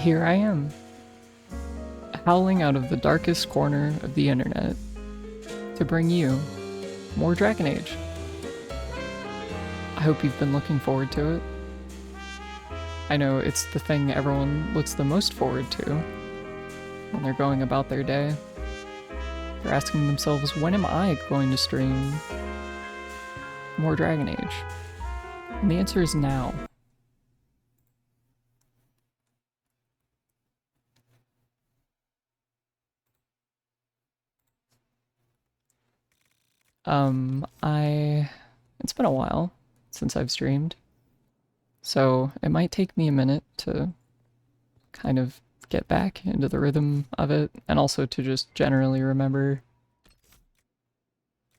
here I am, howling out of the darkest corner of the internet to bring you more Dragon Age. I hope you've been looking forward to it. I know it's the thing everyone looks the most forward to when they're going about their day. They're asking themselves, when am I going to stream more Dragon Age? And the answer is now. It's been a while since I've streamed, so it might take me a minute to kind of get back into the rhythm of it, and also to just generally remember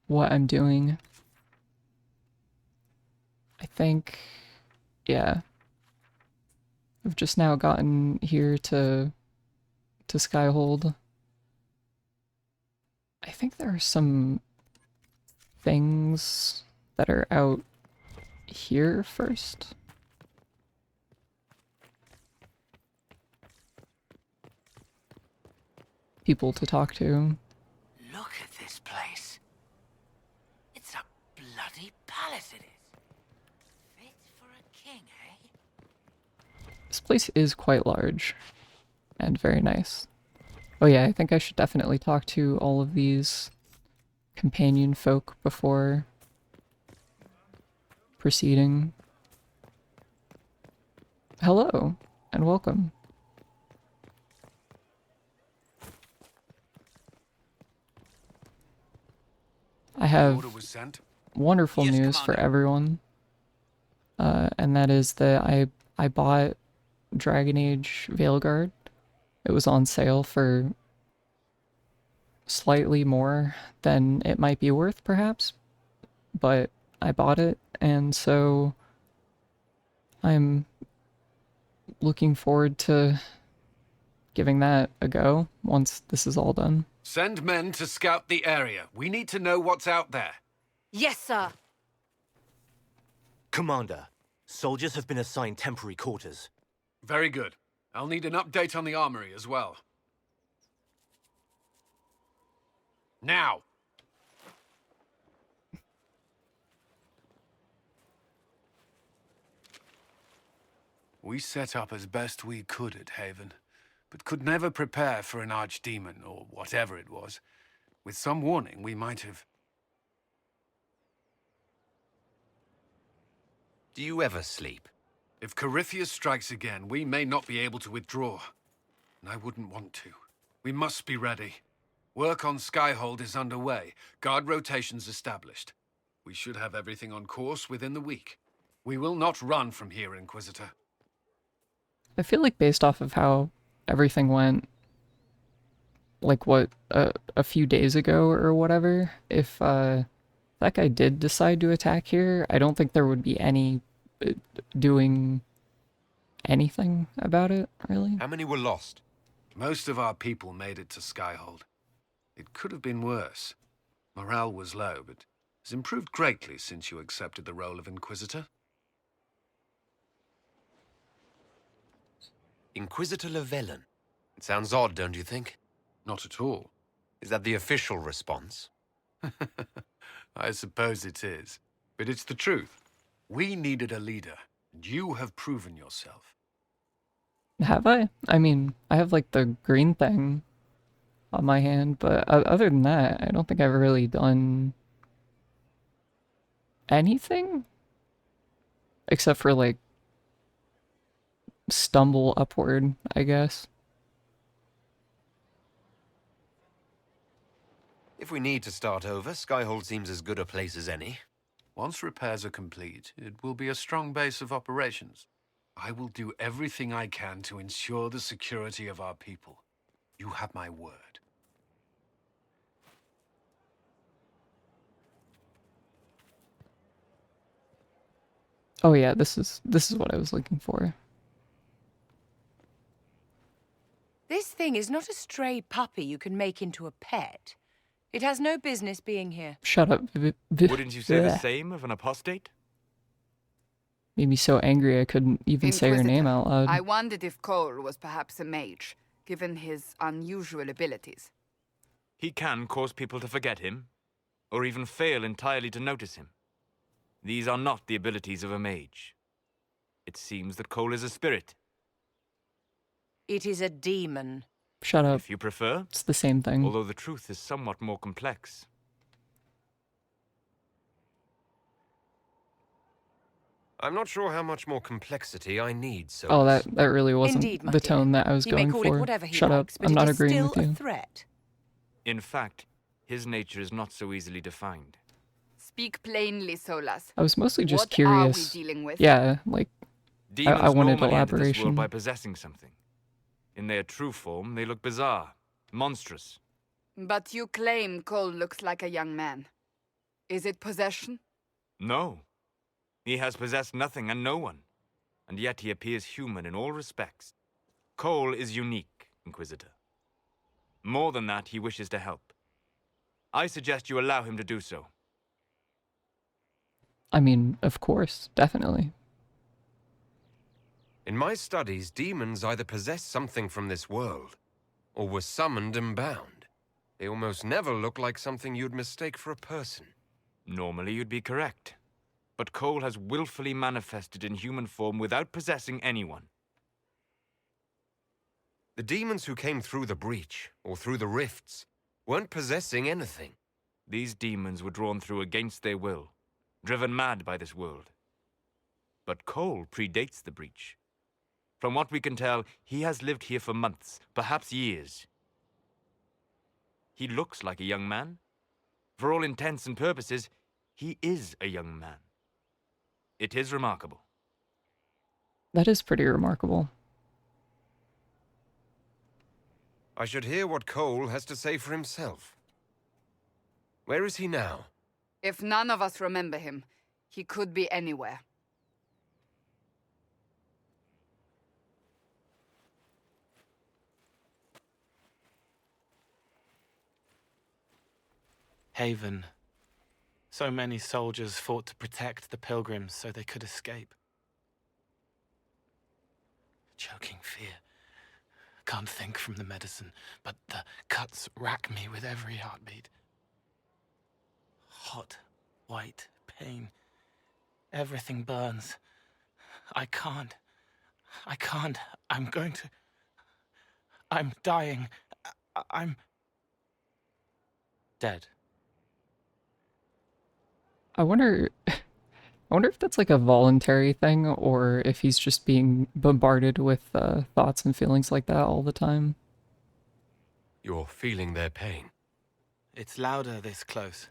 what I'm doing. I think, yeah, I've just now gotten here to Skyhold. I think there are some things that are out here first. People to talk to. Look at this place. It's a bloody palace, it is. Fit for a king, eh? This place is quite large and very nice. Oh yeah, I think I should definitely talk to all of these companion folk before proceeding. Hello, and welcome. I have wonderful news for everyone, and that is that I bought Dragon Age Veilguard. It was on sale for slightly more than it might be worth, perhaps, but I bought it, and so I'm looking forward to giving that a go once this is all done. Send men to scout the area. We need to know what's out there. Yes, sir. Commander, soldiers have been assigned temporary quarters. Very good. I'll need an update on the armory as well. Now! We set up as best we could at Haven, but could never prepare for an archdemon, or whatever it was. With some warning, we might have... Do you ever sleep? If Corypheus strikes again, we may not be able to withdraw. And I wouldn't want to. We must be ready. Work on Skyhold is underway. Guard rotations established. We should have everything on course within the week. We will not run from here, Inquisitor. I feel like based off of how everything went, like what, a few days ago or whatever, if that guy did decide to attack here, I don't think there would be any doing anything about it, really. How many were lost? Most of our people made it to Skyhold. It could have been worse. Morale was low, but has improved greatly since you accepted the role of Inquisitor. Inquisitor Llewellyn. It sounds odd, don't you think? Not at all. Is that the official response? I suppose it is. But it's the truth. We needed a leader, and you have proven yourself. Have I? I mean, I have like the green thing on my hand, but other than that, I don't think I've really done anything except for like stumble upward, I guess. If we need to start over, Skyhold seems as good a place as any. Once repairs are complete, it will be a strong base of operations. I will do everything I can to ensure the security of our people. You have my word. Oh yeah, this is what I was looking for. This thing is not a stray puppy you can make into a pet. It has no business being here. Shut up. Wouldn't you say the same of an apostate? Made me so angry I couldn't even say her name Inquisitor, out loud. I wondered if Cole was perhaps a mage, given his unusual abilities. He can cause people to forget him, or even fail entirely to notice him. These are not the abilities of a mage. It seems that Cole is a spirit. It is a demon. Shut up. If you prefer, It's the same thing. although the truth is somewhat more complex. I'm not sure how much more complexity I need, so. Oh, that really wasn't Indeed, my the dear. tone that I was He may going call for. it whatever he Shut likes, up. but I'm it not is agreeing still with you. a threat. In fact, his nature is not so easily defined. Speak plainly, Solas. I was mostly just What curious. are we dealing with? Yeah, like, Demons wanted normally enter this elaboration. world by possessing something. In their true form, they look bizarre, monstrous. But you claim Cole looks like a young man. Is it possession? No. He has possessed nothing and no one, and yet he appears human in all respects. Cole is unique, Inquisitor. More than that, he wishes to help. I suggest you allow him to do so. I mean, of course, definitely. In my studies, demons either possess something from this world, or were summoned and bound. They almost never look like something you'd mistake for a person. Normally, you'd be correct. But Cole has willfully manifested in human form without possessing anyone. The demons who came through the breach, or through the rifts, weren't possessing anything. These demons were drawn through against their will, driven mad by this world. But Cole predates the breach. From what we can tell, he has lived here for months, perhaps years. He looks like a young man. For all intents and purposes, he is a young man. It is remarkable. That is pretty remarkable. I should hear what Cole has to say for himself. Where is he now? If none of us remember him, he could be anywhere. Haven. So many soldiers fought to protect the pilgrims so they could escape. Choking fear. Can't think from the medicine, but the cuts rack me with every heartbeat. Hot, white pain. Everything burns. I can't. I'm going to... I'm dying. I'm... dead. I wonder if that's like a voluntary thing or if he's just being bombarded with thoughts and feelings like that all the time. You're feeling their pain. It's louder this close,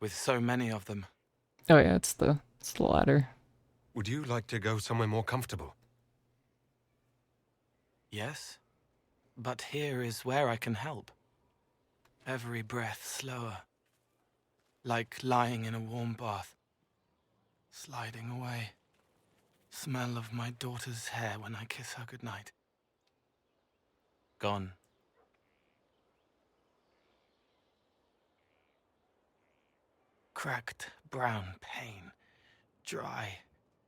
with so many of them. Oh yeah, it's the latter. Would you like to go somewhere more comfortable? Yes, but here is where I can help. Every breath slower, like lying in a warm bath, sliding away. Smell of my daughter's hair when I kiss her goodnight. Gone. Cracked brown pain, dry,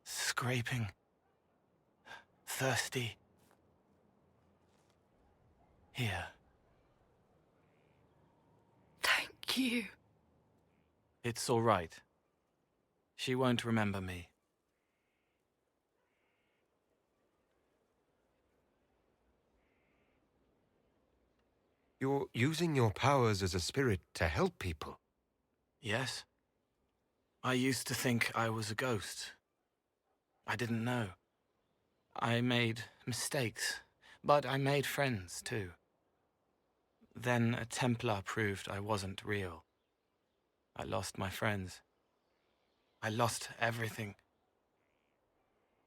scraping, thirsty. Here. Thank you. It's all right. She won't remember me. You're using your powers as a spirit to help people. Yes? I used to think I was a ghost. I didn't know. I made mistakes, but I made friends too. Then a Templar proved I wasn't real. I lost my friends. I lost everything.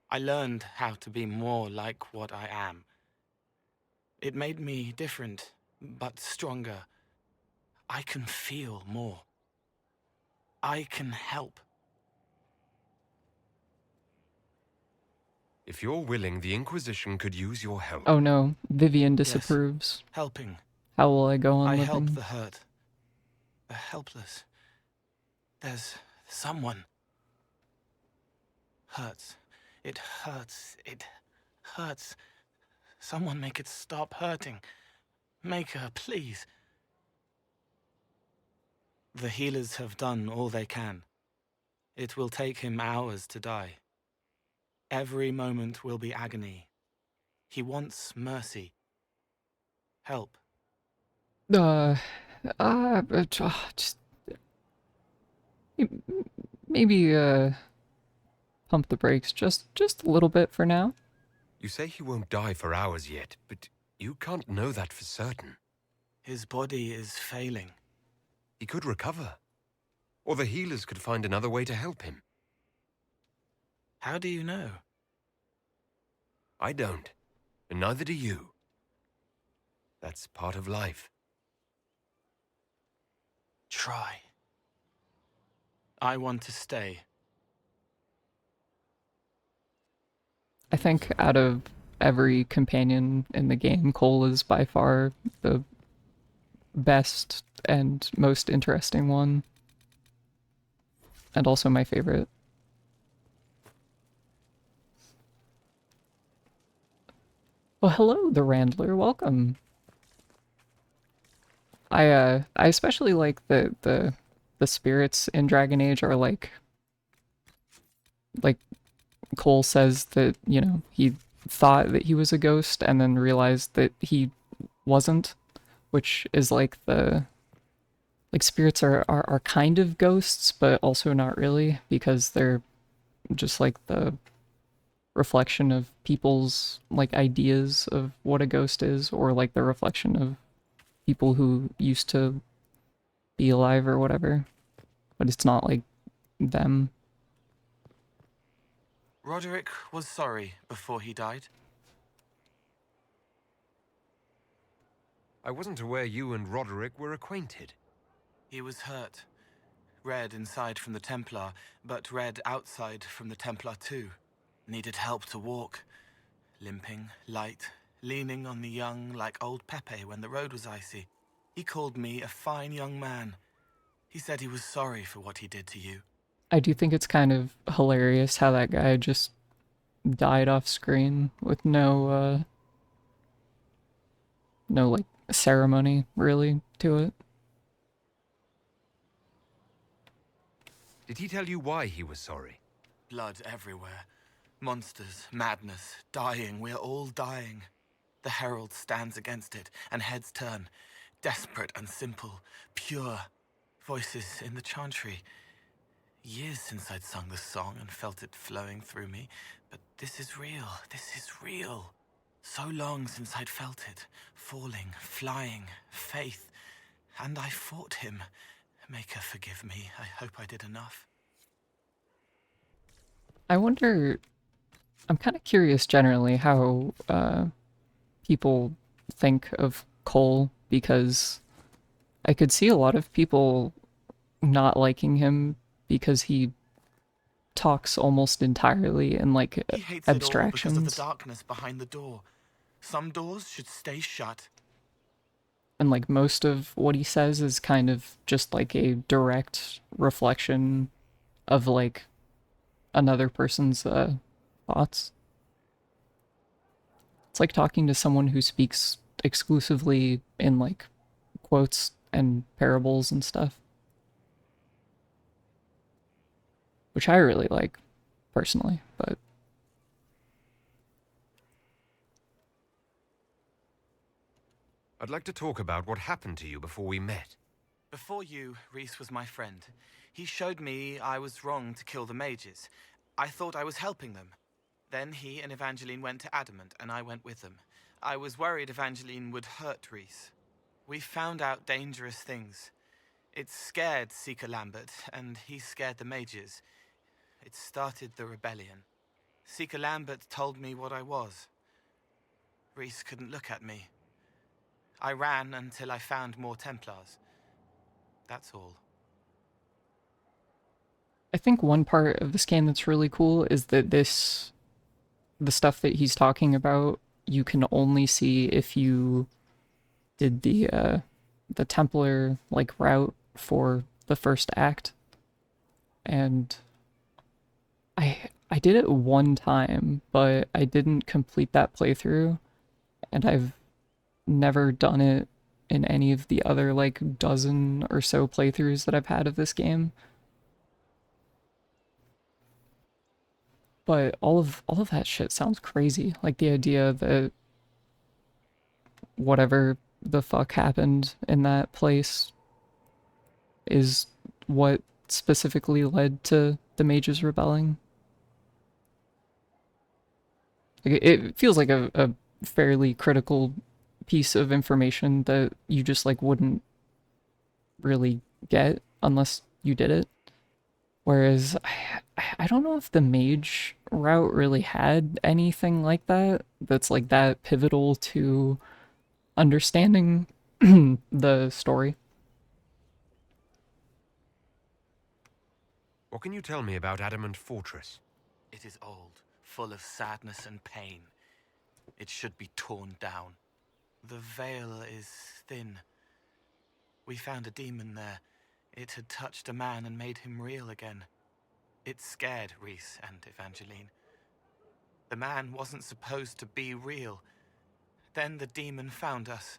I learned how to be more like what I am. It made me different, but stronger. I can feel more. I can help. If you're willing, the Inquisition could use your help. Oh no, Vivian disapproves. Helping. How will I go on I living? help the hurt. The helpless. There's someone. Hurts It hurts. It hurts. Someone make it stop hurting. Make her, please. The healers have done all they can. It will take him hours to die. Every moment will be agony. He wants mercy. Help. Just maybe pump the brakes just a little bit for now. You say he won't die for hours yet, but you can't know that for certain. His body is failing. He could recover. Or the healers could find another way to help him. How do you know? I don't, and neither do you. That's part of life. Try. I want to stay. I think out of every companion in the game, Cole is by far the best and most interesting one. And also my favorite. Well, hello, the Randler. Welcome. I especially like the spirits in Dragon Age are like Cole says that, you know, he thought that he was a ghost and then realized that he wasn't, which is like spirits are kind of ghosts, but also not really, because they're just like the reflection of people's like ideas of what a ghost is, or like the reflection of people who used to be alive or whatever, but it's not like them. Roderick was sorry before he died. I wasn't aware you and Roderick were acquainted. He was hurt. Red inside from the Templar, but red outside from the Templar too. Needed help to walk. Limping, light, leaning on the young like old Pepe when the road was icy. He called me a fine young man. He said he was sorry for what he did to you. I do think it's kind of hilarious how that guy just died off screen with no like ceremony really to it. Did he tell you why he was sorry? Blood everywhere. Monsters, madness, dying. We're all dying. The Herald stands against it, and heads turn. Desperate and simple, pure. Voices in the chantry. Years since I'd sung the song and felt it flowing through me, but this is real, this is real. So long since I'd felt it, falling, flying, faith, and I fought him. Maker, forgive me, I hope I did enough. I wonder, I'm kind of curious generally how people think of Cole, because I could see a lot of people not liking him because he talks almost entirely in like He hates abstractions. it all because of the darkness behind the door. Some doors should stay shut. And like most of what he says is kind of just like a direct reflection of like another person's thoughts. It's like talking to someone who speaks exclusively in like quotes and parables and stuff, which I really like personally, but I'd like to talk about what happened to you before we met. Before you, Rhys was my friend. He showed me I was wrong to kill the mages. I thought I was helping them. Then he and Evangeline went to Adamant, and I went with them. I was worried Evangeline would hurt Rhys. We found out dangerous things. It scared Seeker Lambert, and he scared the mages. It started the rebellion. Seeker Lambert told me what I was. Rhys couldn't look at me. I ran until I found more Templars. That's all. I think one part of this game that's really cool is that the stuff that he's talking about, you can only see if you did the Templar like route for the first act. And I did it one time, but I didn't complete that playthrough, and I've never done it in any of the other like dozen or so playthroughs that I've had of this game. But all of that shit sounds crazy. Like the idea that whatever the fuck happened in that place is what specifically led to the mages rebelling. Like, it feels like a fairly critical piece of information that you just like wouldn't really get unless you did it. Whereas I don't know if the mage route really had anything like that that's like that pivotal to understanding the story. What can you tell me about Adamant Fortress? It is old, full of sadness and pain. It should be torn down. The veil is thin. We found a demon there. It had touched a man and made him real again. It scared Rhys and Evangeline. The man wasn't supposed to be real. Then the demon found us.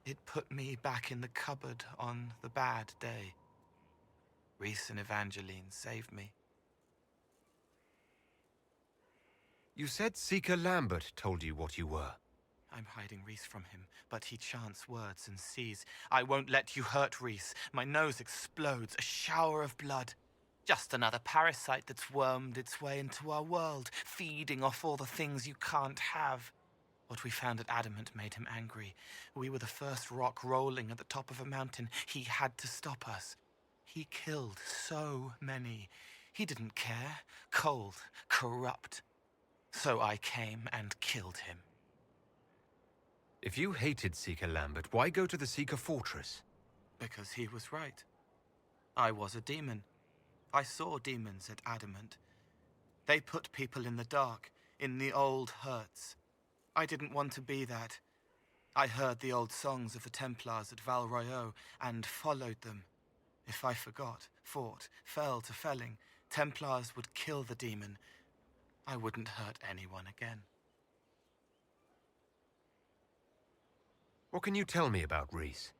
It put me back in the cupboard on the bad day. Rhys and Evangeline saved me. You said Seeker Lambert told you what you were. I'm hiding Rhys from him, but he chants words and sees. I won't let you hurt Rhys. My nose explodes, a shower of blood. Just another parasite that's wormed its way into our world, feeding off all the things you can't have. What we found at Adamant made him angry. We were the first rock rolling at the top of a mountain. He had to stop us. He killed so many. He didn't care. Cold, corrupt. So I came and killed him. If you hated Seeker Lambert, why go to the Seeker Fortress? Because he was right. I was a demon. I saw demons at Adamant. They put people in the dark, in the old hurts. I didn't want to be that. I heard the old songs of the Templars at Val Royeaux and followed them. If I forgot, fought, fell to felling, Templars would kill the demon. I wouldn't hurt anyone again. What can you tell me about Rhys?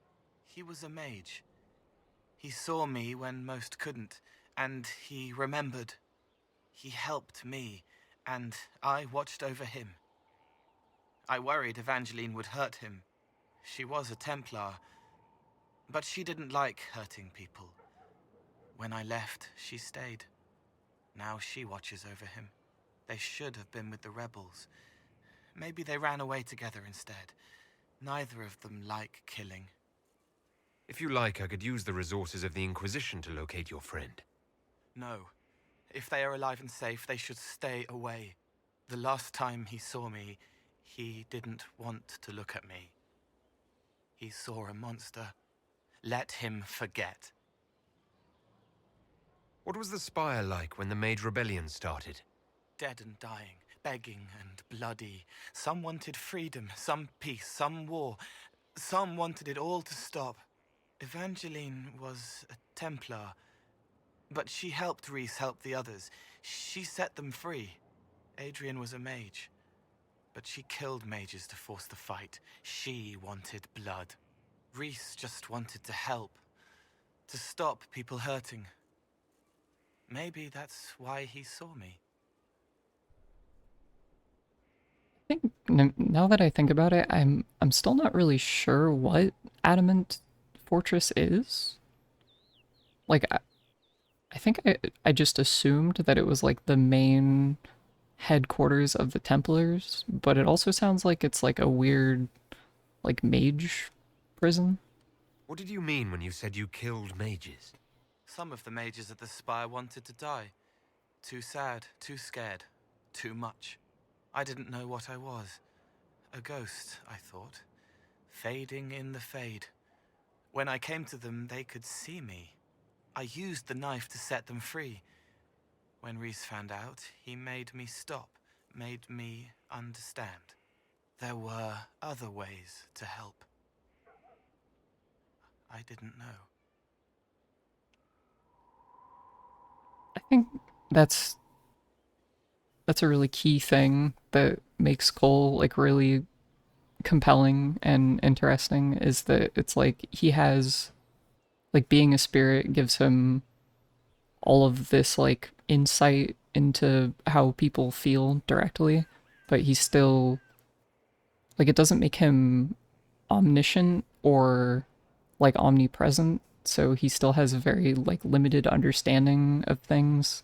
He was a mage. He saw me when most couldn't, and he remembered. He helped me, and I watched over him. I worried Evangeline would hurt him. She was a Templar, but she didn't like hurting people. When I left, she stayed. Now she watches over him. They should have been with the rebels. Maybe they ran away together instead. Neither of them like killing. If you like, I could use the resources of the Inquisition to locate your friend. No. If they are alive and safe, they should stay away. The last time he saw me, he didn't want to look at me. He saw a monster. Let him forget. What was the Spire like when the Mage Rebellion started? Dead and dying, begging and bloody. Some wanted freedom, some peace, some war. Some wanted it all to stop. Evangeline was a Templar, but she helped Rhys help the others. She set them free. Adrian was a mage, but she killed mages to force the fight. She wanted blood. Rhys just wanted to help, to stop people hurting. Maybe that's why he saw me. I think now that I think about it, I'm still not really sure what Adamant Fortress is. Like I think I just assumed that it was like the main headquarters of the Templars, but it also sounds like it's like a weird like mage prison. What did you mean when you said you killed mages? Some of the mages at the Spire wanted to die. Too sad, too scared, too much. I didn't know what I was. A ghost, I thought. Fading in the fade. When I came to them, they could see me. I used the knife to set them free. When Rhys found out, he made me stop, made me understand. There were other ways to help. I didn't know. I think that's that's a really key thing that makes Cole like really compelling and interesting is that it's like he has like being a spirit gives him all of this like insight into how people feel directly, but he's still like it doesn't make him omniscient or like omnipresent, so he still has a very like limited understanding of things.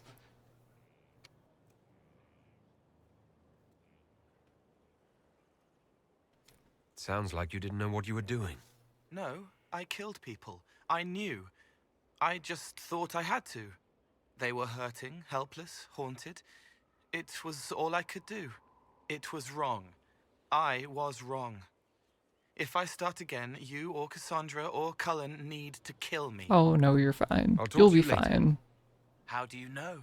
Sounds like you didn't know what you were doing. No, I killed people. I knew. I just thought I had to. They were hurting, helpless, haunted. It was all I could do. It was wrong. I was wrong. If I start again, you or Cassandra or Cullen need to kill me. Oh no, you're fine. I'll talk You'll to be you later. fine. How do you know?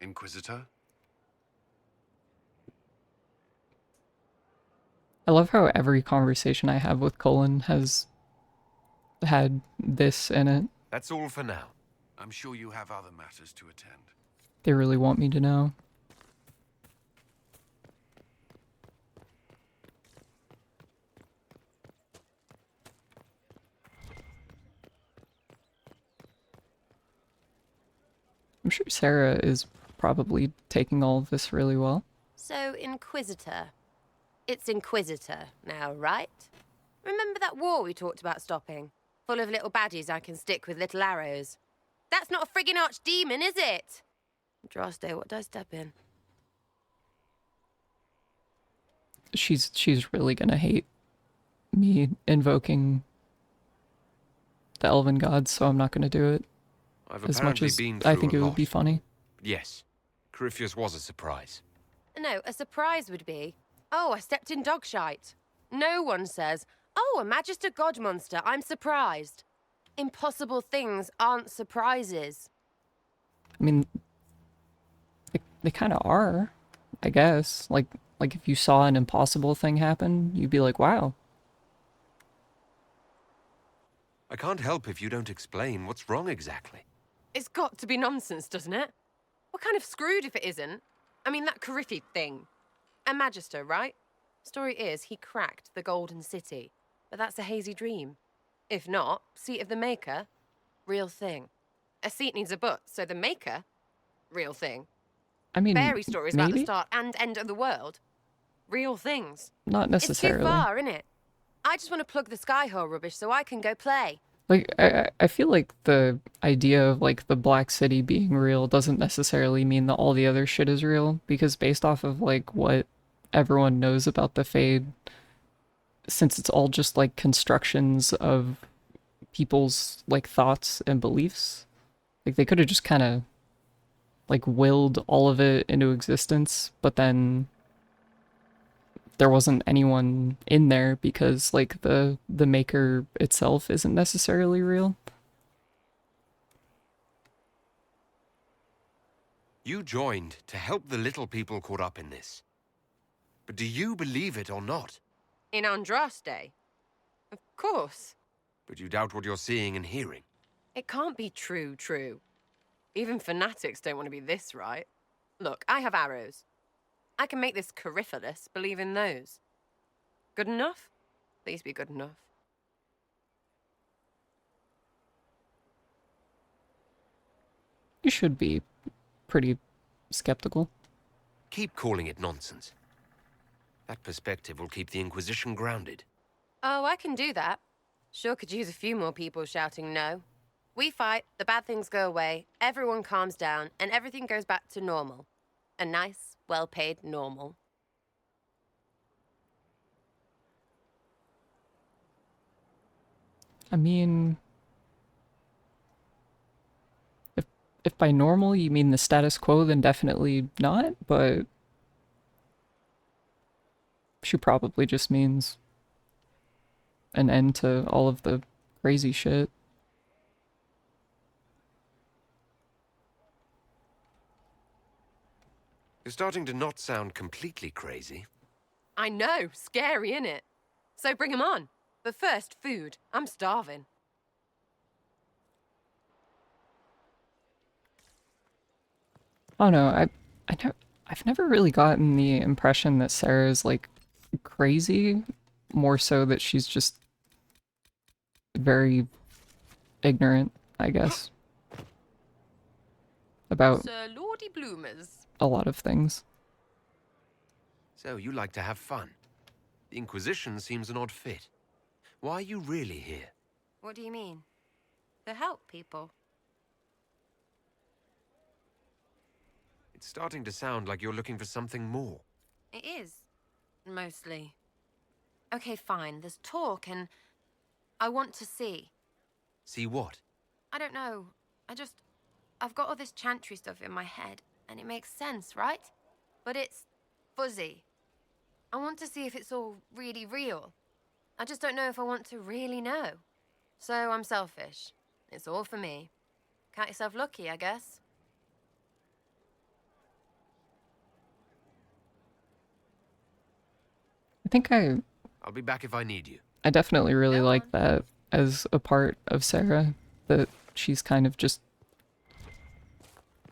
Inquisitor? I love how every conversation I have with Colin has had this in it. That's all for now. I'm sure you have other matters to attend. They really want me to know. I'm sure Sarah is probably taking all of this really well. So, Inquisitor. It's Inquisitor now, right? Remember that war we talked about stopping? Full of little baddies I can stick with little arrows. That's not a friggin' archdemon, is it? Droste, what did I step in? She's really gonna hate me invoking the elven gods, so I'm not gonna do it. I've As much apparently as been I through think a it would lot. be funny. Yes, Corypheus was a surprise. No, a surprise would be, oh, I stepped in dog shite. No one says, oh, a Magister God monster, I'm surprised. Impossible things aren't surprises. I mean, they kind of are, I guess. Like if you saw an impossible thing happen, you'd be like, wow. I can't help if you don't explain what's wrong exactly. It's got to be nonsense, doesn't it? We're kind of screwed if it isn't. I mean, that Coryphe thing. A Magister, right? Story is, he cracked the Golden City. But that's a hazy dream. If not, Seat of the Maker, real thing. A seat needs a butt, so the Maker, real thing. I mean, Fairy stories about the maybe? start and end of the world, real things. Not necessarily. It's too far, innit? I just want to plug the Skyhole rubbish so I can go play. Like, I feel like the idea of, like, the Black City being real doesn't necessarily mean that all the other shit is real, because based off of, like, what everyone knows about the Fade, since it's all just, like, constructions of people's, like, thoughts and beliefs, like, they could have just kind of, like, willed all of it into existence, but then there wasn't anyone in there because like the maker itself isn't necessarily real. You joined to help the little people caught up in this. But do you believe it or not? In Andraste? Of course. But you doubt what you're seeing and hearing. It can't be true. Even fanatics don't want to be this right. Look, I have arrows. I can make this Corypheus believe in those. Good enough? Please be good enough. You should be pretty skeptical. Keep calling it nonsense. That perspective will keep the Inquisition grounded. Oh, I can do that. Sure could use a few more people shouting no. We fight, the bad things go away, everyone calms down, and everything goes back to normal. A nice, well-paid normal. I mean, if by normal you mean the status quo, then definitely not, but she probably just means an end to all of the crazy shit. You're starting to not sound completely crazy. I know, scary, innit? So bring 'em on. But first, food. I'm starving. Oh no, I've never really gotten the impression that Sarah's like crazy, more so that she's just very ignorant, I guess, about Sir Lordy Bloomers. a lot of things. So you like to have fun. The Inquisition seems an odd fit. Why are you really here? What do you mean? To help people. It's starting to sound like you're looking for something more. It is. Mostly. Okay, fine. There's talk and I want to see. See what? I don't know. I've got all this chantry stuff in my head, and it makes sense, right? But it's fuzzy. I want to see if it's all really real. I just don't know if I want to really know. So I'm selfish. It's all for me. Count yourself lucky, I guess. I think I'll be back if I need you. I definitely really Go like on. that as a part of Sarah, that she's kind of just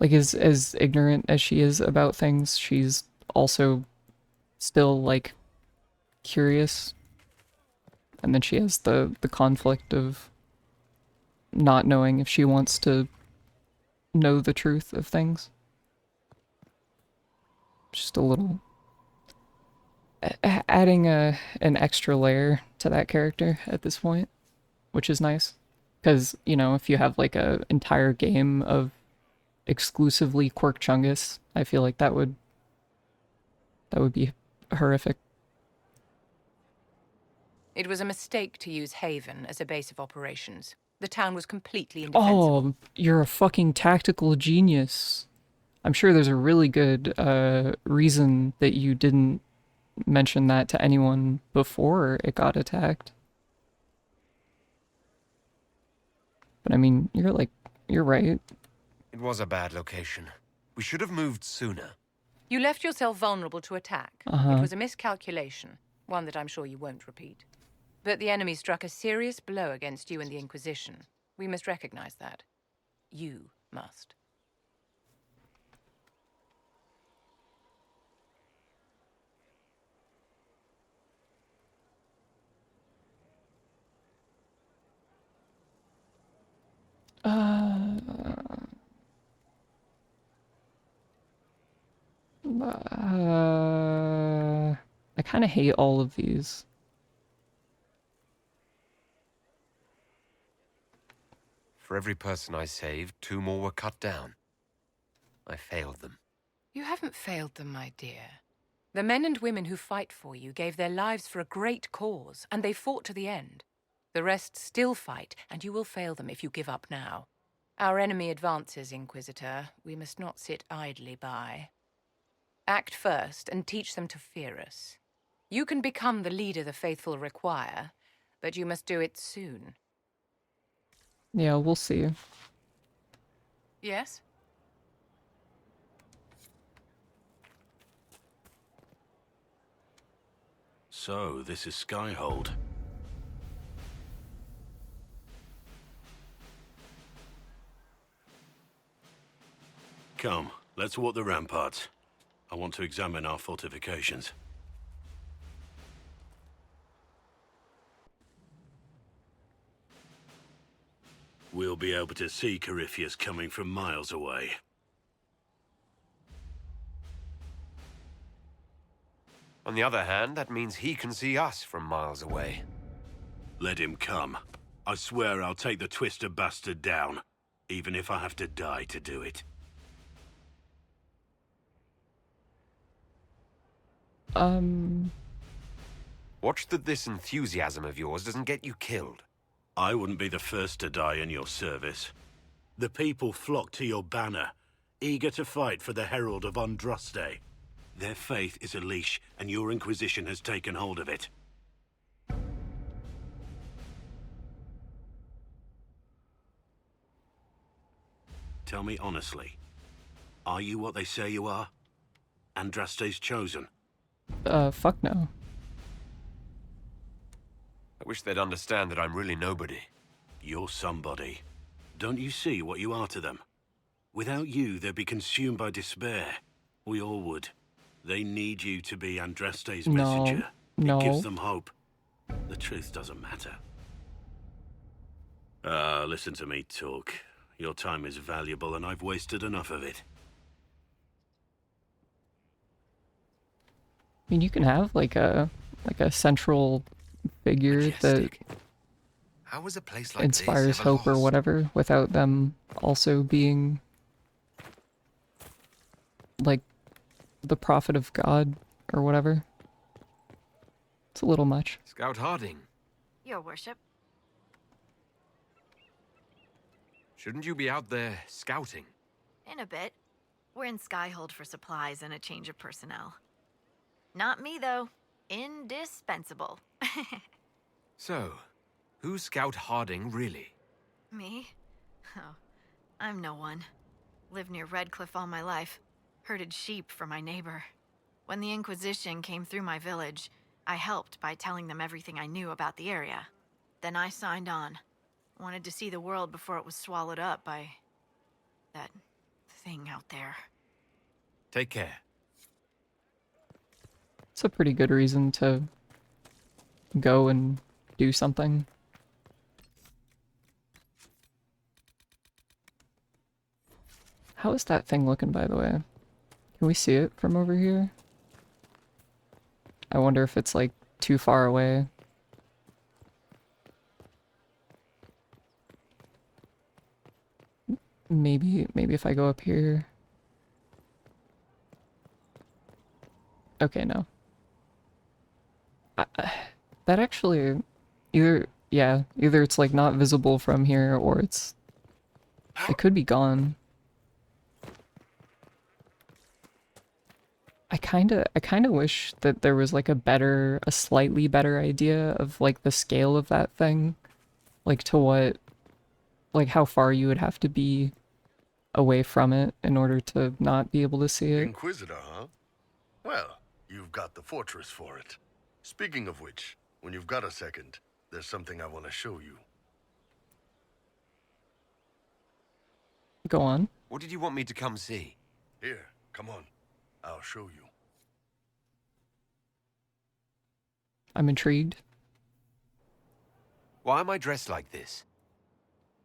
like as ignorant as she is about things, she's also still like curious. And then she has the conflict of not knowing if she wants to know the truth of things. Just a little adding an extra layer to that character at this point, which is nice. Because, you know, if you have like a entire game of exclusively Quirk Chungus, I feel like that would be horrific. It was a mistake to use Haven as a base of operations. The town was completely indefensible. Oh, you're a fucking tactical genius. I'm sure there's a really good reason that you didn't mention that to anyone before it got attacked. But I mean, you're right. It was a bad location. We should have moved sooner. You left yourself vulnerable to attack. Uh-huh. It was a miscalculation, one that I'm sure you won't repeat. But the enemy struck a serious blow against you and the Inquisition. We must recognize that. You must. I kind of hate all of these. For every person I saved, 2 more were cut down. I failed them. You haven't failed them, my dear. The men and women who fight for you gave their lives for a great cause, and they fought to the end. The rest still fight, and you will fail them if you give up now. Our enemy advances, Inquisitor. We must not sit idly by. Act first and teach them to fear us. You can become the leader the faithful require, but you must do it soon. Yeah, we'll see. Yes? So, this is Skyhold. Come, let's walk the ramparts. I want to examine our fortifications. We'll be able to see Corypheus coming from miles away. On the other hand, that means he can see us from miles away. Let him come. I swear I'll take the Twister bastard down, even if I have to die to do it. Watch that this enthusiasm of yours doesn't get you killed. I wouldn't be the first to die in your service. The people flock to your banner, eager to fight for the Herald of Andraste. Their faith is a leash, and your Inquisition has taken hold of it. Tell me honestly, are you what they say you are? Andraste's chosen? Fuck no. I wish they'd understand that I'm really nobody. You're somebody. Don't you see what you are to them? Without you, they'd be consumed by despair. We all would. They need you to be Andraste's messenger. No. It gives them hope. The truth doesn't matter. Listen to me talk. Your time is valuable and I've wasted enough of it. I mean, you can have like a central figure Majestic. How was a place that like inspires this ever hope or lost? whatever without them also being like the prophet of God or whatever. It's a little much. Scout Harding, Your worship. shouldn't you be out there scouting? In a bit. We're in Skyhold for supplies and a change of personnel. Not me, though. Indispensable. So, who's Scout Harding really? Me? Oh, I'm no one. Lived near Redcliffe all my life. Herded sheep for my neighbor. When the Inquisition came through my village, I helped by telling them everything I knew about the area. Then I signed on. Wanted to see the world before it was swallowed up by that thing out there. Take care. It's a pretty good reason to go and do something. How is that thing looking, by the way? Can we see it from over here? I wonder if it's like too far away. Maybe if I go up here. Okay, no. That actually, either it's like not visible from here or it could be gone. I kinda wish that there was like a slightly better idea of like the scale of that thing. Like to what, like how far you would have to be away from it in order to not be able to see it. Inquisitor, huh? Well, you've got the fortress for it. Speaking of which, when you've got a second, there's something I want to show you. Go on. What did you want me to come see? Here, come on. I'll show you. I'm intrigued. Why am I dressed like this?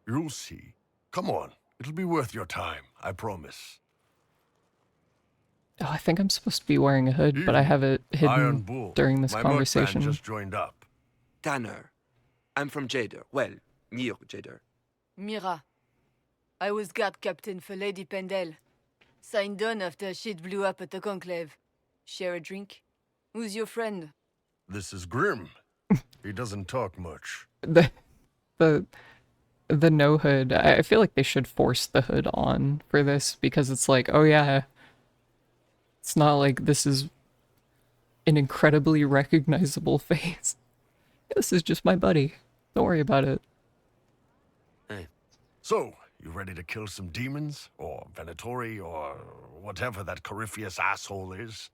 You'll see. Come on. It'll be worth your time, I promise. Oh, I think I'm supposed to be wearing a hood, but I have it Iron hidden Bull. during this My conversation. just joined up. Tanner. I'm from Jader. Well, near Jader. Mira. I was guard captain for Lady Pendel. Signed on after shit blew up at the Conclave. Share a drink? Who's your friend? This is Grim. He doesn't talk much. The no hood, I feel like they should force the hood on for this because it's like, oh yeah, it's not like this is an incredibly recognizable face. This is just my buddy. Don't worry about it. Hey. So, you ready to kill some demons? Or Venatori? Or whatever that Corypheus asshole is?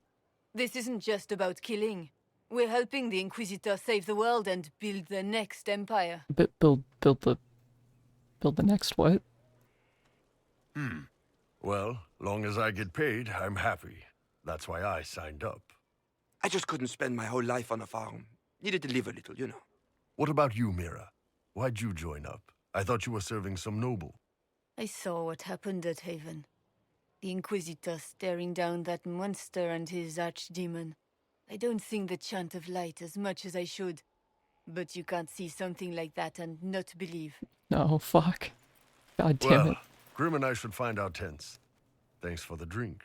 This isn't just about killing. We're helping the Inquisitor save the world and build the next empire. Build the next what? Well, long as I get paid, I'm happy. That's why I signed up. I just couldn't spend my whole life on a farm. Needed to live a little, you know. What about you, Mira? Why'd you join up? I thought you were serving some noble. I saw what happened at Haven. The Inquisitor staring down that monster and his archdemon. I don't sing the chant of light as much as I should. But you can't see something like that and not believe. No, fuck. God damn it. Grim and I should find our tents. Thanks for the drink.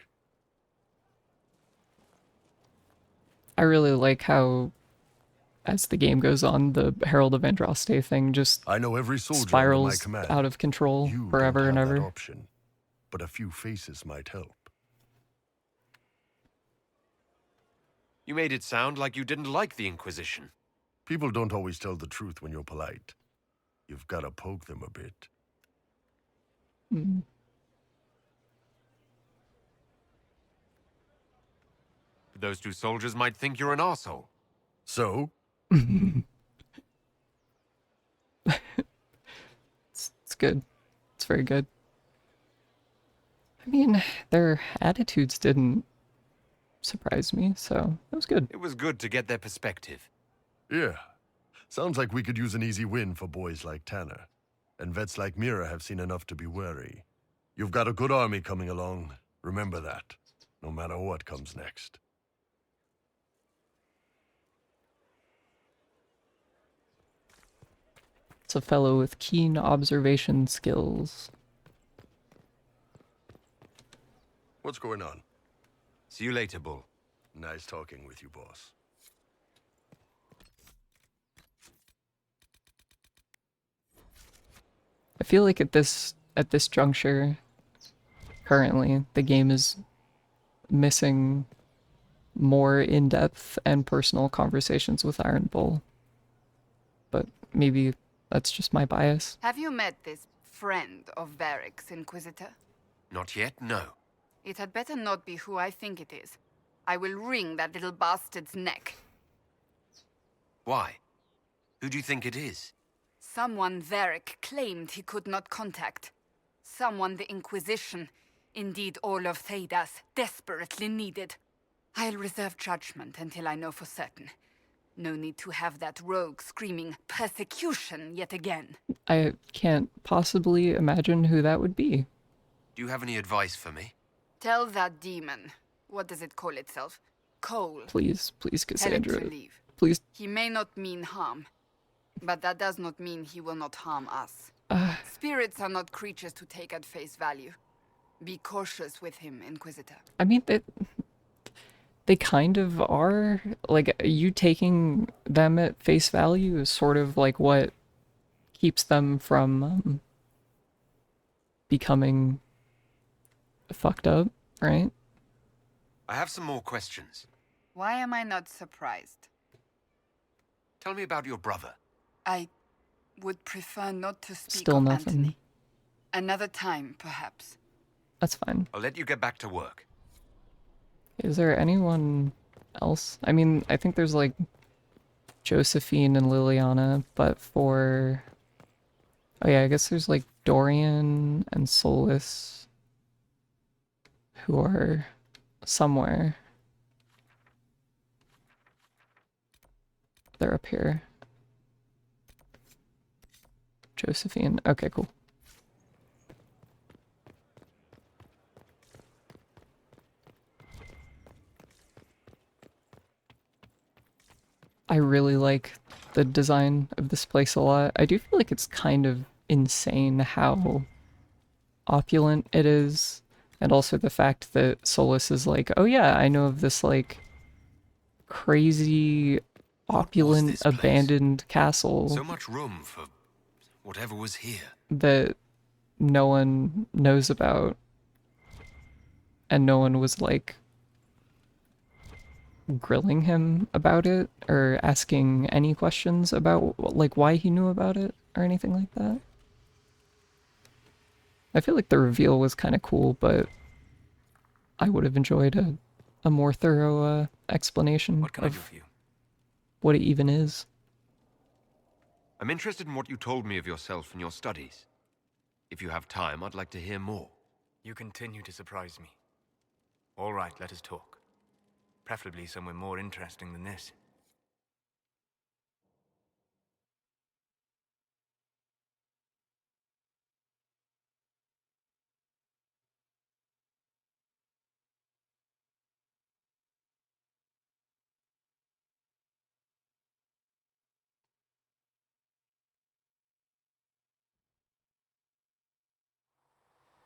I really like how, as the game goes on, the Herald of Andraste thing just I know every soldier spirals under my command. out of control You forever don't and have that ever. option, but a few faces might help. You made it sound like you didn't like the Inquisition. People don't always tell the truth when you're polite. You've got to poke them a bit. Mm. Those two soldiers might think you're an arsehole. So? It's good. It's very good. I mean, their attitudes didn't surprise me, so it was good. It was good to get their perspective. Yeah. Sounds like we could use an easy win for boys like Tanner. And vets like Mira have seen enough to be wary. You've got a good army coming along. Remember that, no matter what comes next. It's a fellow with keen observation skills. What's going on? See you later, Bull. Nice talking with you, boss. I feel like at this juncture, currently, the game is missing more in-depth and personal conversations with Iron Bull. But maybe that's just my bias. Have you met this friend of Varric's, Inquisitor? Not yet, no. It had better not be who I think it is. I will wring that little bastard's neck. Why? Who do you think it is? Someone Varric claimed he could not contact. Someone the Inquisition, indeed all of Thedas, desperately needed. I'll reserve judgment until I know for certain. No need to have that rogue screaming persecution yet again. I can't possibly imagine who that would be. Do you have any advice for me? Tell that demon, what does it call itself? Cole. Please, Tell him to Cassandra. leave. Please. He may not mean harm, but that does not mean he will not harm us. Spirits are not creatures to take at face value. Be cautious with him, Inquisitor. I mean, they kind of are. Like, you taking them at face value is sort of like what keeps them from becoming fucked up, right? I have some more questions. Why am I not surprised? Tell me about your brother. I would prefer not to speak Still of nothing. Anthony. Another time, perhaps. That's fine. I'll let you get back to work. Is there anyone else? I mean, I think there's like Josephine and Liliana, but for... Oh yeah, I guess there's like Dorian and Solus who are somewhere. They're up here. Josephine. Okay, cool. I really like the design of this place a lot. I do feel like it's kind of insane how opulent it is, and also the fact that Solus is like, oh yeah, I know of this like crazy opulent abandoned castle So much room for whatever was here. that no one knows about, and no one was like grilling him about it or asking any questions about like why he knew about it or anything like that. I feel like the reveal was kind of cool, but I would have enjoyed a more thorough explanation What can I do of for you? what it even is. I'm interested in what you told me of yourself and your studies. If you have time, I'd like to hear more. You continue to surprise me. All right, let us talk. Preferably somewhere more interesting than this.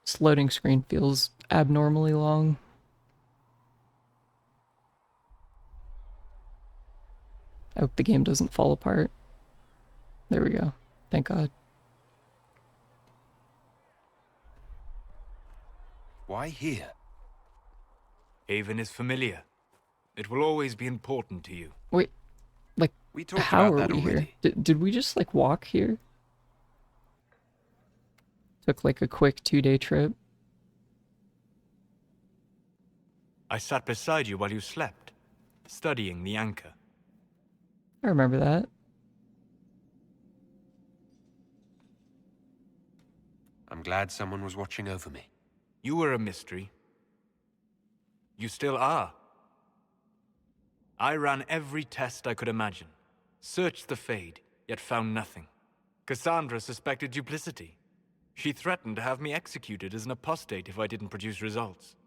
This loading screen feels abnormally long. I hope the game doesn't fall apart. There we go. Thank God. Why here? Haven is familiar. It will always be important to you. Wait, like, We talked how about are that we here? already. Did we just, like, walk here? Took, like, a quick 2-day trip. I sat beside you while you slept, studying the anchor. I remember that. I'm glad someone was watching over me. You were a mystery. You still are. I ran every test I could imagine. Searched the Fade, yet found nothing. Cassandra suspected duplicity. She threatened to have me executed as an apostate if I didn't produce results.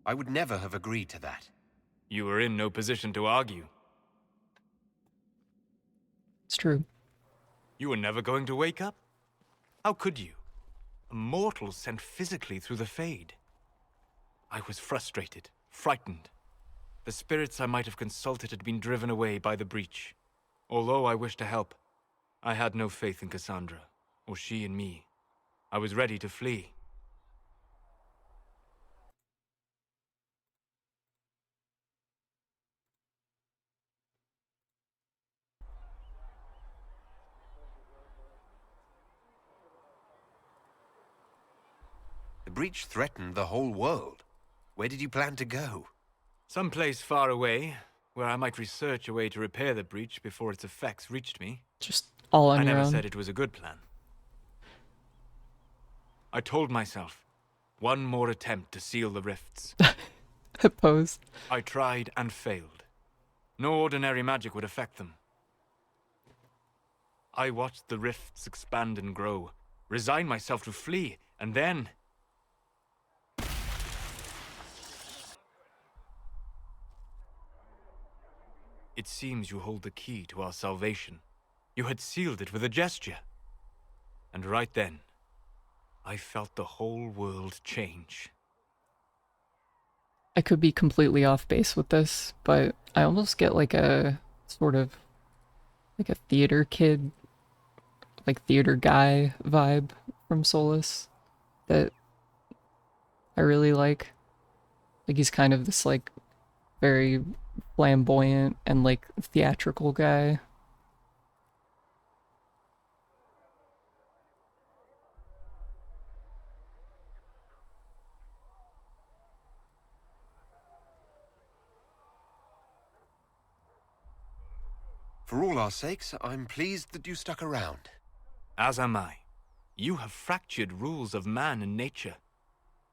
I would never have agreed to that. You were in no position to argue. It's true. You were never going to wake up? How could you? A mortal sent physically through the Fade. I was frustrated, frightened. The spirits I might have consulted had been driven away by the breach. Although I wished to help, I had no faith in Cassandra, or she in me. I was ready to flee. The breach threatened the whole world. Where did you plan to go? Someplace far away, where I might research a way to repair the breach before its effects reached me. Just all on I your never own. said it was a good plan. I told myself, one more attempt to seal the rifts. Pose. I tried and failed. No ordinary magic would affect them. I watched the rifts expand and grow, resigned myself to flee, and then... It seems you hold the key to our salvation. You had sealed it with a gesture. And right then, I felt the whole world change. I could be completely off base with this, but I almost get like a sort of like a theater kid, like theater guy vibe from Solus that I really like. Like he's kind of this like very flamboyant and like theatrical guy. For all our sakes, I'm pleased that you stuck around. As am I. You have fractured rules of man and nature,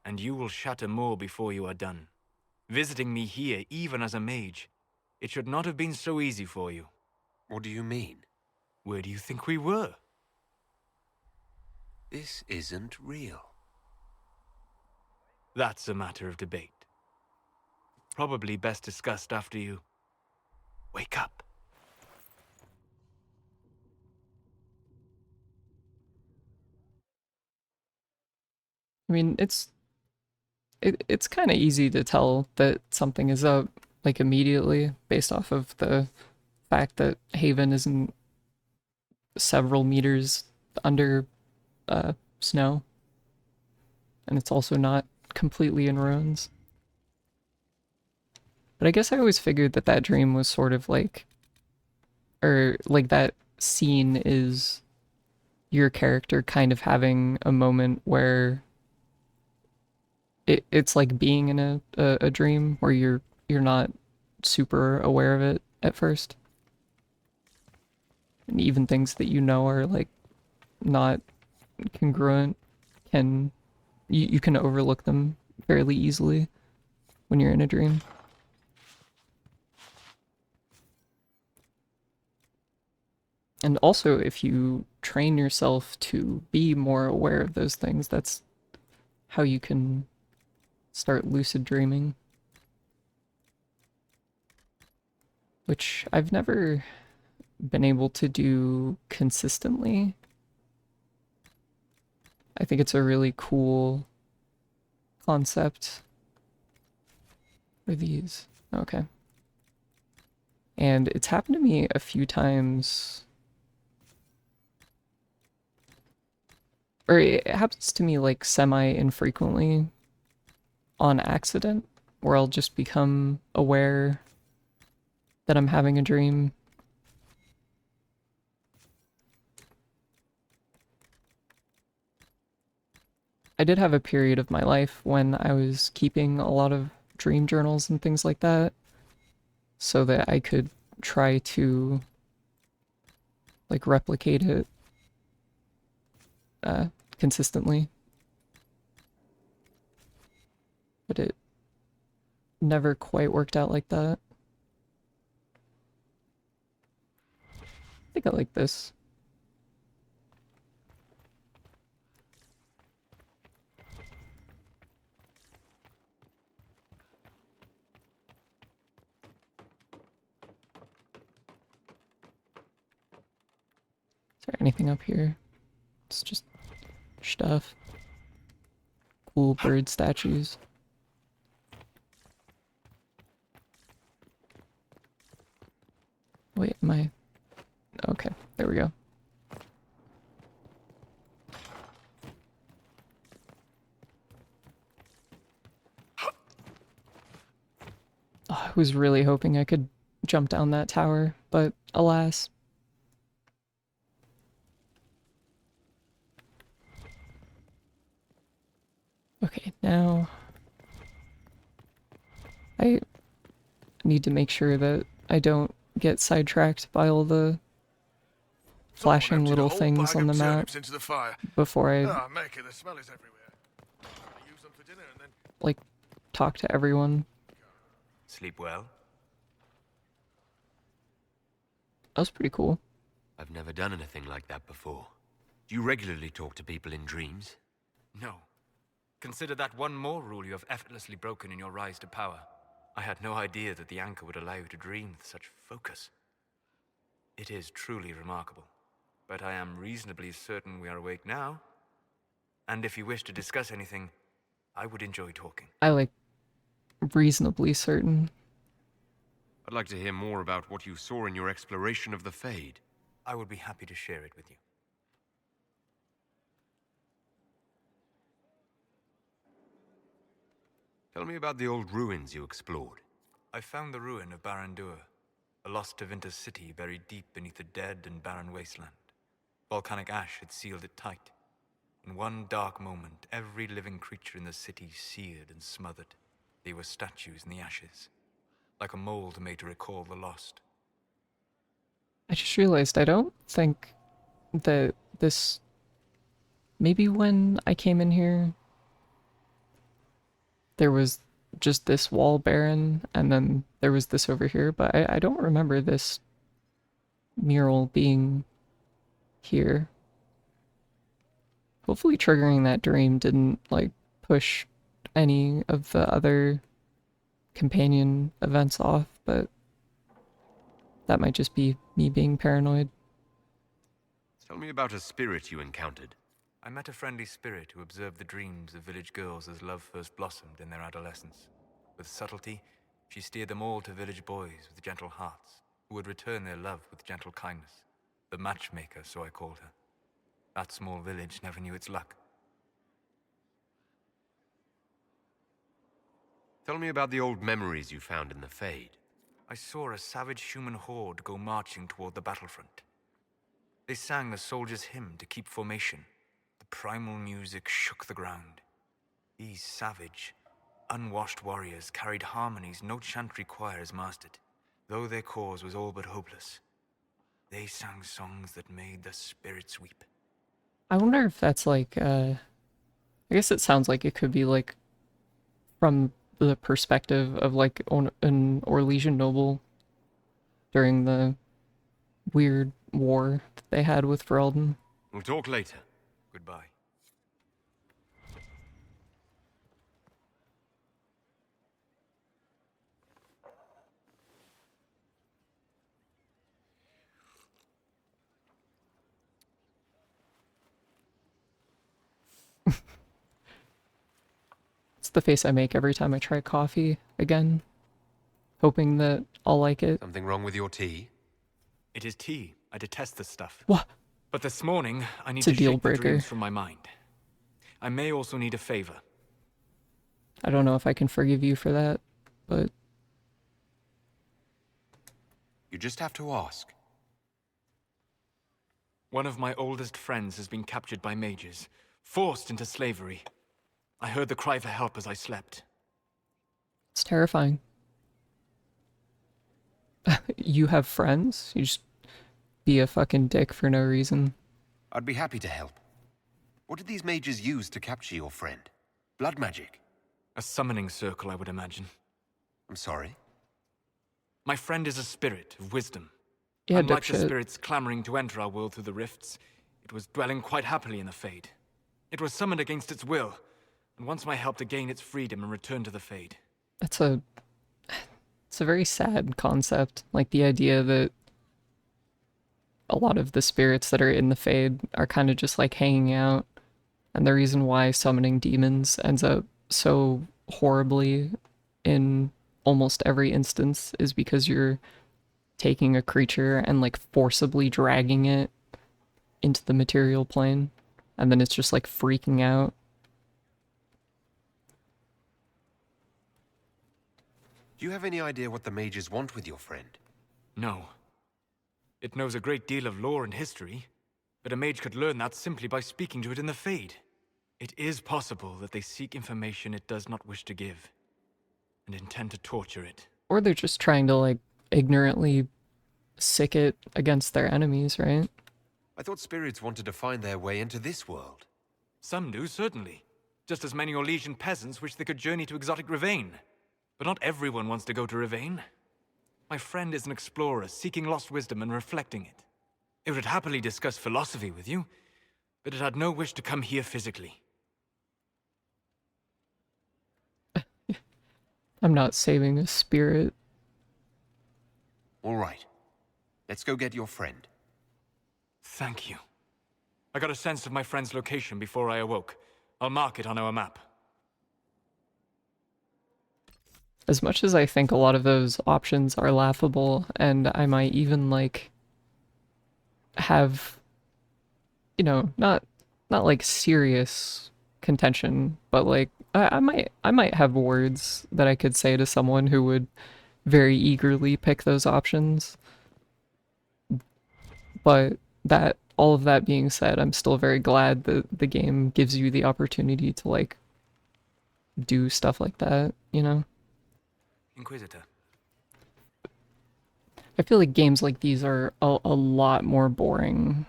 and you will shatter more before you are done. Visiting me here, even as a mage, it should not have been so easy for you. What do you mean? Where do you think we were? This isn't real. That's a matter of debate. Probably best discussed after you wake up. I mean, it's kind of easy to tell that something is up like immediately based off of the fact that Haven isn't several meters under snow, and it's also not completely in ruins. But I guess I always figured that that dream was sort of like, or like that scene is your character kind of having a moment where it's like being in a dream where you're not super aware of it at first. And even things that you know are like not congruent can you can overlook them fairly easily when you're in a dream. And also if you train yourself to be more aware of those things, that's how you can start lucid dreaming. Which I've never been able to do consistently. I think it's a really cool concept. What are these? Okay. And it's happened to me a few times. Or it happens to me like semi-infrequently on accident, where I'll just become aware that I'm having a dream. I did have a period of my life when I was keeping a lot of dream journals and things like that, so that I could try to like replicate it consistently. But it never quite worked out like that. I think I like this. Is there anything up here? It's just stuff. Cool bird statues. Wait, am I... Okay, there we go. Oh, I was really hoping I could jump down that tower, but alas. Okay, now I need to make sure that I don't get sidetracked by all the flashing little things on the map before I like talk to everyone. Sleep well? That was pretty cool. I've never done anything like that before. Do you regularly talk to people in dreams? No. Consider that one more rule you have effortlessly broken in your rise to power. I had no idea that the anchor would allow you to dream with such focus. It is truly remarkable. But I am reasonably certain we are awake now. And if you wish to discuss anything, I would enjoy talking. I like reasonably certain. I'd like to hear more about what you saw in your exploration of the Fade. I would be happy to share it with you. Tell me about the old ruins you explored. I found the ruin of Barandur, a lost Tevinter city buried deep beneath a dead and barren wasteland. Volcanic ash had sealed it tight. In one dark moment, every living creature in the city seared and smothered. They were statues in the ashes, like a mold made to recall the lost. I just realized I don't think that this... Maybe when I came in here, there was just this wall barren, and then there was this over here, but I don't remember this mural being here. Hopefully triggering that dream didn't, like, push any of the other companion events off, but that might just be me being paranoid. Tell me about a spirit you encountered. I met a friendly spirit who observed the dreams of village girls as love first blossomed in their adolescence. With subtlety, she steered them all to village boys with gentle hearts, who would return their love with gentle kindness. The matchmaker, so I called her. That small village never knew its luck. Tell me about the old memories you found in the Fade. I saw a savage human horde go marching toward the battlefront. They sang a soldier's hymn to keep formation. The primal music shook the ground. These savage, unwashed warriors carried harmonies no chantry choirs mastered. Though their cause was all but hopeless, they sang songs that made the spirits weep. I wonder if that's like, I guess it sounds like it could be like from the perspective of like an Orlesian noble during the weird war that they had with Ferelden. We'll talk later. Goodbye. It's the face I make every time I try coffee again, hoping that I'll like it. Something wrong with your tea? It is tea. I detest this stuff. What? But this morning, I need It's a to deal shake the breaker. dreams from my mind. I may also need a favor. I don't know if I can forgive you for that, but... You just have to ask. One of my oldest friends has been captured by mages, forced into slavery. I heard the cry for help as I slept. It's terrifying. You have friends? You just be a fucking dick for no reason. I'd be happy to help. What did these mages use to capture your friend? Blood magic? A summoning circle, I would imagine. I'm sorry? My friend is a spirit of wisdom. Yeah, Unlike the dipshit. spirits clamoring to enter our world through the rifts, it was dwelling quite happily in the Fade. It was summoned against its will, and wants my help to gain its freedom and return to the Fade. It's a very sad concept. Like the idea that a lot of the spirits that are in the Fade are kind of just like hanging out, and the reason why summoning demons ends up so horribly in almost every instance is because you're taking a creature and like forcibly dragging it into the material plane, and then it's just like freaking out. Do you have any idea what the mages want with your friend? No. It knows a great deal of lore and history, but a mage could learn that simply by speaking to it in the Fade. It is possible that they seek information it does not wish to give, and intend to torture it. Or they're just trying to like ignorantly sick it against their enemies, right? I thought spirits wanted to find their way into this world. Some do, certainly. Just as many Orlesian peasants wish they could journey to exotic Rivain. But not everyone wants to go to Rivain. My friend is an explorer seeking lost wisdom and reflecting it. It would happily discuss philosophy with you, but it had no wish to come here physically. I'm not saving a spirit. All right. Let's go get your friend. Thank you. I got a sense of my friend's location before I awoke. I'll mark it on our map. As much as I think a lot of those options are laughable, and I might even like have, you know, not like serious contention, but like I might have words that I could say to someone who would very eagerly pick those options. But that all of that being said, I'm still very glad that the game gives you the opportunity to like do stuff like that, you know? Inquisitor. I feel like games like these are a lot more boring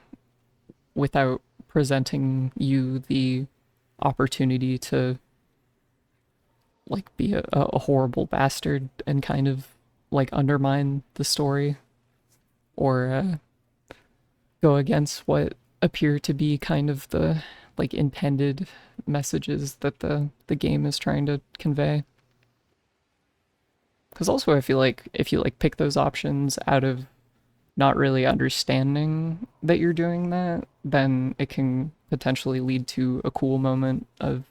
without presenting you the opportunity to like be a horrible bastard and kind of like undermine the story or go against what appear to be kind of the like intended messages that the game is trying to convey. Because also I feel like if you like pick those options out of not really understanding that you're doing that, then it can potentially lead to a cool moment of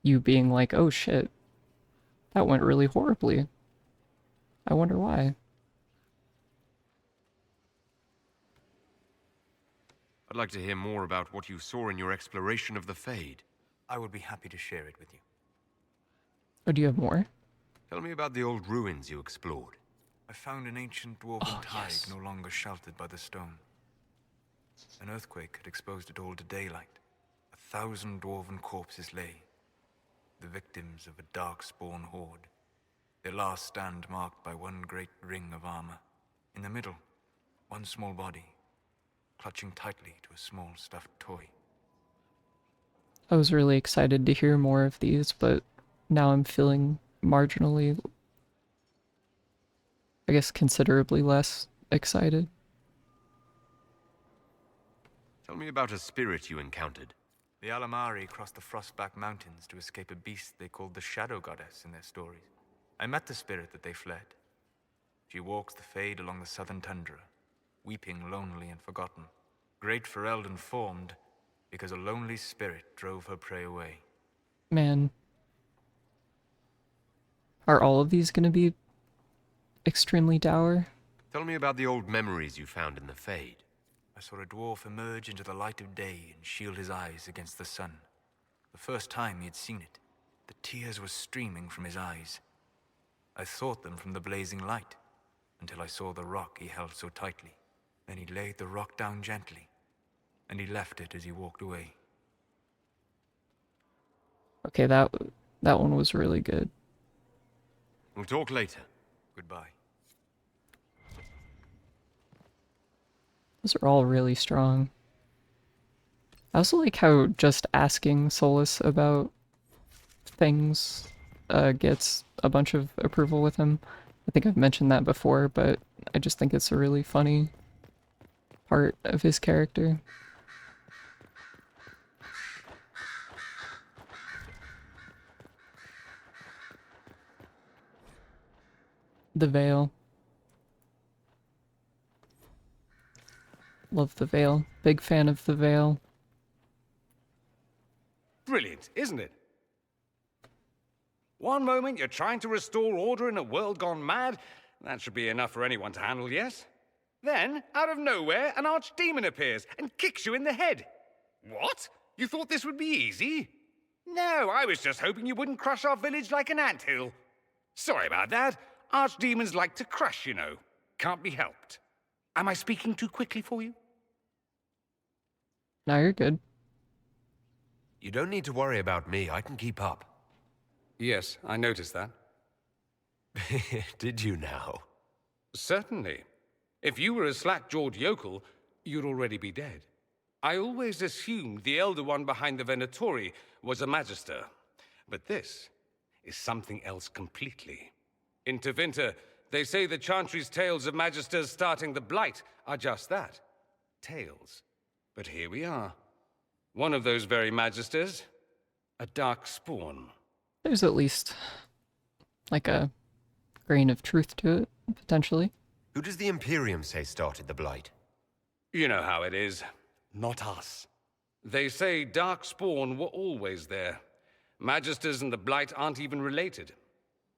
you being like, oh shit, that went really horribly. I wonder why. I'd like to hear more about what you saw in your exploration of the Fade. I would be happy to share it with you. Oh, do you have more? Tell me about the old ruins you explored. I found an ancient dwarven tide no longer sheltered by the stone. An earthquake had exposed it all to daylight. 1,000 dwarven corpses lay, the victims of a dark-spawn horde. Their last stand marked by one great ring of armor. In the middle, one small body, clutching tightly to a small stuffed toy. I was really excited to hear more of these, but now I'm feeling marginally, I guess considerably less excited. Tell me about a spirit you encountered. The Alamari crossed the Frostback Mountains to escape a beast they called the Shadow Goddess in their stories. I met the spirit that they fled. She walks the Fade along the southern tundra, weeping lonely and forgotten. Great Ferelden informed, because a lonely spirit drove her prey away. Man. Are all of these gonna be extremely dour? Tell me about the old memories you found in the Fade. I saw a dwarf emerge into the light of day and shield his eyes against the sun. The first time he had seen it, the tears were streaming from his eyes. I thought them from the blazing light, until I saw the rock he held so tightly. Then he laid the rock down gently, and he left it as he walked away. Okay, that one was really good. We'll talk later. Goodbye. Those are all really strong. I also like how just asking Solus about things gets a bunch of approval with him. I think I've mentioned that before, but I just think it's a really funny part of his character. The Veil. Love the Veil. Big fan of the Veil. Brilliant, isn't it? One moment you're trying to restore order in a world gone mad. That should be enough for anyone to handle, yes? Then, out of nowhere, an archdemon appears and kicks you in the head. What? You thought this would be easy? No, I was just hoping you wouldn't crush our village like an anthill. Sorry about that. Archdemons like to crush, you know. Can't be helped. Am I speaking too quickly for you? No, you're good. You don't need to worry about me. I can keep up. Yes, I noticed that. Did you now? Certainly. If you were a slack-jawed yokel, you'd already be dead. I always assumed the Elder One behind the Venatori was a Magister. But this is something else completely. In Tevinter, they say the Chantry's tales of Magisters starting the Blight are just that. Tales. But here we are. One of those very Magisters. A dark spawn. There's at least like a grain of truth to it, potentially. Who does the Imperium say started the Blight? You know how it is. Not us. They say Darkspawn were always there. Magisters and the Blight aren't even related.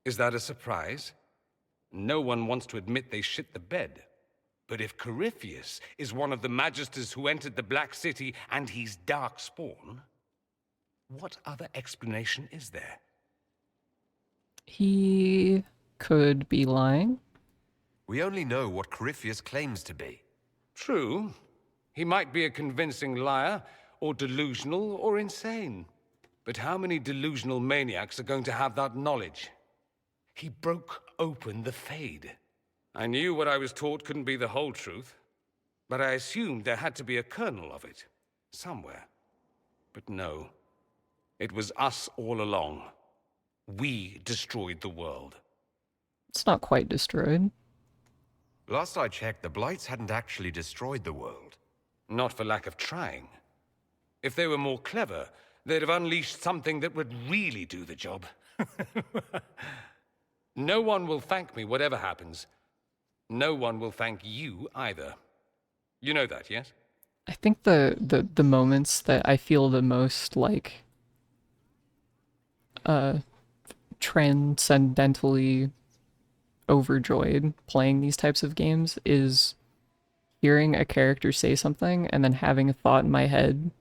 Is that a surprise? No one wants to admit they shit the bed. But if Corypheus is one of the Magisters who entered the Black City and he's Darkspawn, what other explanation is there? He could be lying. We only know what Corypheus claims to be. True. He might be a convincing liar, or delusional, or insane. But how many delusional maniacs are going to have that knowledge? He broke open the Fade. I knew what I was taught couldn't be the whole truth, but I assumed there had to be a kernel of it, somewhere. But no. It was us all along. We destroyed the world. It's not quite destroyed. Last I checked, the Blights hadn't actually destroyed the world. Not for lack of trying. If they were more clever, they'd have unleashed something that would really do the job. No one will thank me, whatever happens. No one will thank you either. You know that, yes? I think the moments that I feel the most like transcendentally overjoyed playing these types of games is hearing a character say something and then having a thought in my head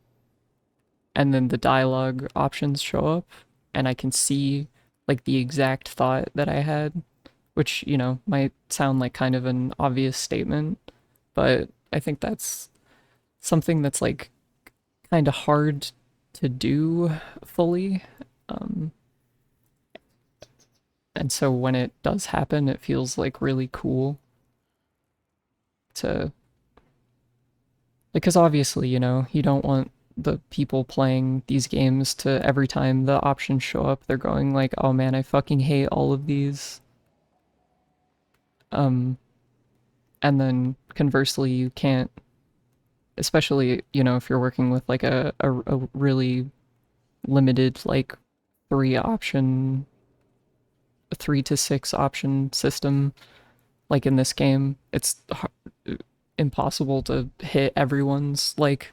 and then the dialogue options show up and I can see like the exact thought that I had, which, you know, might sound like kind of an obvious statement, but I think that's something that's like kind of hard to do fully. And so when it does happen, it feels like really cool to, because obviously, you know, you don't want the people playing these games to every time the options show up, they're going like, oh man, I fucking hate all of these. And then conversely, you can't, especially, you know, if you're working with like a really limited, like 3 to 6 option system, like in this game, it's impossible to hit everyone's like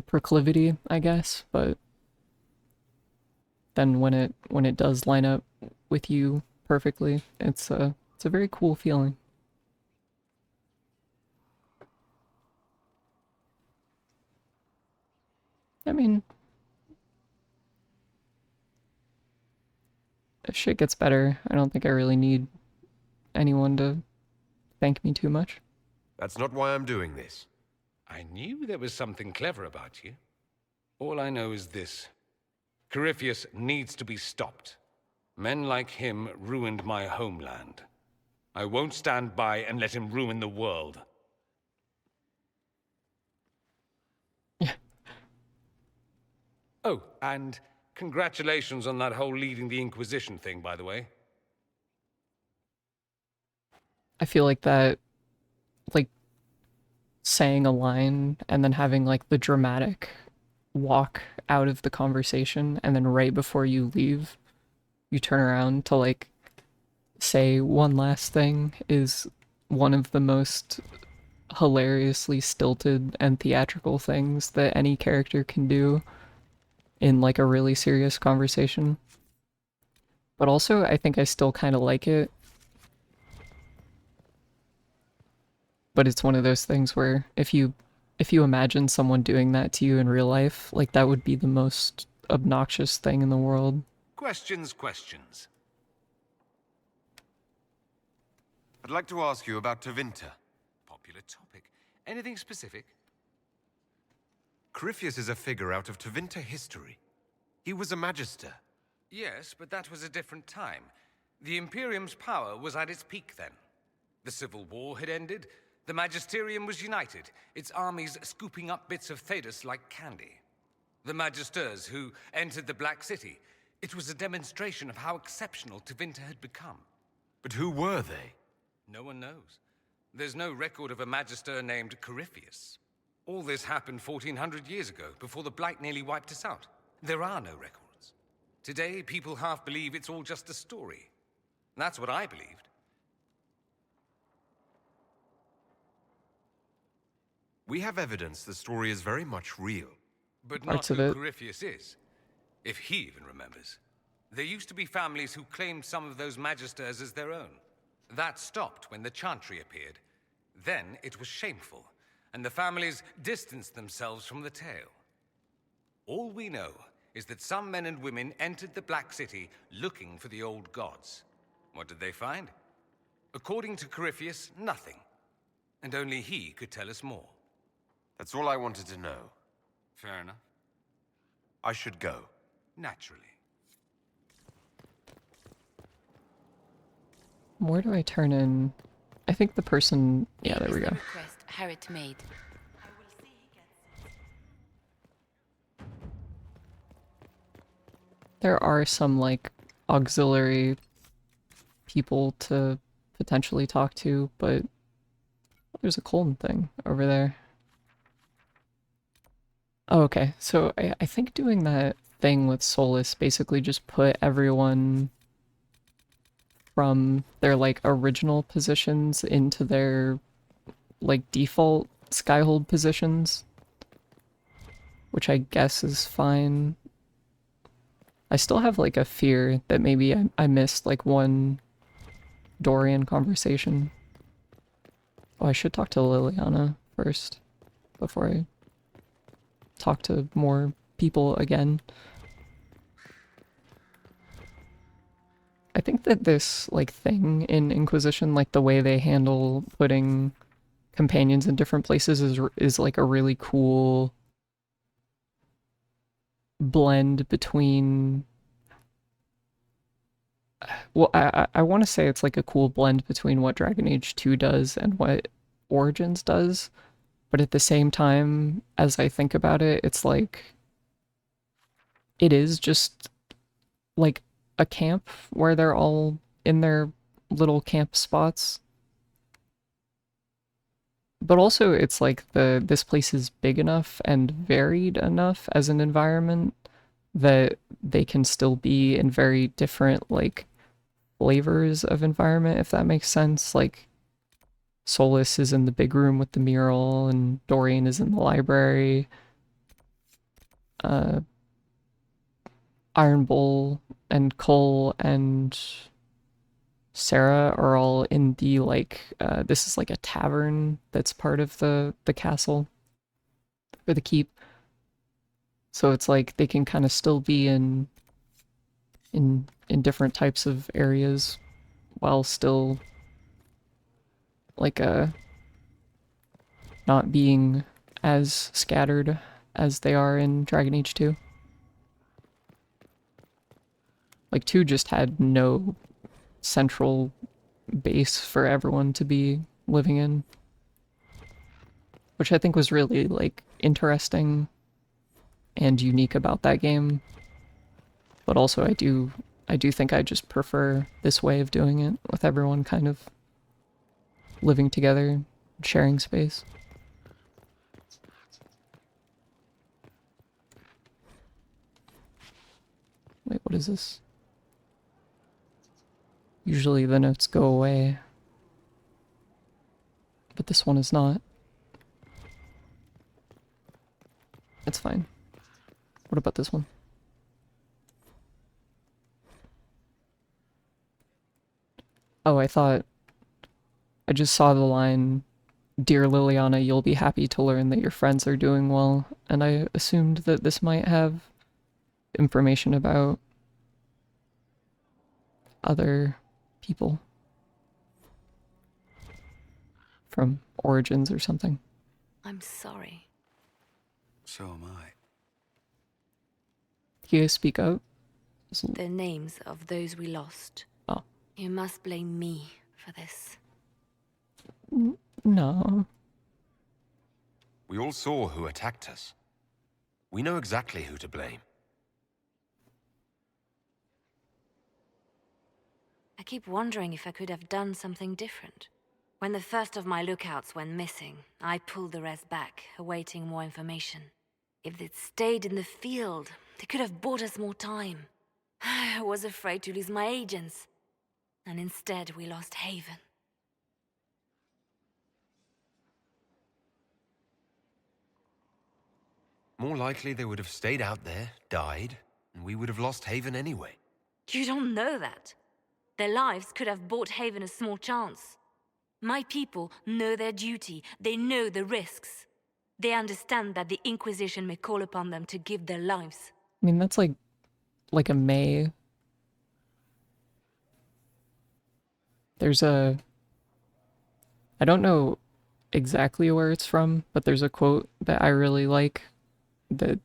proclivity, I guess, but then when it does line up with you perfectly, it's a very cool feeling. I mean, if shit gets better, I don't think I really need anyone to thank me too much. That's not why I'm doing this. I knew there was something clever about you. All I know is this. Corypheus needs to be stopped. Men like him ruined my homeland. I won't stand by and let him ruin the world. Oh, and congratulations on that whole leading the Inquisition thing, by the way. I feel like that, like, saying a line and then having like the dramatic walk out of the conversation, and then right before you leave, you turn around to like say one last thing is one of the most hilariously stilted and theatrical things that any character can do in like a really serious conversation. But also, I think I still kind of like it. But it's one of those things where if you imagine someone doing that to you in real life, like that would be the most obnoxious thing in the world. Questions, questions. I'd like to ask you about Tevinter. Popular topic. Anything specific? Corypheus is a figure out of Tevinter history. He was a magister. Yes, but that was a different time. The Imperium's power was at its peak then. The Civil War had ended. The Magisterium was united, its armies scooping up bits of Thedas like candy. The Magisters who entered the Black City. It was a demonstration of how exceptional Tevinter had become. But who were they? No one knows. There's no record of a Magister named Corypheus. All this happened 1400 years ago, before the Blight nearly wiped us out. There are no records. Today, people half believe it's all just a story. That's what I believed. We have evidence the story is very much real. But not who Corypheus is, if he even remembers. There used to be families who claimed some of those Magisters as their own. That stopped when the Chantry appeared. Then it was shameful, and the families distanced themselves from the tale. All we know is that some men and women entered the Black City looking for the old gods. What did they find? According to Corypheus, nothing. And only he could tell us more. That's all I wanted to know. Fair enough. I should go. Naturally. Where do I turn in? I think the person... Yeah, there we go. Request Harriet made. There are some, like, auxiliary people to potentially talk to, but there's a Colton thing over there. Oh, okay, so I think doing that thing with Solus basically just put everyone from their, like, original positions into their, like, default Skyhold positions, which I guess is fine. I still have, like, a fear that maybe I missed, like, one Dorian conversation. Oh, I should talk to Liliana first, before I talk to more people again. I think that this, like, thing in Inquisition, like, the way they handle putting companions in different places is like, a really cool blend between... Well, I want to say it's, like, a cool blend between what Dragon Age 2 does and what Origins does, but at the same time, as I think about it, it's like... It is just, like, a camp where they're all in their little camp spots. But also it's like this place is big enough and varied enough as an environment that they can still be in very different, like, flavors of environment, if that makes sense. Like, Solus is in the big room with the mural, and Dorian is in the library. Iron Bull and Cole and Sarah are all in the, like, this is like a tavern that's part of the castle, or the keep. So it's like they can kind of still be in different types of areas while still, like, not being as scattered as they are in Dragon Age 2. Like, 2 just had no central base for everyone to be living in, which I think was really, like, interesting and unique about that game. But also I do think I just prefer this way of doing it, with everyone kind of living together, sharing space. Wait, what is this? Usually the notes go away, but this one is not. It's fine. What about this one? Oh, I just saw the line, "Dear Liliana, you'll be happy to learn that your friends are doing well," and I assumed that this might have information about other people from Origins or something. I'm sorry. So am I. Can you speak up? The names of those we lost. Oh. You must blame me for this. No. We all saw who attacked us. We know exactly who to blame. I keep wondering if I could have done something different. When the first of my lookouts went missing, I pulled the rest back, awaiting more information. If they'd stayed in the field, they could have bought us more time. I was afraid to lose my agents. And instead, we lost Haven. More likely they would have stayed out there, died, and we would have lost Haven anyway. You don't know that. Their lives could have bought Haven a small chance. My people know their duty. They know the risks. They understand that the Inquisition may call upon them to give their lives. I mean, that's like a May. There's a... I don't know exactly where it's from, but there's a quote that I really like that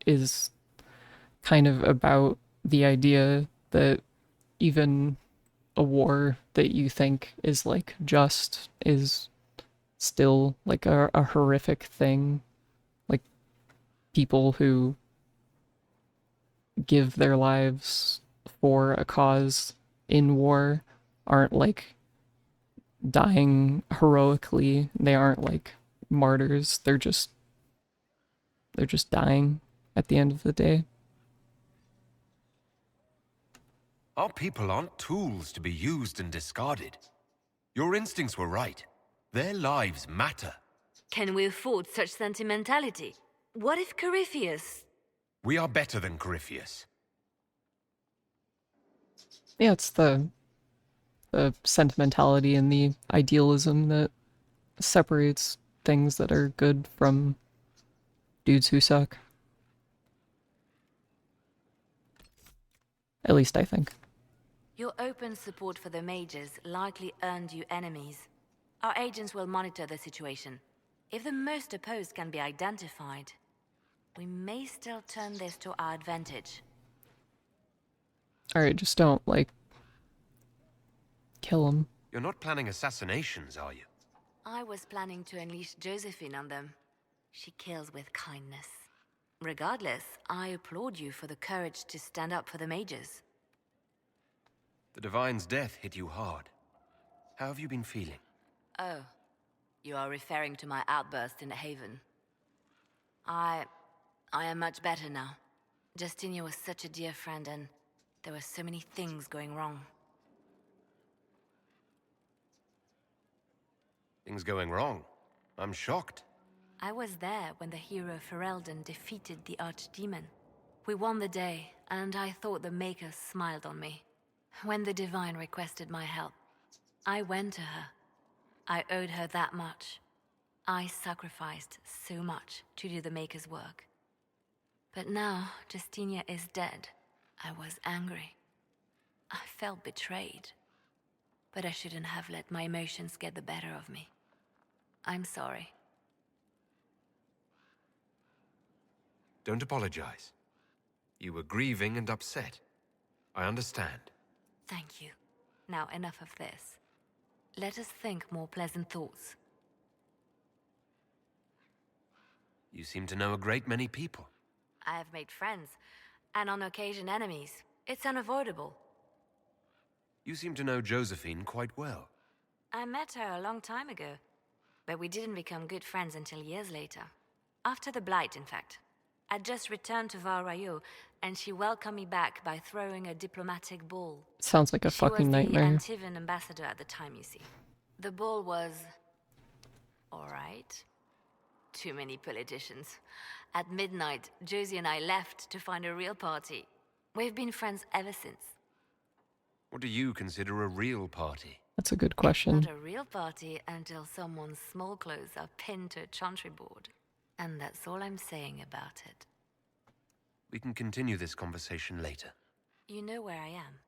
is kind of about the idea that even a war that you think is like just is still like a horrific thing. Like people who give their lives for a cause in war aren't like dying heroically. They aren't like martyrs. They're just dying at the end of the day. Our people aren't tools to be used and discarded. Your instincts were right. Their lives matter. Can we afford such sentimentality? What if Corypheus... We are better than Corypheus. Yeah, it's the sentimentality and the idealism that separates things that are good from dudes who suck. At least I think. Your open support for the mages likely earned you enemies. Our agents will monitor the situation. If the most opposed can be identified, we may still turn this to our advantage. Alright, just don't, like, kill them. You're not planning assassinations, are you? I was planning to unleash Josephine on them. She kills with kindness. Regardless, I applaud you for the courage to stand up for the mages. The Divine's death hit you hard. How have you been feeling? Oh, you are referring to my outburst in Haven. I am much better now. Justinia was such a dear friend and there were so many things going wrong. Things going wrong? I'm shocked. I was there when the hero Ferelden defeated the Archdemon. We won the day, and I thought the Maker smiled on me. When the Divine requested my help, I went to her. I owed her that much. I sacrificed so much to do the Maker's work. But now Justinia is dead. I was angry. I felt betrayed. But I shouldn't have let my emotions get the better of me. I'm sorry. Don't apologize. You were grieving and upset. I understand. Thank you. Now enough of this. Let us think more pleasant thoughts. You seem to know a great many people. I have made friends, and on occasion enemies. It's unavoidable. You seem to know Josephine quite well. I met her a long time ago, but we didn't become good friends until years later. After the Blight, in fact. I'd just returned to Val Rayo, and she welcomed me back by throwing a diplomatic ball. Sounds like a fucking nightmare. She was the Antivan ambassador at the time, you see. The ball was... alright. Too many politicians. At midnight, Josie and I left to find a real party. We've been friends ever since. What do you consider a real party? That's a good question. Not a real party until someone's small clothes are pinned to a chantry board. And that's all I'm saying about it. We can continue this conversation later. You know where I am.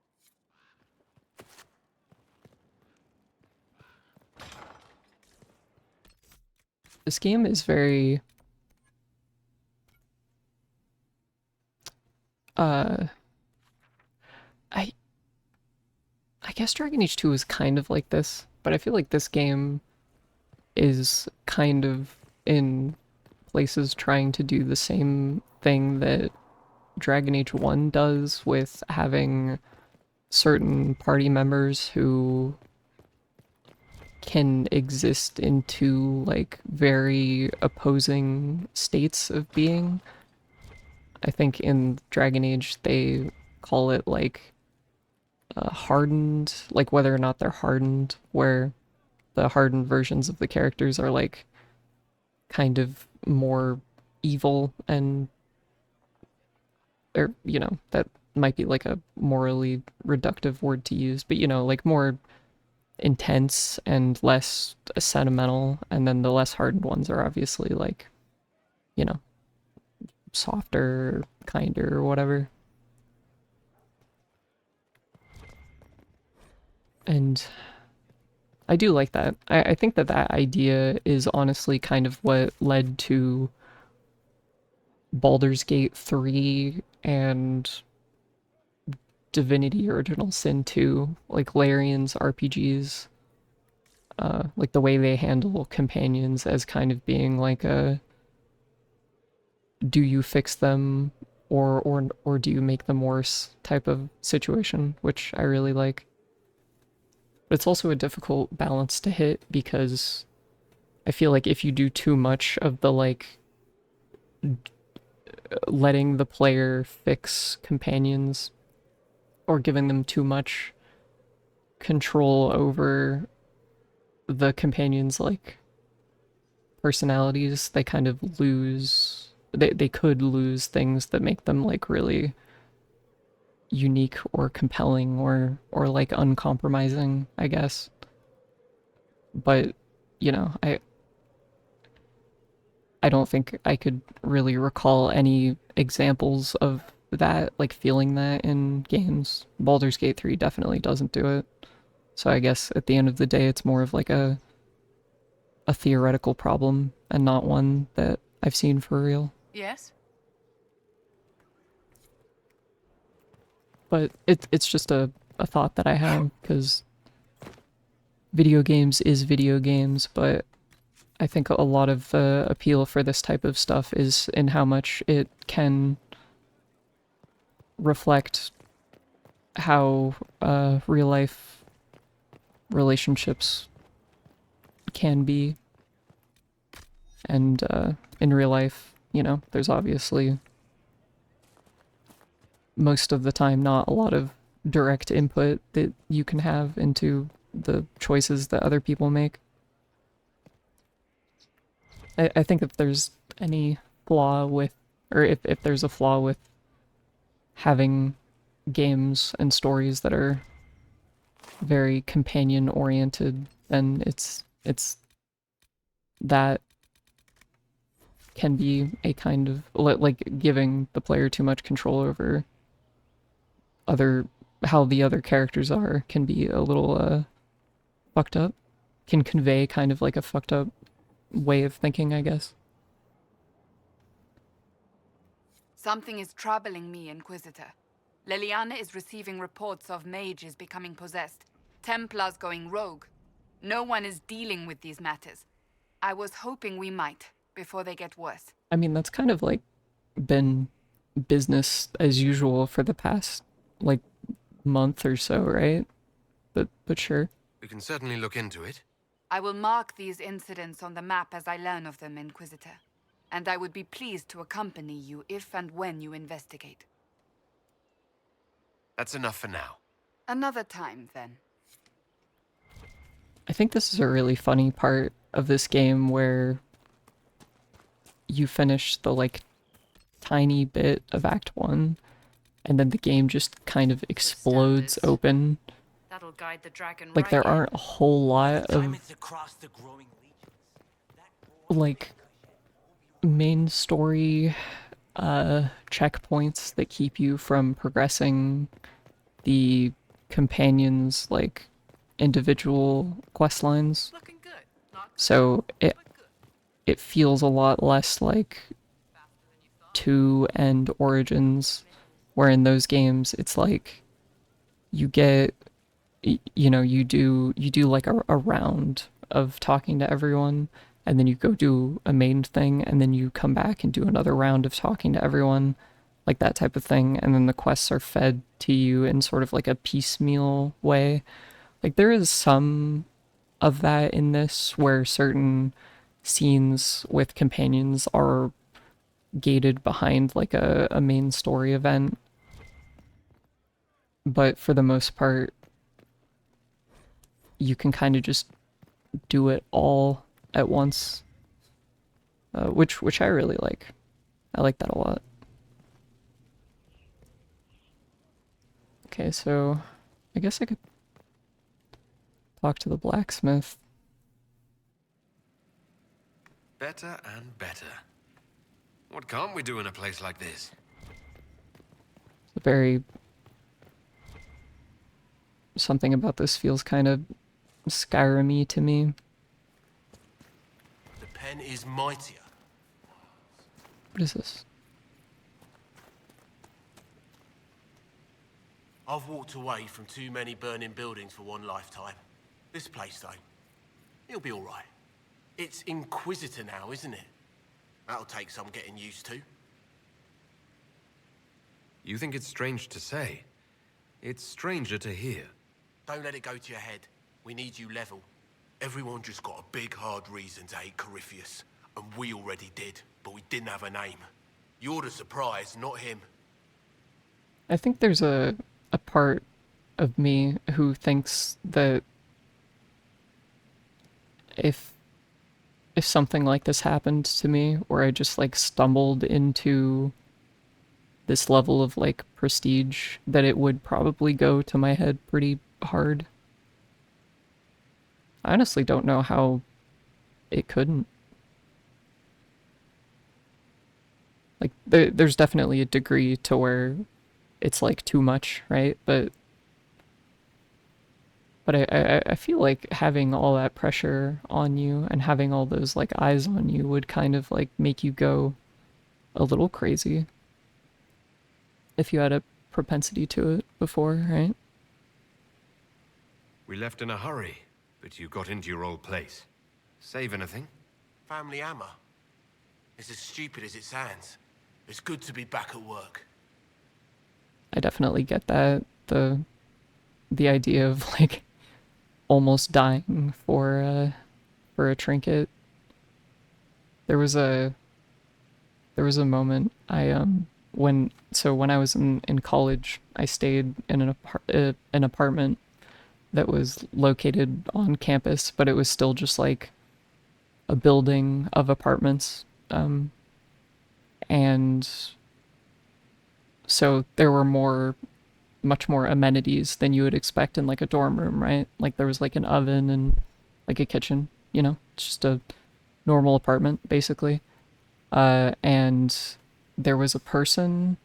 This game is very... I guess Dragon Age 2 is kind of like this, but I feel like this game is kind of in places trying to do the same thing that Dragon Age 1 does, with having certain party members who can exist in two, like, very opposing states of being. I think in Dragon Age they call it, like, hardened, like whether or not they're hardened, where the hardened versions of the characters are, like, kind of more evil and, or, you know, that might be like a morally reductive word to use, but, you know, like more intense and less sentimental, and then the less hardened ones are obviously, like, you know, softer, kinder, or whatever. And I do like that. I think that that idea is honestly kind of what led to Baldur's Gate 3 and Divinity Original Sin 2, like Larian's RPGs, like the way they handle companions as kind of being like a, do you fix them or do you make them worse type of situation, which I really like. But it's also a difficult balance to hit, because I feel like if you do too much of the, like, letting the player fix companions, or giving them too much control over the companions' like personalities, they kind of lose, they could lose things that make them like really unique or compelling or like uncompromising, I guess. But, you know, I don't think I could really recall any examples of that, like feeling that in games. Baldur's Gate 3 definitely doesn't do it. So I guess at the end of the day, it's more of like a theoretical problem and not one that I've seen for real. Yes? But it's just a thought that I have, because video games is video games, but I think a lot of the appeal for this type of stuff is in how much it can reflect how real life relationships can be. And in real life, you know, there's obviously most of the time not a lot of direct input that you can have into the choices that other people make. I think if there's any flaw with, or if there's a flaw with having games and stories that are very companion oriented, then it's that can be a kind of like giving the player too much control over how the other characters are, can be a little fucked up, can convey kind of like a fucked up way of thinking, I guess. Something is troubling me, Inquisitor. Leliana is receiving reports of mages becoming possessed, Templars going rogue. No one is dealing with these matters. I was hoping we might, before they get worse. I mean, that's kind of like been business as usual for the past, like, month or so, right? But sure. We can certainly look into it. I will mark these incidents on the map as I learn of them, Inquisitor. And I would be pleased to accompany you if and when you investigate. That's enough for now. Another time, then. I think this is a really funny part of this game where you finish the, like, tiny bit of Act 1, and then the game just kind of explodes open. That'll guide the dragon Like, there aren't a whole lot of, like, main story checkpoints that keep you from progressing the companions, like, individual quest lines. So it feels a lot less like 2 and Origins, where in those games it's like you get, you know, you do like a round of talking to everyone, and then you go do a main thing, and then you come back and do another round of talking to everyone, like that type of thing, and then the quests are fed to you in sort of like a piecemeal way. Like, there is some of that in this, where certain scenes with companions are gated behind like a main story event, but for the most part you can kind of just do it all at once, which I really like. I like that a lot. Okay, so I guess I could talk to the blacksmith. Better and better. What can't we do in a place like this? It's very... Something about this feels kind of Skyrim-y to me. The pen is mightier. What is this? I've walked away from too many burning buildings for one lifetime. This place, though, it'll be all right. It's Inquisitor now, isn't it? That'll take some getting used to. You think it's strange to say? It's stranger to hear. Don't let it go to your head. We need you level. Everyone just got a big, hard reason to hate Corypheus. And we already did, but we didn't have a name. You're the surprise, not him. I think there's a part of me who thinks that if something like this happened to me, where I just like stumbled into this level of like prestige, that it would probably go to my head pretty hard. I honestly don't know how it couldn't. Like, there's definitely a degree to where it's like too much, right? But I feel like having all that pressure on you and having all those like eyes on you would kind of like make you go a little crazy if you had a propensity to it before, right? We left in a hurry, but you got into your old place. Save anything? Family hammer. It's as stupid as it sounds. It's good to be back at work. I definitely get that. The idea of like almost dying for a trinket. There was a moment when I was in college, I stayed in an apartment that was located on campus, but it was still just like a building of apartments, and so there were much more amenities than you would expect in like a dorm room, right? Like there was like an oven and like a kitchen, you know, it's just a normal apartment basically. And there was a person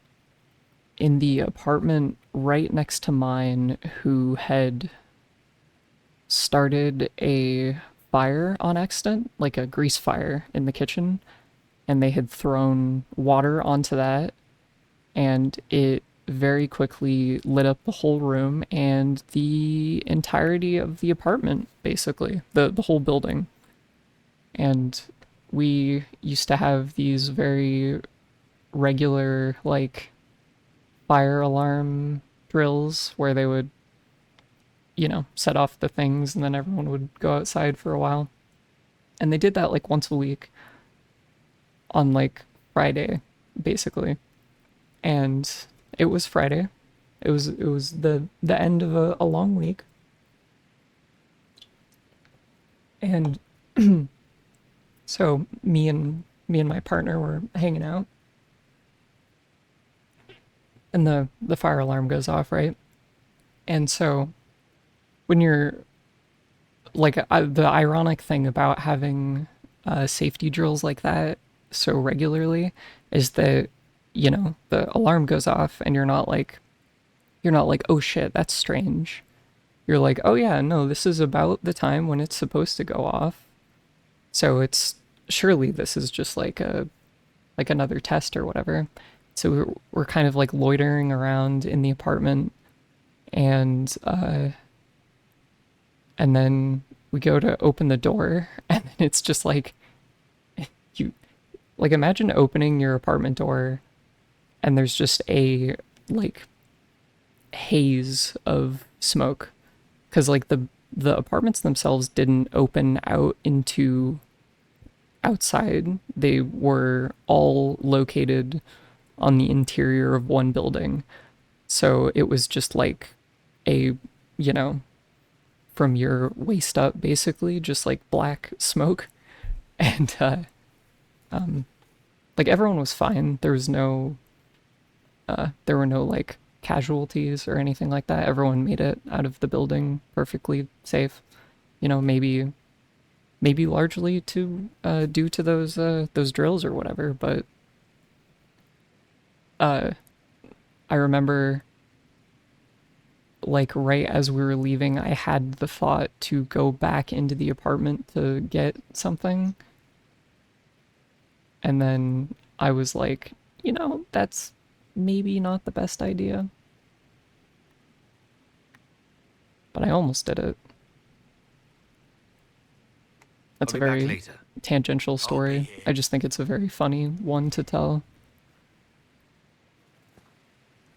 in the apartment right next to mine who had started a fire on accident, like a grease fire in the kitchen, and they had thrown water onto that, and it very quickly lit up the whole room and the entirety of the apartment, basically, the whole building. And we used to have these very regular, like, fire alarm drills where they would, you know, set off the things and then everyone would go outside for a while. And they did that like once a week on like Friday, basically. And it was Friday. It was the end of a long week. And so me and my partner were hanging out. And the fire alarm goes off, right? And so when you're like the ironic thing about having safety drills like that so regularly is that, you know, the alarm goes off and you're not like, oh shit, that's strange. You're like, oh yeah, no, this is about the time when it's supposed to go off. So it's surely this is just like another test or whatever. So we're kind of like loitering around in the apartment, and then we go to open the door, and then it's just like, you, like, imagine opening your apartment door and there's just a like haze of smoke, because like the apartments themselves didn't open out into outside. They were all located on the interior of one building. So it was just like a, you know, from your waist up, basically, just like black smoke. And like everyone was fine. There were no like casualties or anything like that. Everyone made it out of the building perfectly safe. You know, maybe largely to due to those drills or whatever. But I remember, like, right as we were leaving, I had the thought to go back into the apartment to get something. And then I was like, you know, that's maybe not the best idea. But I almost did it. That's a I'll be back very later. tangential story. I just think it's a very funny one to tell.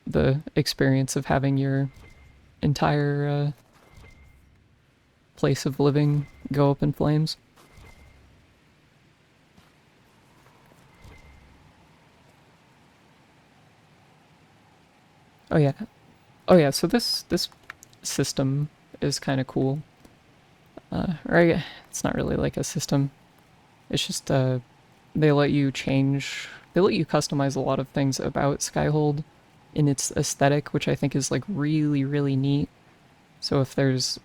The experience of having your entire place of living go up in flames. Oh yeah. Oh yeah, so this system is kind of cool. Or it's not really like a system. It's just they let you customize a lot of things about Skyhold in its aesthetic, which I think is like really, really neat. So if there's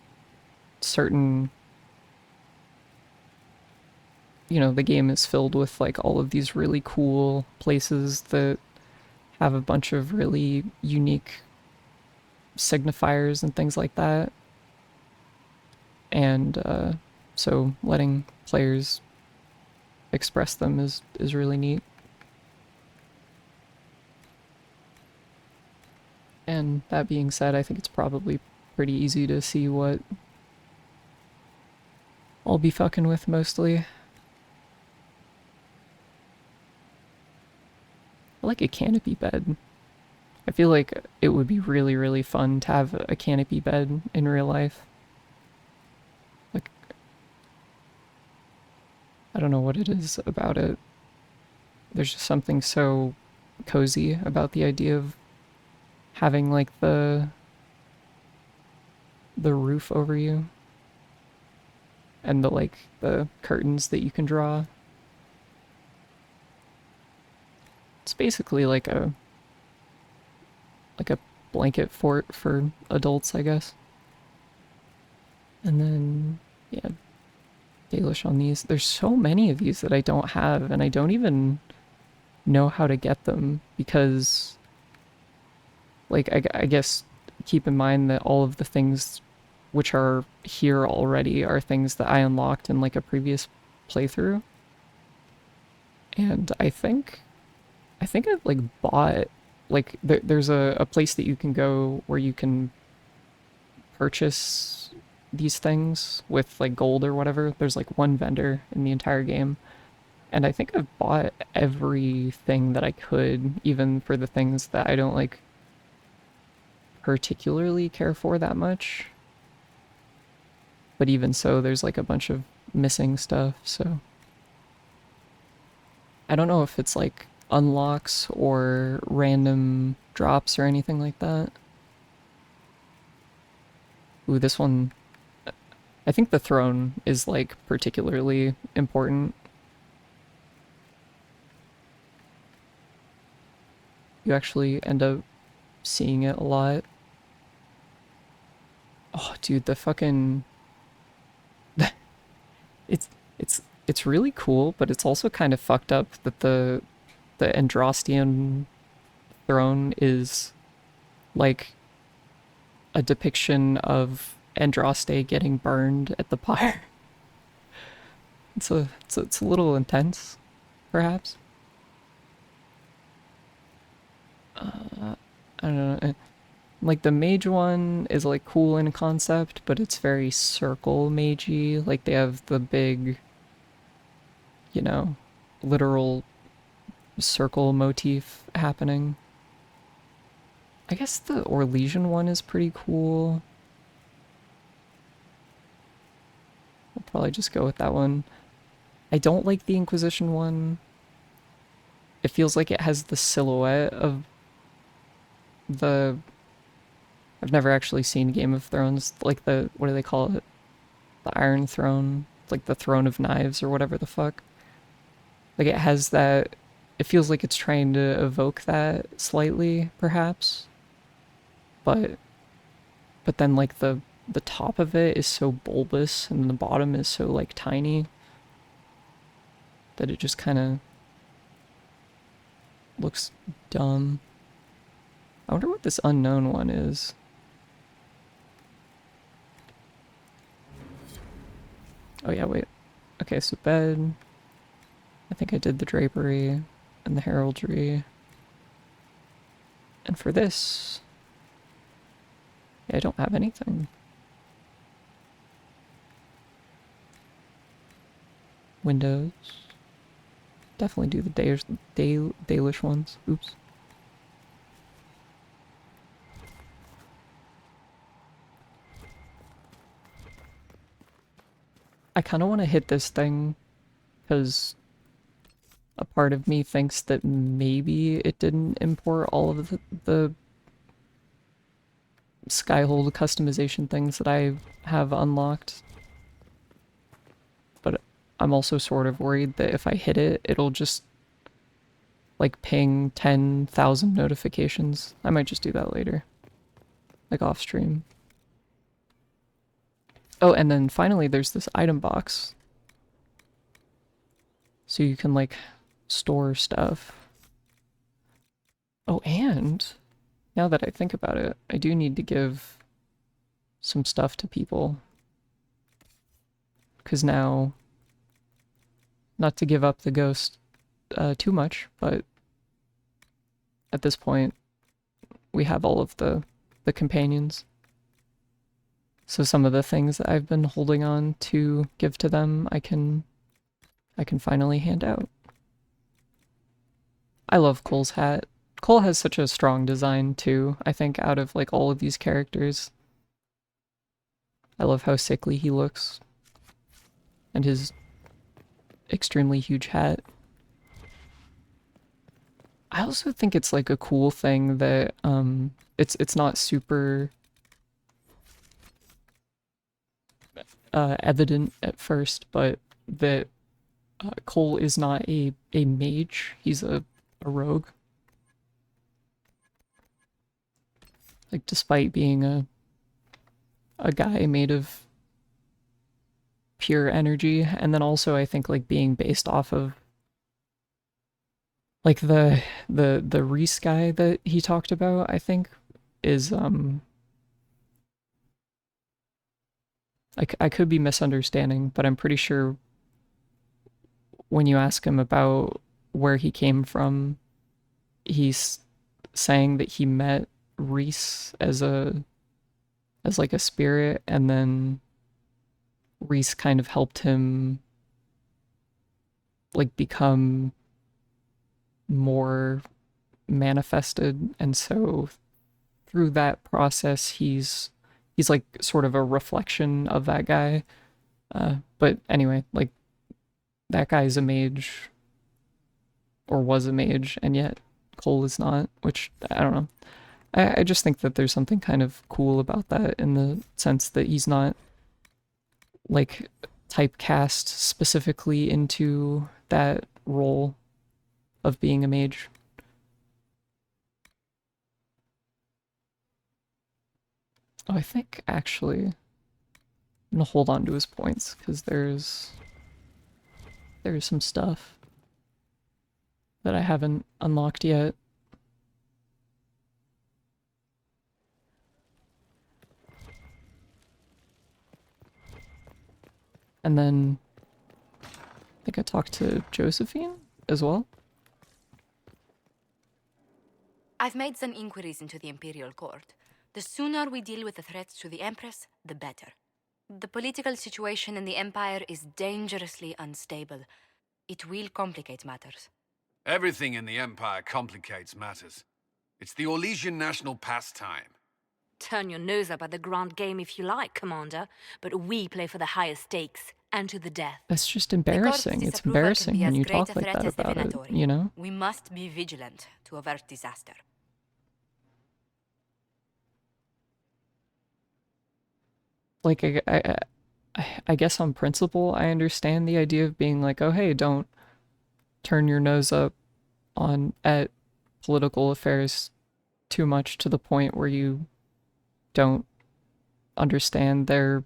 certain, you know, the game is filled with like all of these really cool places that have a bunch of really unique signifiers and things like that. And so letting players express them is really neat. And that being said, I think it's probably pretty easy to see what I'll be fucking with mostly. I like a canopy bed. I feel like it would be really, really fun to have a canopy bed in real life. Like, I don't know what it is about it. There's just something so cozy about the idea of having like the roof over you and the curtains that you can draw. It's basically like a blanket fort for adults, I guess. And then yeah, Dalish on these. There's so many of these that I don't have, and I don't even know how to get them, because like I guess keep in mind that all of the things which are here already are things that I unlocked in like a previous playthrough. And I think I've like bought, like there's a place that you can go where you can purchase these things with like gold or whatever. There's like one vendor in the entire game, And I think I've bought everything that I could, even for the things that I don't, like, particularly care for that much. But even so, there's, like, a bunch of missing stuff, so... I don't know if it's, like, unlocks or random drops or anything like that. Ooh, this one... I think the throne is, like, particularly important. You actually end up seeing it a lot. Oh, dude, the fucking... it's it's really cool, but it's also kind of fucked up that the Androstian throne is like a depiction of Andraste getting burned at the pyre. It's a little intense, perhaps. I don't know. Like the mage one is like cool in concept, but it's very circle magey. Like they have the big, you know, literal circle motif happening. I guess the Orlesian one is pretty cool. I'll probably just go with that one. I don't like the Inquisition one. It feels like it has the silhouette of the... I've never actually seen Game of Thrones. Like the... what do they call it? The Iron Throne. It's like the Throne of Knives or whatever the fuck. Like it has that... It feels like it's trying to evoke that slightly, perhaps. But then like the top of it is so bulbous and the bottom is so like tiny that it just kind of looks dumb. I wonder what this unknown one is. Oh yeah, wait. Okay, so bed. I think I did the drapery and the heraldry. And for this, I don't have anything. Windows. Definitely do the Dalish ones. Oops. I kind of want to hit this thing because a part of me thinks that maybe it didn't import all of the Skyhold customization things that I have unlocked. But I'm also sort of worried that if I hit it, it'll just like ping 10,000 notifications. I might just do that later. Like off stream. Oh, and then finally there's this item box. So you can like store stuff. Oh, and now that I think about it, I do need to give some stuff to people. Because now, not to give up the ghost too much, but at this point, we have all of the companions. So some of the things that I've been holding on to give to them, I can finally hand out. I love Cole's hat. Cole has such a strong design too, I think, out of like all of these characters. I love how sickly he looks. And his extremely huge hat. I also think it's like a cool thing that it's not super evident at first, but that Cole is not a mage, he's a rogue. Like despite being a guy made of pure energy, and then also I think like being based off of like the Reese guy that he talked about, I think is I could be misunderstanding, but I'm pretty sure when you ask him about where he came from, he's saying that he met Reese as like a spirit, and then Reese kind of helped him like become more manifested, and so through that process he's like sort of a reflection of that guy. But anyway, like that guy's a mage, or was a mage, and yet Cole is not, which I don't know. I just think that there's something kind of cool about that, in the sense that he's not like typecast specifically into that role of being a mage. Oh, I think actually I'm gonna hold on to his points because there's some stuff that I haven't unlocked yet. And then I think I talked to Josephine as well. I've made some inquiries into the Imperial Court. The sooner we deal with the threats to the Empress, the better. The political situation in the Empire is dangerously unstable. It will complicate matters. Everything in the Empire complicates matters. It's the Orlesian national pastime. Turn your nose up at the grand game if you like, Commander, but we play for the highest stakes, and to the death. That's just embarrassing. It's embarrassing when you talk like that about it, you know? We must be vigilant to avert disaster. Like, I guess on principle, I understand the idea of being like, oh hey, don't turn your nose up at political affairs too much to the point where you don't understand their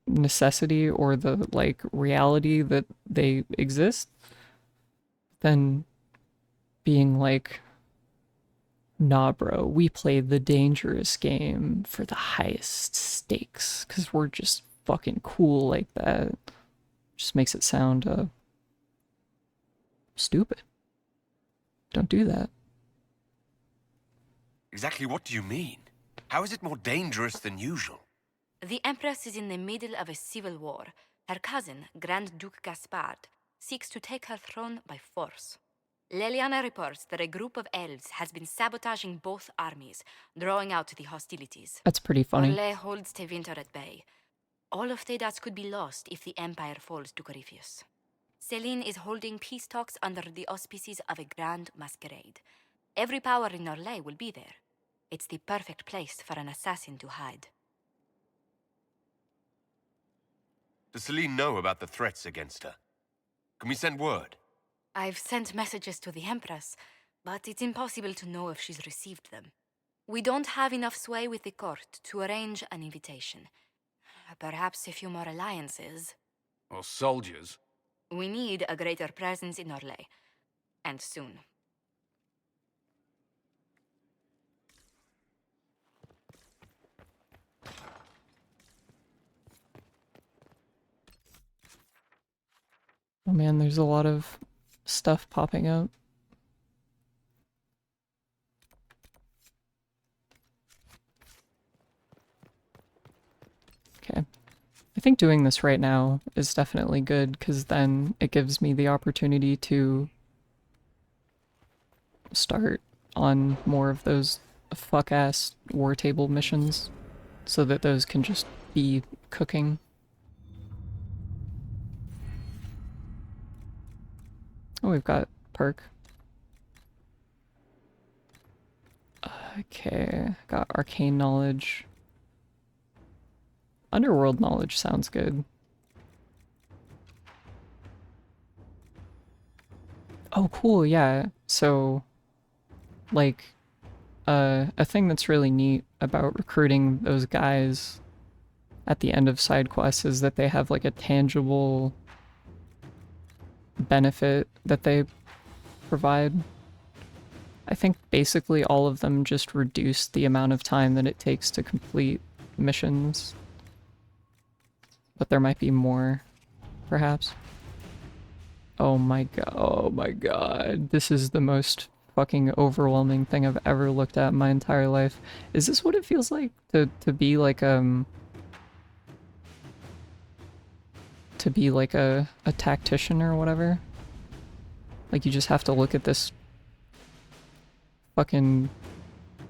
necessity or the like reality that they exist. Then being like, nah bro, we play the dangerous game for the highest stakes because we're just fucking cool like that. Just makes it sound stupid. Don't do that. Exactly what do you mean? How is it more dangerous than usual? The Empress is in the middle of a civil war. Her cousin, Grand Duke Gaspard, seeks to take her throne by force. Leliana reports that a group of elves has been sabotaging both armies, drawing out the hostilities. That's pretty funny. Orlais holds Tevinter at bay. All of Thedas could be lost if the Empire falls to Corypheus. Celine is holding peace talks under the auspices of a grand masquerade. Every power in Orlais will be there. It's the perfect place for an assassin to hide. Does Celine know about the threats against her? Can we send word? I've sent messages to the Empress, but it's impossible to know if she's received them. We don't have enough sway with the court to arrange an invitation. Perhaps a few more alliances. Or soldiers. We need a greater presence in Orlais. And soon. Oh man, there's a lot of stuff popping up. Okay. I think doing this right now is definitely good, because then it gives me the opportunity to start on more of those fuck-ass war table missions, so that those can just be cooking. Oh, we've got perk. Okay, got arcane knowledge. Underworld knowledge sounds good. Oh, cool, yeah. So, like, a thing that's really neat about recruiting those guys at the end of side quests is that they have, like, a tangible benefit that they provide. I think basically all of them just reduce the amount of time that it takes to complete missions. But there might be more, perhaps. Oh my god. This is the most fucking overwhelming thing I've ever looked at in my entire life. Is this what it feels like to be like, to be like a tactician or whatever. Like you just have to look at this fucking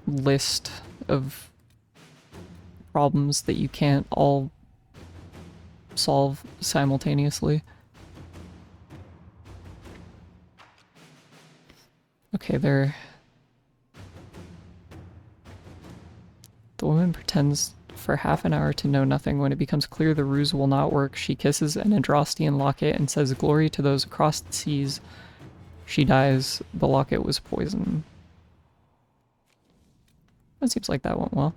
list of problems that you can't all solve simultaneously. Okay, the woman pretends for half an hour to know nothing. When it becomes clear the ruse will not work, she kisses an Andrastian locket and says, "Glory to those across the seas." She dies. The locket was poison. That seems like that went well.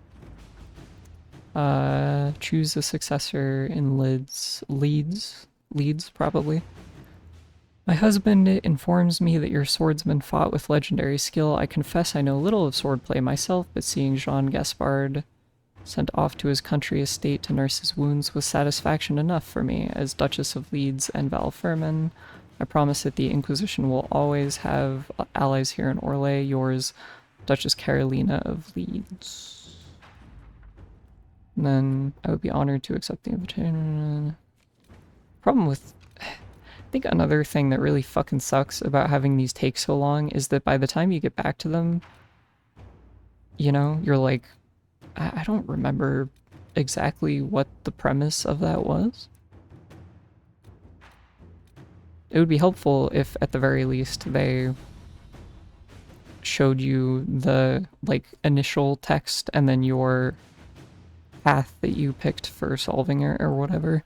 Choose a successor in Leeds, probably. My husband informs me that your swordsman fought with legendary skill. I confess I know little of swordplay myself, but seeing Jean Gaspard sent off to his country estate to nurse his wounds was satisfaction enough for me. As Duchess of Leeds and Valferman, I promise that the Inquisition will always have allies here in Orlais. Yours, Duchess Carolina of Leeds. And then I would be honored to accept the invitation. Problem with... I think another thing that really fucking sucks about having these take so long is that by the time you get back to them, you know, you're like, I don't remember exactly what the premise of that was. It would be helpful if, at the very least, they showed you the, like, initial text and then your path that you picked for solving it or whatever.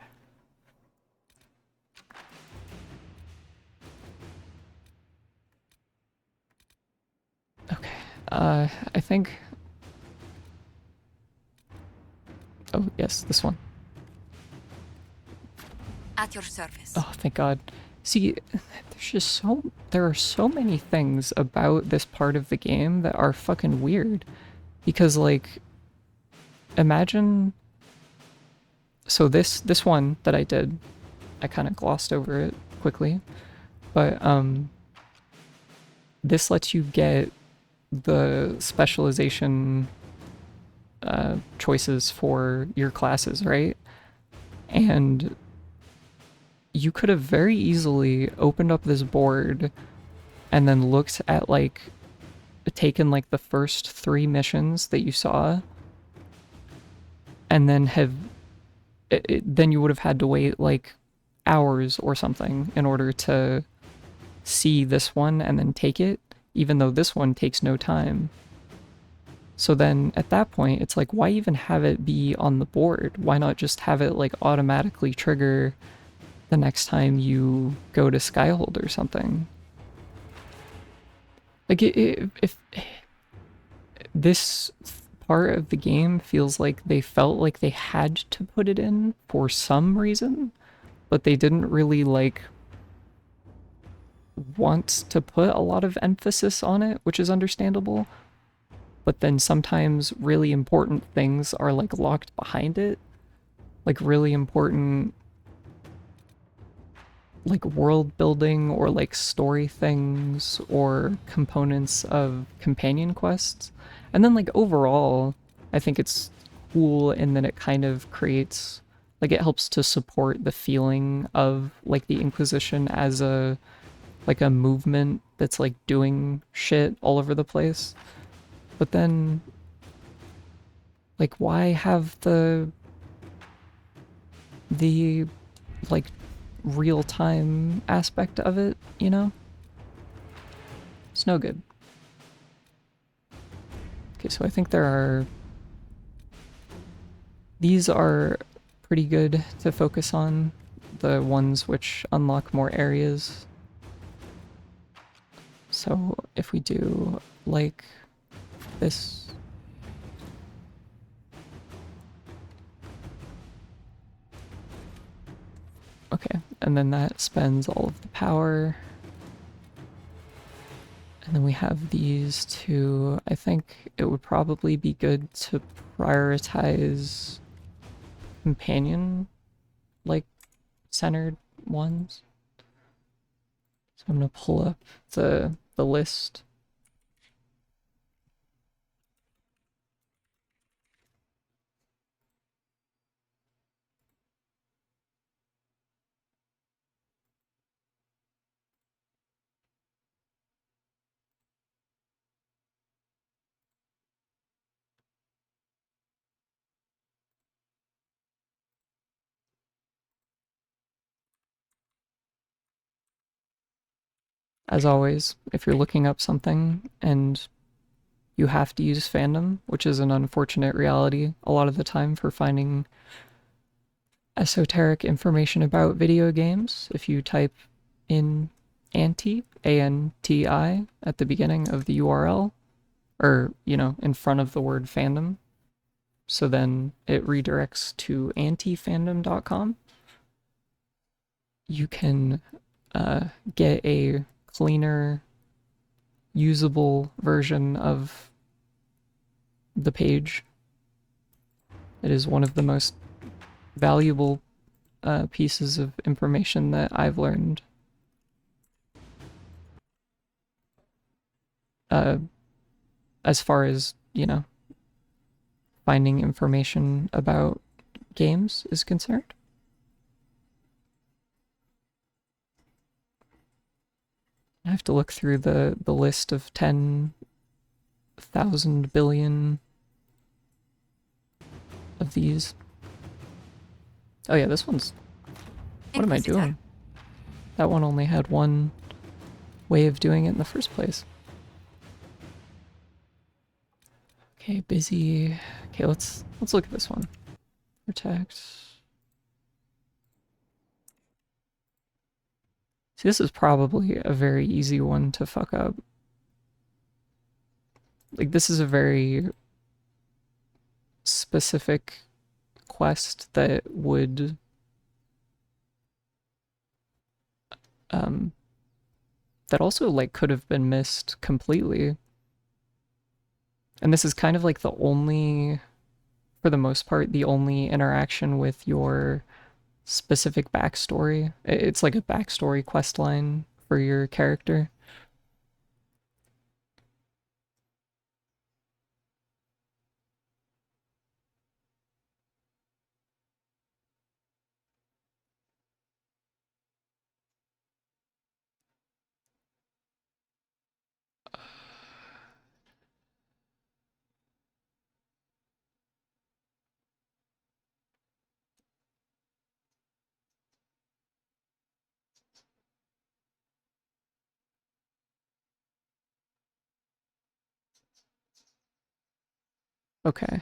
Okay, I think... Oh, yes, this one. At your service. Oh, thank God. See, there are so many things about this part of the game that are fucking weird. Because, like, imagine... So this one that I did, I kind of glossed over it quickly, but, this lets you get the specialization choices for your classes, right? And you could have very easily opened up this board and then looked at, like, taken, like, the first 3 missions that you saw, and then then you would have had to wait, like, hours or something in order to see this one and then take it, even though this one takes no time. So then, at that point, it's like, why even have it be on the board? Why not just have it, like, automatically trigger the next time you go to Skyhold or something? Like, if this part of the game feels like they felt like they had to put it in for some reason, but they didn't really, like, want to put a lot of emphasis on it, which is understandable. But then sometimes really important things are, like, locked behind it. Like, really important, like, world building or, like, story things or components of companion quests. And then, like, overall, I think it's cool in that it kind of creates, like, it helps to support the feeling of, like, the Inquisition as a, like, a movement that's, like, doing shit all over the place. But then, like, why have the like, real-time aspect of it, you know? It's no good. Okay, so I think these are pretty good to focus on, the ones which unlock more areas. So if we do, like, this... Okay, and then that spends all of the power. And then we have these two. I think it would probably be good to prioritize companion, like, centered ones. So I'm gonna pull up the list. as always, if you're looking up something and you have to use fandom, which is an unfortunate reality a lot of the time for finding esoteric information about video games, if you type in anti, A-N-T-I, at the beginning of the URL, or, in front of the word fandom, so then it redirects to antifandom.com, you can get a cleaner, usable version of the page. It is one of the most valuable pieces of information that I've learned. As far as, finding information about games is concerned. I have to look through the list of 10,000 billion of these. Oh yeah, this one's... What am I doing? That one only had one way of doing it in the first place. Okay, busy. Okay, let's look at this one. Protect. See, this is probably a very easy one to fuck up. Like, this is a very specific quest that would that also like could have been missed completely. And this is kind of like the only, for the most part, the only interaction with your specific backstory. It's like a backstory quest line for your character. Okay.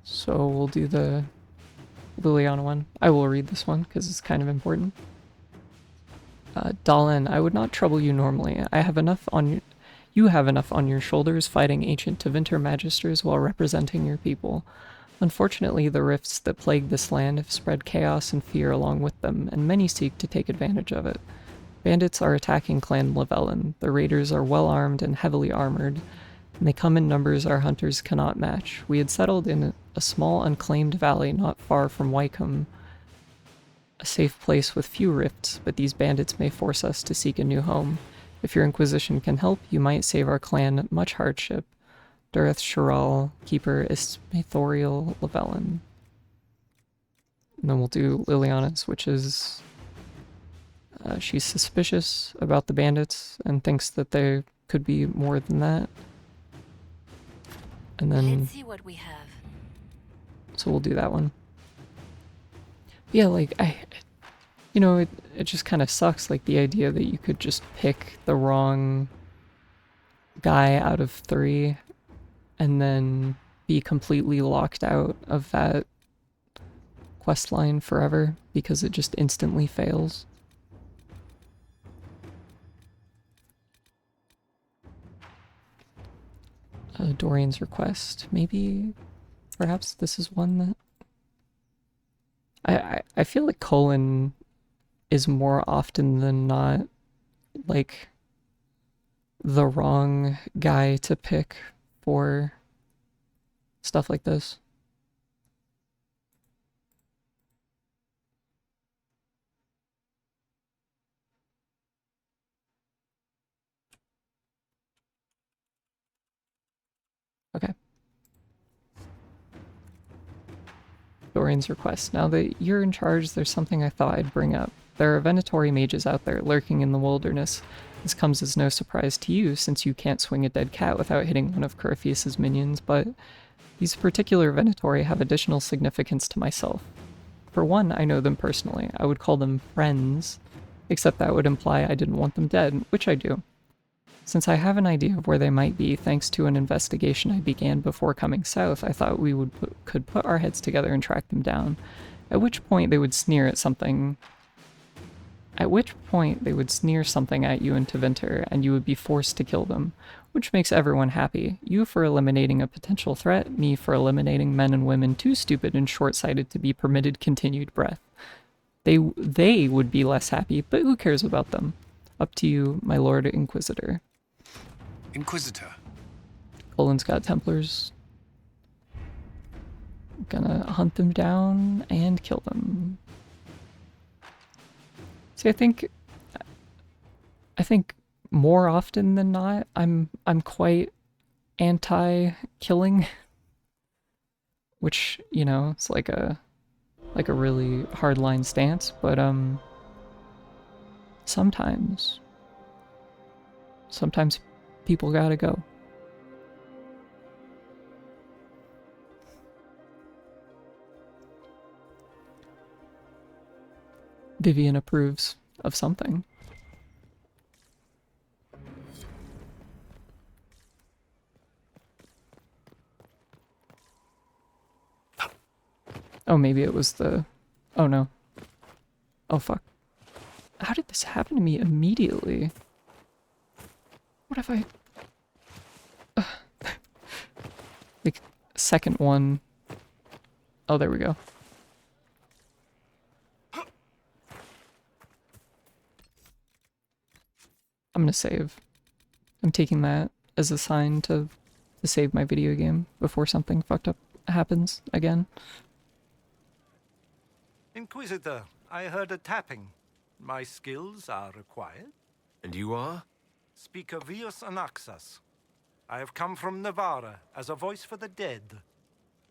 So we'll do the Liliana one. I will read this one because it's kind of important. Dallin, I would not trouble you normally. You have enough on your shoulders fighting ancient Tevinter magisters while representing your people. Unfortunately, the rifts that plague this land have spread chaos and fear along with them, and many seek to take advantage of it. Bandits are attacking Clan Lavellan. The raiders are well armed and heavily armored, and they come in numbers our hunters cannot match. We had settled in a small unclaimed valley not far from Wycombe, a safe place with few rifts, but these bandits may force us to seek a new home. If your Inquisition can help, you might save our clan much hardship. Dureth Shiral, Keeper Ismathoriel Lavellan. And then we'll do Liliana's, which is... she's suspicious about the bandits and thinks that there could be more than that. And then... Let's see what we have. So we'll do that one. Yeah, like, it just kind of sucks, like, the idea that you could just pick the wrong guy out of 3 and then be completely locked out of that quest line forever because it just instantly fails. Dorian's request. Maybe, perhaps this is one that... I feel like Colin is more often than not, like, the wrong guy to pick for stuff like this. Okay. Dorian's request. Now that you're in charge, there's something I thought I'd bring up. There are Venatori mages out there lurking in the wilderness. This comes as no surprise to you, since you can't swing a dead cat without hitting one of Corypheus's minions, but these particular Venatori have additional significance to myself. For one, I know them personally. I would call them friends. Except that would imply I didn't want them dead, which I do. Since I have an idea of where they might be thanks to an investigation I began before coming south, I thought we could put our heads together and track them down. At which point they would sneer something at you in Tevinter, and you would be forced to kill them, which makes everyone happy. You for eliminating a potential threat, me for eliminating men and women too stupid and short-sighted to be permitted continued breath. They would be less happy, but who cares about them? Up to you, my Lord Inquisitor. Inquisitor? Poland's got Templars. Gonna hunt them down and kill them. See, I think more often than not, I'm quite anti-killing, which, you know, it's like a really hardline stance, but sometimes people gotta go. Vivian approves of something. Oh, maybe it was the... Oh, no. Oh, fuck. How did this happen to me immediately? What if I... like, second one... Oh, there we go. I'm gonna save. I'm taking that as a sign to save my video game before something fucked up happens again. Inquisitor, I heard a tapping. My skills are required. And you are? Speaker Vius Anaxas. I have come from Navarra as a voice for the dead.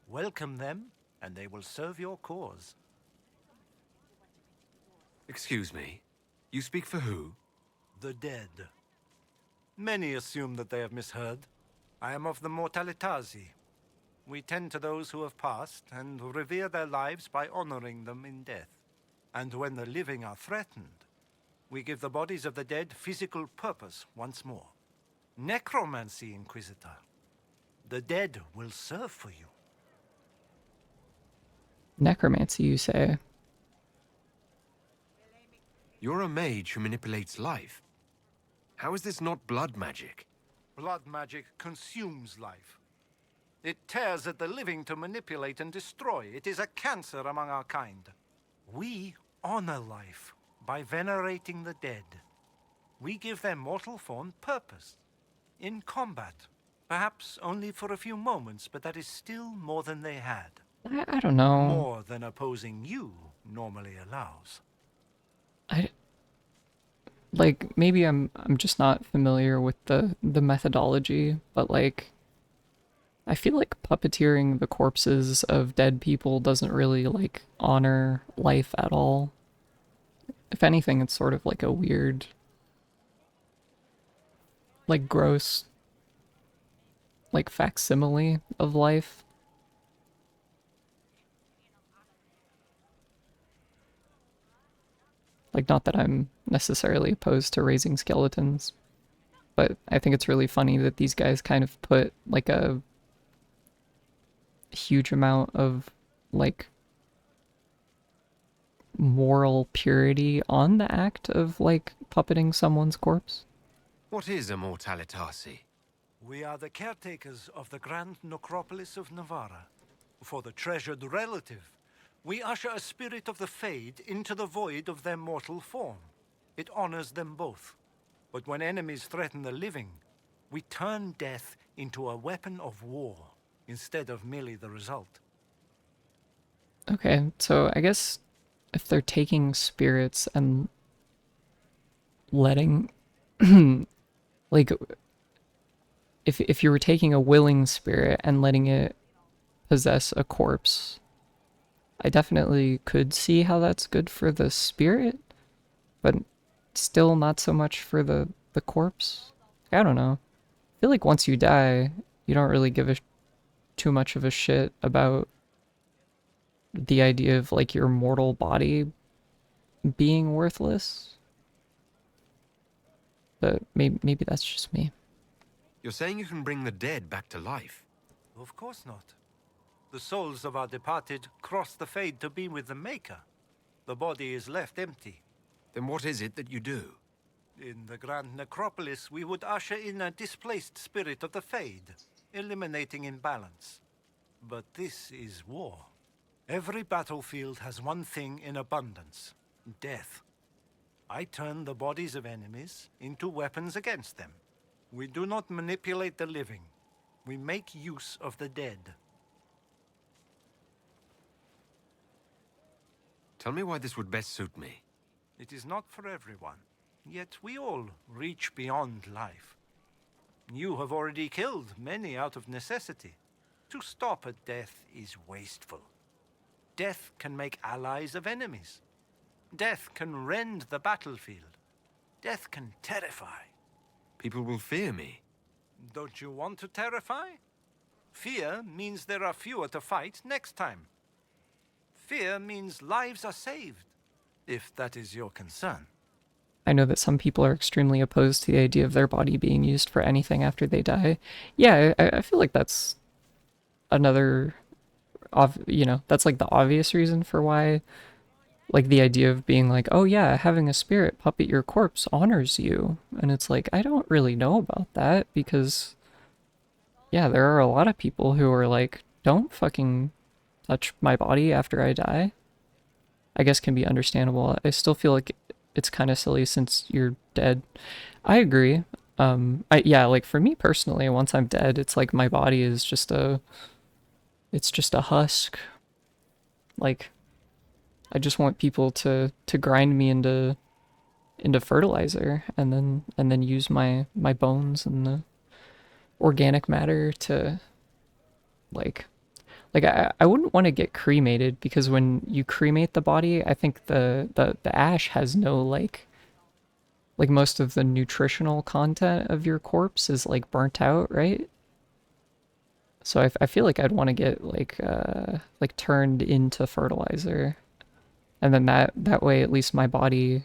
Welcome them, and they will serve your cause. Excuse me. You speak for who? The dead. Many assume that they have misheard. I am of the Mortalitasi. We tend to those who have passed and revere their lives by honoring them in death. And when the living are threatened, we give the bodies of the dead physical purpose once more. Necromancy, Inquisitor. The dead will serve for you. Necromancy, you say? You're a mage who manipulates life. How is this not blood magic? Blood magic consumes life. It tears at the living to manipulate and destroy. It is a cancer among our kind. We honor life by venerating the dead. We give their mortal form purpose. In combat, perhaps only for a few moments, but that is still more than they had. I don't know. More than opposing you normally allows. Like, maybe I'm just not familiar with the methodology, but like, I feel like puppeteering the corpses of dead people doesn't really like honor life at all. If anything, it's sort of like a weird, like gross, like facsimile of life. Like, not that I'm necessarily opposed to raising skeletons, but I think it's really funny that these guys kind of put like a huge amount of like moral purity on the act of like puppeting someone's corpse. What is a Mortalitasi? We are the caretakers of the grand necropolis of Navarra. For the treasured relative, we usher a spirit of the Fade into the void of their mortal form. It honors them both. But when enemies threaten the living, we turn death into a weapon of war, instead of merely the result. Okay, so I guess if they're taking spirits and letting... like, if you were taking a willing spirit and letting it possess a corpse, I definitely could see how that's good for the spirit, but still not so much for the corpse. I don't know. I feel like once you die, you don't really give too much of a shit about the idea of like your mortal body being worthless. but maybe that's just me. You're saying you can bring the dead back to life? Of course not. The souls of our departed cross the Fade to be with the Maker. The body is left empty. Then what is it that you do? In the Grand Necropolis, we would usher in a displaced spirit of the Fade, eliminating imbalance. But this is war. Every battlefield has one thing in abundance: death. I turn the bodies of enemies into weapons against them. We do not manipulate the living. We make use of the dead. Tell me why this would best suit me. It is not for everyone. Yet we all reach beyond life. You have already killed many out of necessity. To stop at death is wasteful. Death can make allies of enemies. Death can rend the battlefield. Death can terrify. People will fear me. Don't you want to terrify? Fear means there are fewer to fight next time. Fear means lives are saved, if that is your concern. I know that some people are extremely opposed to the idea of their body being used for anything after they die. Yeah, I feel like that's another, that's like the obvious reason for why, like the idea of being like, oh yeah, having a spirit puppet your corpse honors you. And it's like, I don't really know about that because, yeah, there are a lot of people who are like, don't fucking touch my body after I die. I guess can be understandable. I still feel like it's kind of silly since you're dead. I agree. Yeah, like for me personally, once I'm dead, it's like my body is just it's just a husk. Like, I just want people to grind me into fertilizer and then use my bones and the organic matter to like I wouldn't want to get cremated because when you cremate the body, I think the ash has no like most of the nutritional content of your corpse is like burnt out, right? So I feel like I'd want to get like turned into fertilizer. And then that way, at least my body,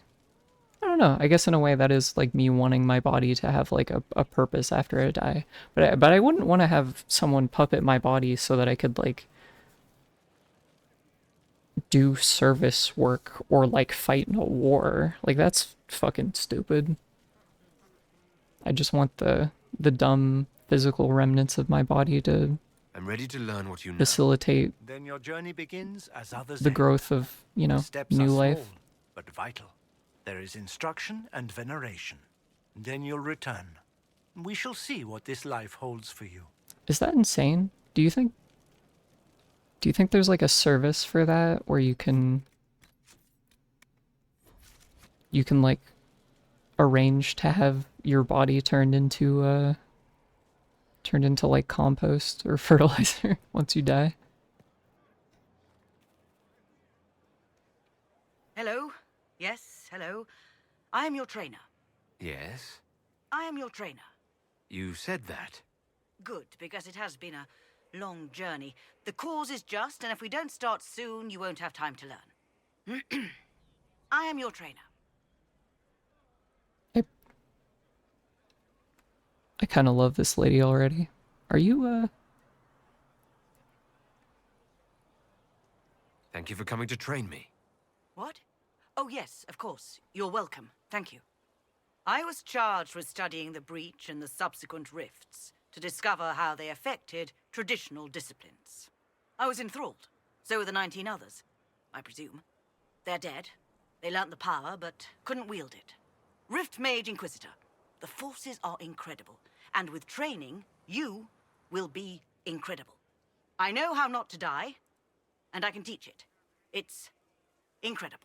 I don't know, I guess in a way that is like me wanting my body to have like a purpose after I die. But I wouldn't want to have someone puppet my body so that I could like do service work or like fight in a war. Like that's fucking stupid. I just want the dumb physical remnants of my body to I'm ready to learn what you know. Facilitate Then your journey begins as others the end. growth of, Steps new are life. small, but vital. There is instruction and veneration. Then you'll return. We shall see what this life holds for you. Is that insane? Do you think there's like a service for that where you can like arrange to have your body turned into like compost or fertilizer once you die? Hello? Yes, hello. I am your trainer. Yes? I am your trainer. You said that. Good, because it has been a long journey. The cause is just, and if we don't start soon, you won't have time to learn. I am your trainer. I kind of love this lady already. Are you, Thank you for coming to train me. What? Oh, yes, of course. You're welcome. Thank you. I was charged with studying the breach and the subsequent rifts to discover how they affected traditional disciplines. I was enthralled. So were the 19 others, I presume. They're dead. They learnt the power, but couldn't wield it. Rift Mage Inquisitor. The forces are incredible. And with training, you will be incredible. I know how not to die, and I can teach it. It's incredible.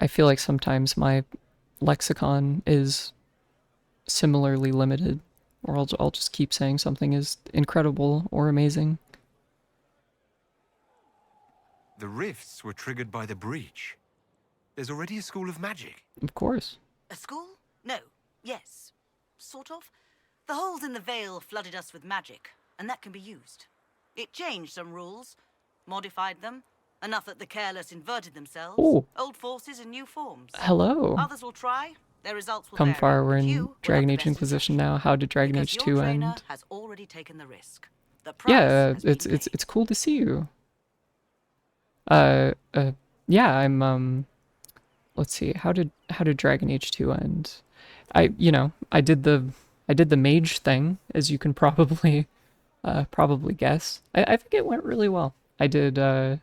I feel like sometimes my lexicon is similarly limited, or I'll just keep saying something is incredible or amazing. The rifts were triggered by the breach. There's already a school of magic. Of course. A school? No. Yes. Sort of. The holes in the veil flooded us with magic, and that can be used. It changed some rules, modified them, Enough that the careless inverted themselves. Oh. Old forces in new forms. Hello. Others will try. Their results will Come vary, far, we're but in you will have Dragon the Age best Inquisition now. How did Dragon because Age your 2 trainer end? has already taken the risk. The price Yeah, has been it's cool to see you. Yeah, I'm let's see. How did Dragon Age 2 end? I did the mage thing, as you can probably guess. I think it went really well. I did the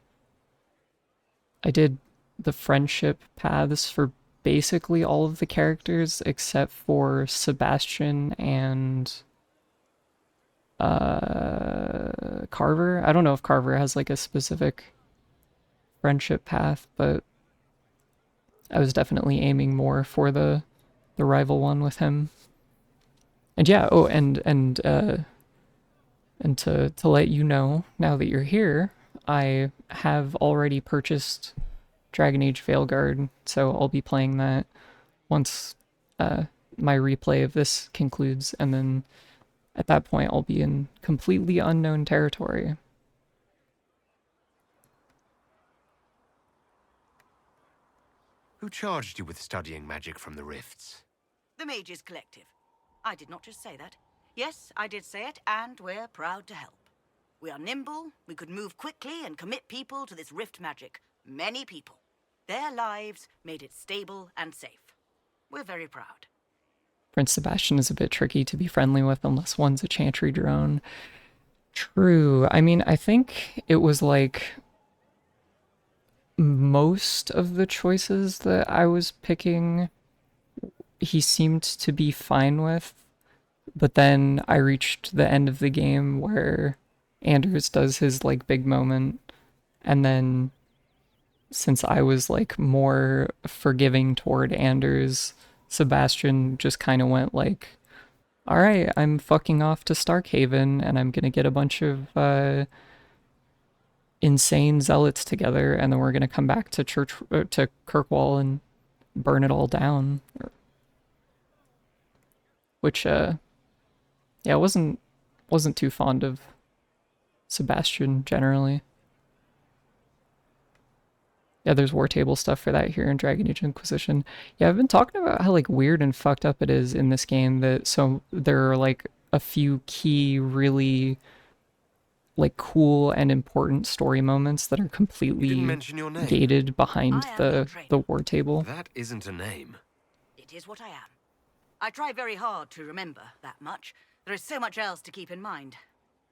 friendship paths for basically all of the characters except for Sebastian and Carver. I don't know if Carver has like a specific friendship path, but I was definitely aiming more for the rival one with him. And yeah, oh, and to let you know, now that you're here, I have already purchased Dragon Age Veilguard, so I'll be playing that once my replay of this concludes, and then at that point I'll be in completely unknown territory. Who charged you with studying magic from the rifts? The Mages Collective. I did not just say that. Yes, I did say it, and we're proud to help. We are nimble, we could move quickly and commit people to this rift magic. Many people. Their lives made it stable and safe. We're very proud. Prince Sebastian is a bit tricky to be friendly with unless one's a chantry drone. True. I mean, I think it was like most of the choices that I was picking, he seemed to be fine with. But then I reached the end of the game where Anders does his like big moment, and then since I was like more forgiving toward Anders, Sebastian just kind of went like, all right, I'm fucking off to Starkhaven and I'm gonna get a bunch of insane zealots together, and then we're gonna come back to to Kirkwall and burn it all down. Which yeah, I wasn't too fond of Sebastian generally. Yeah, there's war table stuff for that here in Dragon Age Inquisition. Yeah, I've been talking about how like weird and fucked up it is in this game that so there are like a few key really like cool and important story moments that are completely gated behind the war table. That isn't a name. It is what I am. I try very hard to remember that much. There is so much else to keep in mind.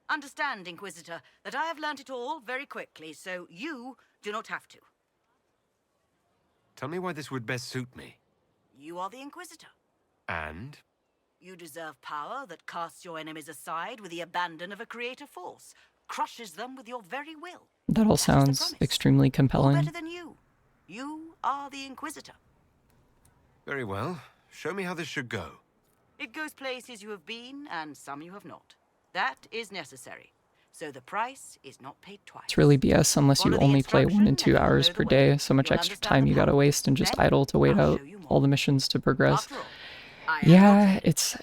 Understand, Inquisitor, that I have learnt it all very quickly, so you do not have to. Tell me why this would best suit me. You are the Inquisitor. And? You deserve power that casts your enemies aside with the abandon of a creative force, crushes them with your very will. That all sounds extremely compelling. Better than you. You are the Inquisitor. Very well. Show me how this should go. It goes places you have been, and some you have not. That is necessary. So the price is not paid twice. It's really BS unless you only play 1 and 2 hours per day. So much extra time you gotta waste and just idle to wait out all the missions to progress. Yeah, it's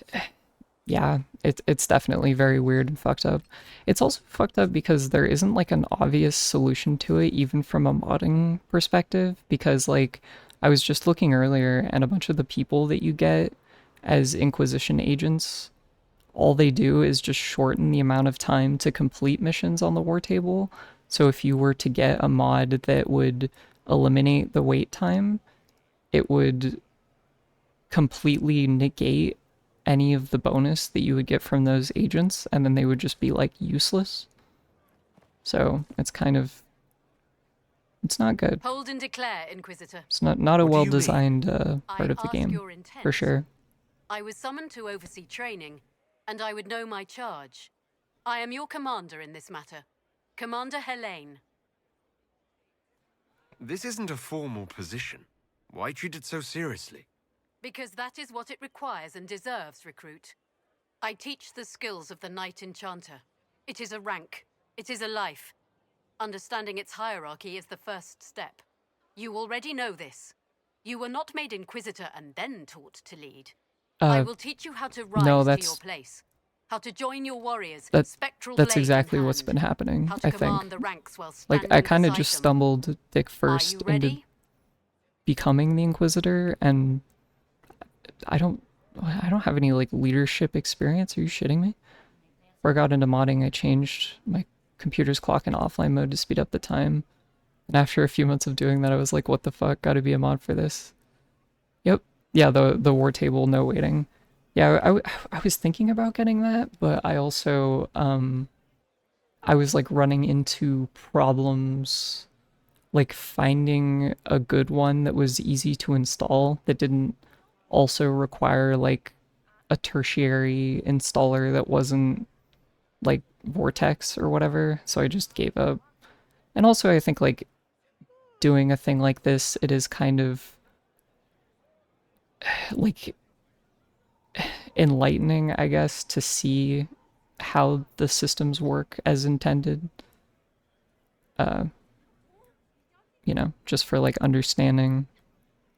definitely very weird and fucked up. It's also fucked up because there isn't like an obvious solution to it, even from a modding perspective, because like I was just looking earlier and a bunch of the people that you get as Inquisition agents, all they do is just shorten the amount of time to complete missions on the war table. So if you were to get a mod that would eliminate the wait time, it would completely negate any of the bonus that you would get from those agents, and then they would just be like useless. So it's kind of, it's not good. Hold and declare, Inquisitor. It's not a well-designed part of the game, for sure. I was summoned to oversee training, and I would know my charge. I am your commander in this matter, Commander Helene. This isn't a formal position. Why treat it so seriously? Because that is what it requires and deserves, recruit. I teach the skills of the Knight Enchanter. It is a rank. It is a life. Understanding its hierarchy is the first step. You already know this. You were not made Inquisitor and then taught to lead. I will teach you how to rise to your place. How to join your warriors, That's spectral that's blade in exactly what's hand. been happening, How to I command think. the ranks while Like, I standing kind of beside just them. stumbled dick Are first you into ready? becoming the Inquisitor, and I don't have any like leadership experience. Are you shitting me? Before I got into modding, I changed my computer's clock in offline mode to speed up the time. And after a few months of doing that, I was like, what the fuck? Gotta be a mod for this. Yep. Yeah, the war table, no waiting. Yeah, I was thinking about getting that, but I also, I was like running into problems like finding a good one that was easy to install that didn't also require like a tertiary installer that wasn't like Vortex or whatever, so I just gave up. And also I think like doing a thing like this, it is kind of like enlightening, I guess, to see how the systems work as intended. Uh, you know, just for like understanding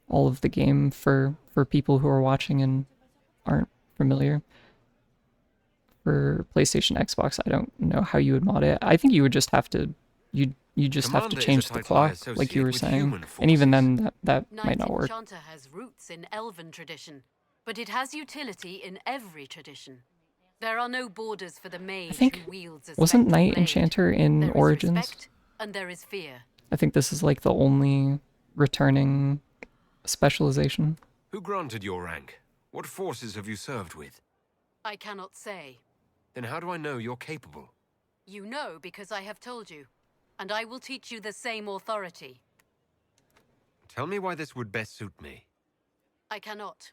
all of the game for people who are watching and aren't familiar. For PlayStation, Xbox, I don't know how you would mod it. I think you would just have to you just have to Commander is a change the title I clock, like you associate were with saying. human And even forces. then, that might Knight not work. Enchanter has roots in elven tradition, but it has utility in every tradition. There are no borders for the mage think- who wields a Wasn't spectral Knight blade. Enchanter in There is Origins? respect and there is fear. I think this is like the only returning specialization. Who granted your rank? What forces have you served with? I cannot say. Then how do I know you're capable? You know because I have told you, and I will teach you the same authority. Tell me why this would best suit me. I cannot.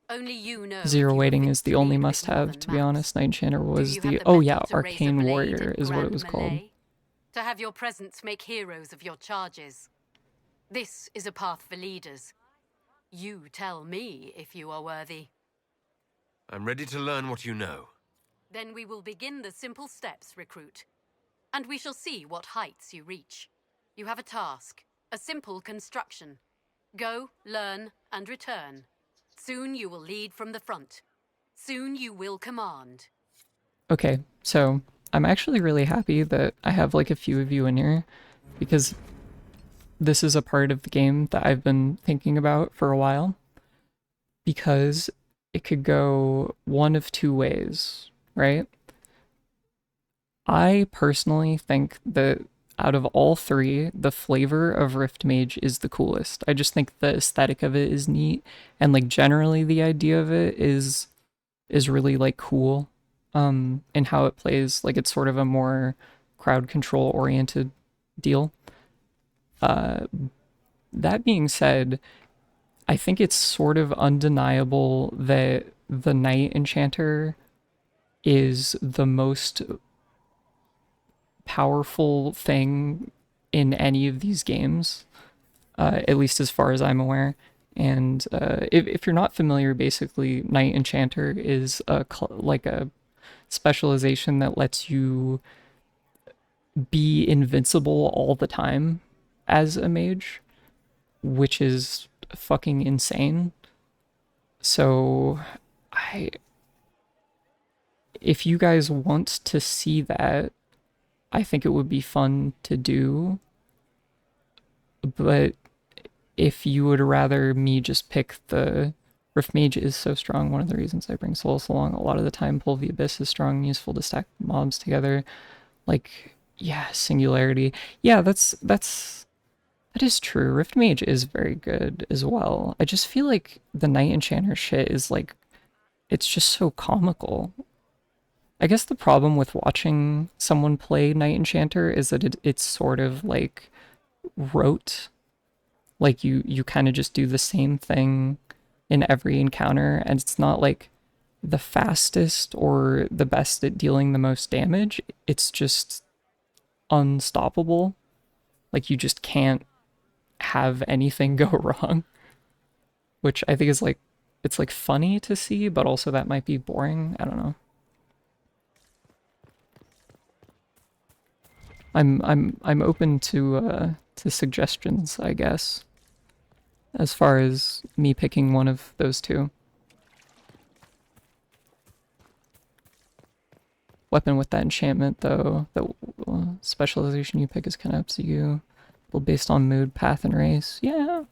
Only you know. Zero waiting is the only must-have, to be honest. Knight Enchanter was the... Oh yeah, Arcane Warrior is what it was called. To have your presence make heroes of your charges. This is a path for leaders. You tell me if you are worthy. I'm ready to learn what you know. Then we will begin the simple steps, recruit. And we shall see what heights you reach. You have a task, a simple construction. Go, learn, and return. Soon you will lead from the front. Soon you will command. Okay, so I'm actually really happy that I have like a few of you in here, because this is a part of the game that I've been thinking about for a while, because it could go one of two ways, right? I personally think that out of all three, the flavor of Rift Mage is the coolest. I just think the aesthetic of it is neat, and like generally the idea of it is really like cool, and how it plays. Like it's sort of a more crowd control oriented deal. That being said, I think it's sort of undeniable that the Knight Enchanter is the most powerful thing in any of these games, at least as far as I'm aware. And if you're not familiar, basically, Knight Enchanter is like a specialization that lets you be invincible all the time as a mage, which is fucking insane. So if you guys want to see that, I think it would be fun to do. But if you would rather me just pick the Rift Mage is so strong, one of the reasons I bring Solus along a lot of the time. Pull the Abyss is strong and useful to stack mobs together. Like, yeah, Singularity. Yeah, that is true. Rift Mage is very good as well. I just feel like the Knight Enchanter shit is like, it's just so comical. I guess the problem with watching someone play Knight Enchanter is that it's sort of like rote. Like you kind of just do the same thing in every encounter, and it's not like the fastest or the best at dealing the most damage. It's just unstoppable. Like you just can't have anything go wrong, which I think is like, it's like funny to see, but also that might be boring. I don't know. I'm open to suggestions, I guess, as far as me picking one of those two. weapon with that enchantment, though. The specialization you pick is kind of up to you. Based on mood, path, and race. Yeah.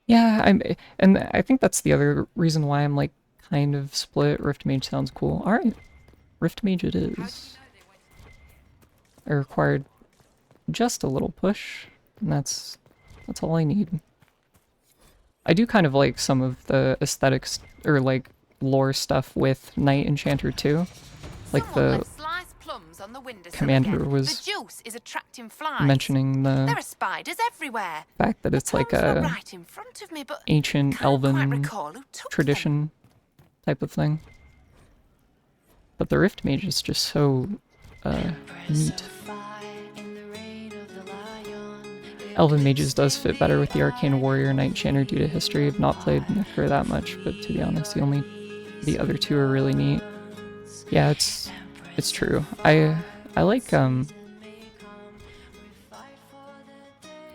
Yeah, and I think that's the other reason why I'm like kind of split. Rift Mage sounds cool. Alright. Rift Mage it is. I required just a little push, and that's all I need. I do kind of like some of the aesthetics or like lore stuff with Knight Enchanter too. Like the On the commander again. was The juice is attracting flies. mentioning There the are spiders everywhere. fact that it's like a Right in front of me, but ancient elven recall who took tradition type of thing. But the Rift Mage is just so neat. Elven Mages does fit better with the Arcane Warrior Knight Enchanter due to history. I've not played Necro that much, but to be honest, the other two are really neat. Yeah, it's true. I like I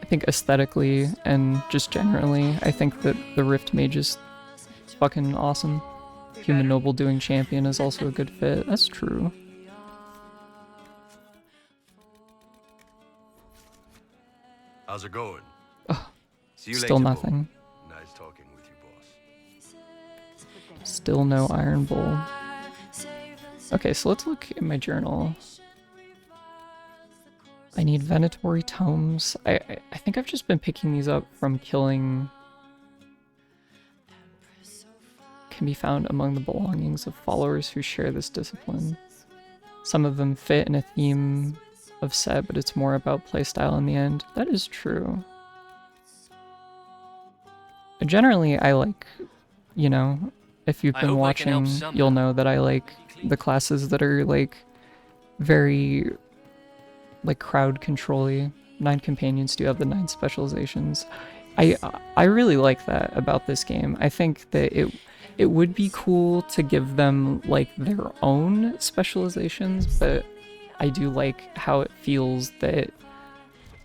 think aesthetically and just generally, I think that the Rift Mage is fucking awesome. Human Noble doing Champion is also a good fit. That's true. How's it going? Oh, See you still later, nothing. Bull. Nice talking with you, boss. Still no Iron Bull. Okay, so let's look in my journal. I need Venatory Tomes. I think I've just been picking these up from killing. Can be found among the belongings of followers who share this discipline. Some of them fit in a theme of set, but it's more about playstyle in the end. That is true. Generally, I like, you know, if you've been watching, you'll know that I like the classes that are like very like crowd control-y. 9 companions do have the 9 specializations. I really like that about this game. I think that it would be cool to give them like their own specializations, but I do like how it feels that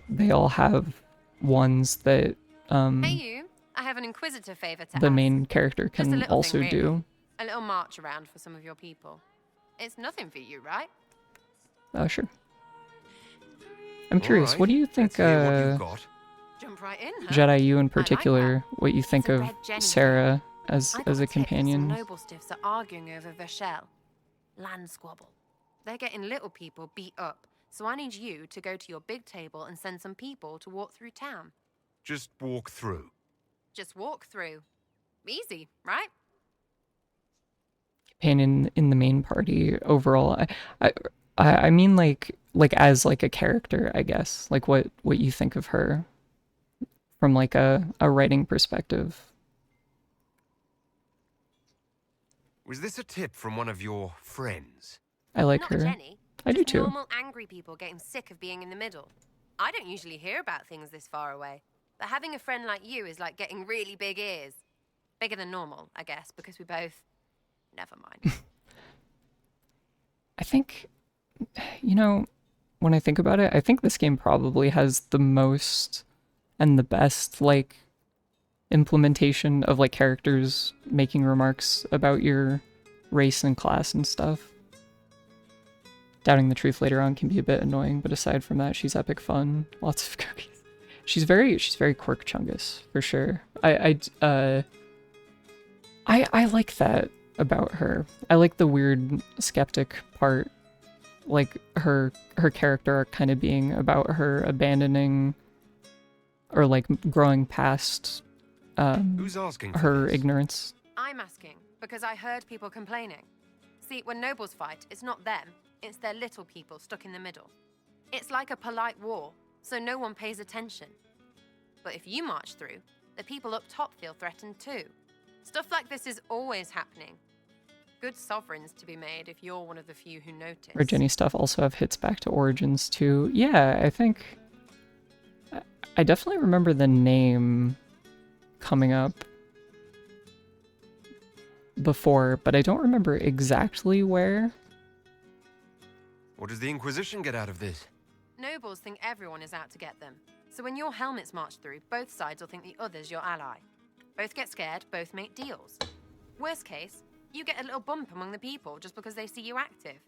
they all have ones that Hey you, I have an Inquisitor favor to the ask. main character Just a can little also thing, really. do. A little march around for some of your people. It's nothing for you, right? Sure. I'm curious, Alright, what do you think, Jump right in, huh? Jedi, you in particular, what you think of red Jenny Sarah as I got a tip that companion? Some noble stiffs are arguing over Vashel. Land squabble. They're getting little people beat up, so I need you to go to your big table and send some people to walk through town. Just walk through. Just walk through. Easy, right? Companion in the main party overall. I mean like as like a character, I guess. Like what you think of her from like a writing perspective. Was this a tip from one of your friends? I like Not her. Jenny. I do Just too. Normal angry people getting sick of being in the middle. I don't usually hear about things this far away, but having a friend like you is like getting really big ears. Bigger than normal, I guess, because we both... Never mind. I think, you know, when I think about it, I think this game probably has the most and the best, like, implementation of, like, characters making remarks about your race and class and stuff. Doubting the truth later on can be a bit annoying, but aside from that, she's epic fun. Lots of cookies. She's very quirk chungus, for sure. I like that about her. I like the weird skeptic part, like her character arc kind of being about her abandoning or like growing past Who's asking for her this? ignorance. I'm asking because I heard people complaining. See, when nobles fight, it's not them, it's their little people stuck in the middle. It's like a polite war, so no one pays attention. But if you march through, the people up top feel threatened too. Stuff like this is always happening. Good sovereigns to be made if you're one of the few who notice. Or Jenny stuff also have hits back to Origins too. Yeah, I think I definitely remember the name coming up before, but I don't remember exactly where. What does the Inquisition get out of this? Nobles think everyone is out to get them. So when your helmets march through, both sides will think the other's your ally. Both get scared, both make deals. Worst case, you get a little bump among the people just because they see you active.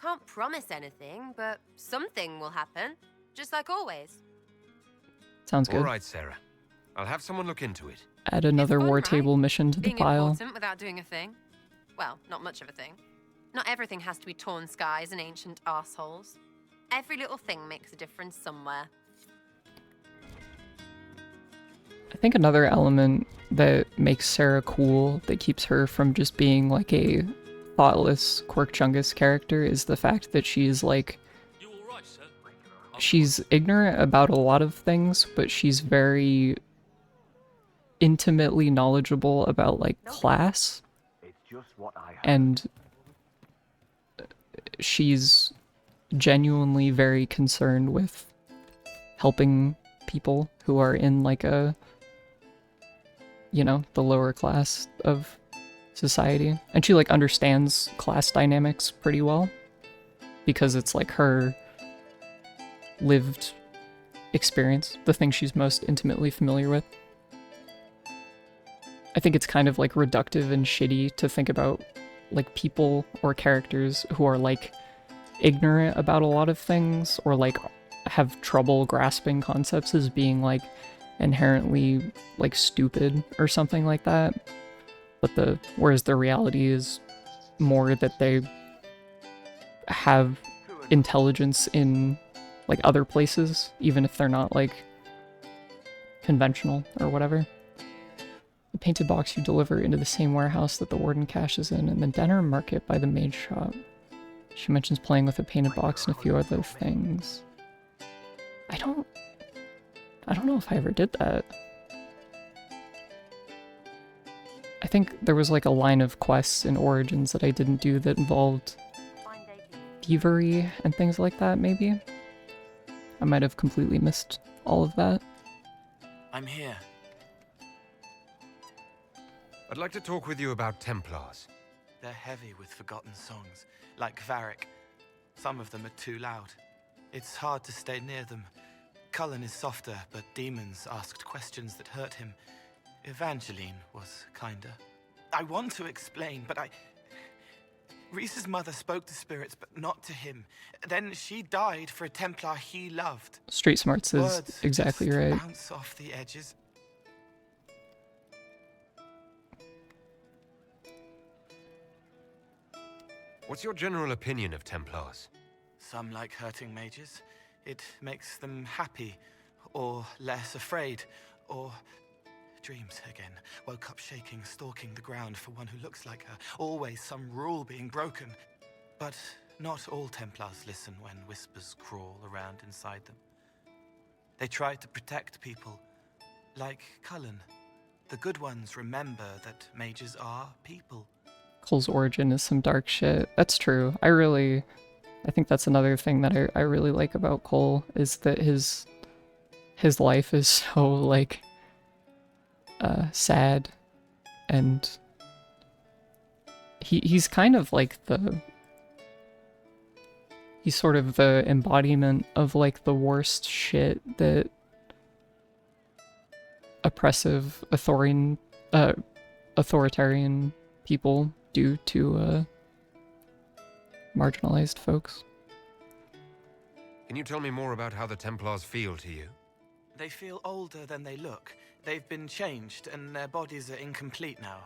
Can't promise anything, but something will happen. Just like always. Sounds good. All right, Sarah. I'll have someone look into it. Add another war table mission to the Being pile. important without doing a thing. Well, not much of a thing. Not everything has to be torn skies and ancient arseholes. Every little thing makes a difference somewhere. I think another element that makes Sarah cool, that keeps her from just being like a thoughtless Quirk-Chungus character, is the fact that she's like... She's ignorant about a lot of things, but she's very intimately knowledgeable about like class. And she's genuinely very concerned with helping people who are in like a, you know, the lower class of society. And she like understands class dynamics pretty well because it's like her lived experience, the thing she's most intimately familiar with. I think it's kind of like reductive and shitty to think about like people or characters who are like ignorant about a lot of things or like have trouble grasping concepts as being like inherently like stupid or something like that. But whereas the reality is more that they have intelligence in like other places, even if they're not like conventional or whatever. The painted box you deliver into the same warehouse that the warden cashes in, and the dinner market by the maid shop. She mentions playing with a painted box and a few other things. I don't know if I ever did that. I think there was like a line of quests in Origins that I didn't do that involved thievery and things like that, maybe? I might have completely missed all of that. I'm here. I'd like to talk with you about Templars. They're heavy with forgotten songs, like Varric. Some of them are too loud. It's hard to stay near them. Cullen is softer, but demons asked questions that hurt him. Evangeline was kinder. I want to explain, but Reese's mother spoke to spirits, but not to him. Then she died for a Templar he loved. Street Smarts is Words exactly just right. bounce off the edges. What's your general opinion of Templars? Some like hurting mages. It makes them happy, or less afraid, or dreams again. Woke up shaking, stalking the ground for one who looks like her. Always some rule being broken. But not all Templars listen when whispers crawl around inside them. They try to protect people, like Cullen. The good ones remember that mages are people. Cole's origin is some dark shit. That's true. I think that's another thing that I really like about Cole, is that his life is so like sad, and he's kind of like he's sort of the embodiment of like the worst shit that oppressive authoritarian people do to marginalized folks. Can you tell me more about how the Templars feel to you? They feel older than they look. They've been changed, and their bodies are incomplete now.